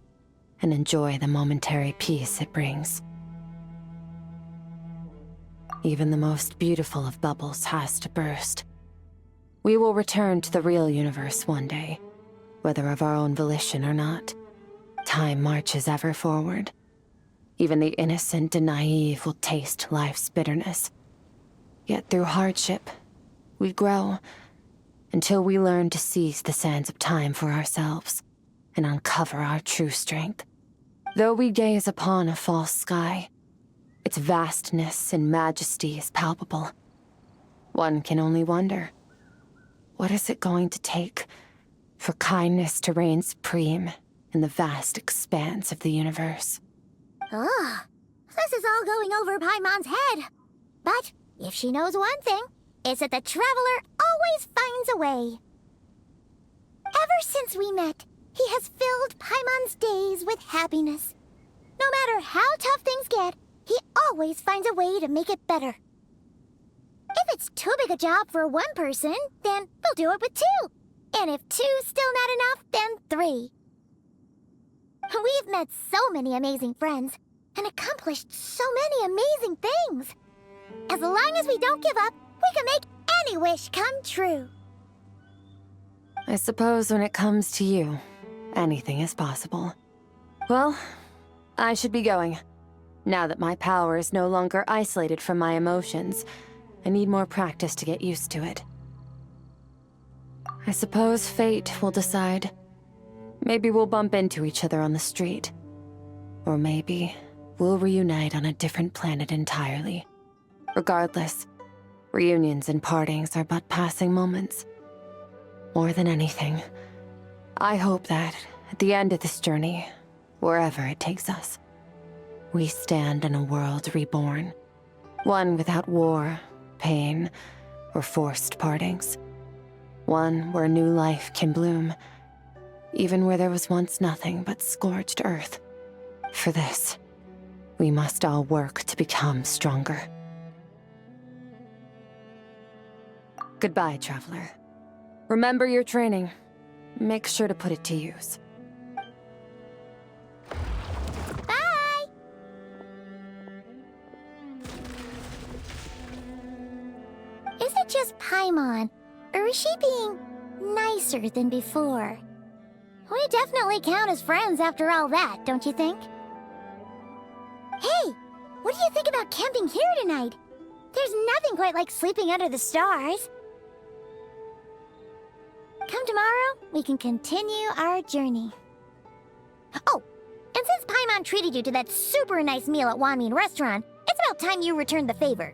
and enjoy the momentary peace it brings. Even the most beautiful of bubbles has to burst. We will return to the real universe one day, whether of our own volition or not. Time marches ever forward. Even the innocent and naive will taste life's bitterness. Yet through hardship, we grow until we learn to seize the sands of time for ourselves and uncover our true strength. Though we gaze upon a false sky, its vastness and majesty is palpable. One can only wonder, what is it going to take for kindness to reign supreme in the vast expanse of the universe? Ugh, this is all going over Paimon's head. But if she knows one thing, it's that the Traveler always finds a way. Ever since we met, he has filled Paimon's days with happiness. No matter how tough things get, he always finds a way to make it better. If it's too big a job for one person, then we'll do it with two. And if two's still not enough, then three. We've met so many amazing friends and accomplished so many amazing things. As long as we don't give up, we can make any wish come true. I suppose when it comes to you, anything is possible. Well, I should be going. Now that my power is no longer isolated from my emotions, I need more practice to get used to it. I suppose fate will decide. Maybe we'll bump into each other on the street. Or maybe we'll reunite on a different planet entirely. Regardless, reunions and partings are but passing moments. More than anything, I hope that at the end of this journey, wherever it takes us, we stand in a world reborn. One without war, pain, or forced partings. One where new life can bloom, even where there was once nothing but scorched earth. For this, we must all work to become stronger. Goodbye, Traveler. Remember your training. Make sure to put it to use. Bye! Is it just Paimon, or is she being nicer than before? We definitely count as friends after all that, don't you think? Hey, what do you think about camping here tonight? There's nothing quite like sleeping under the stars. Come tomorrow, we can continue our journey. Oh, and since Paimon treated you to that super nice meal at Wanmin Restaurant, it's about time you returned the favor.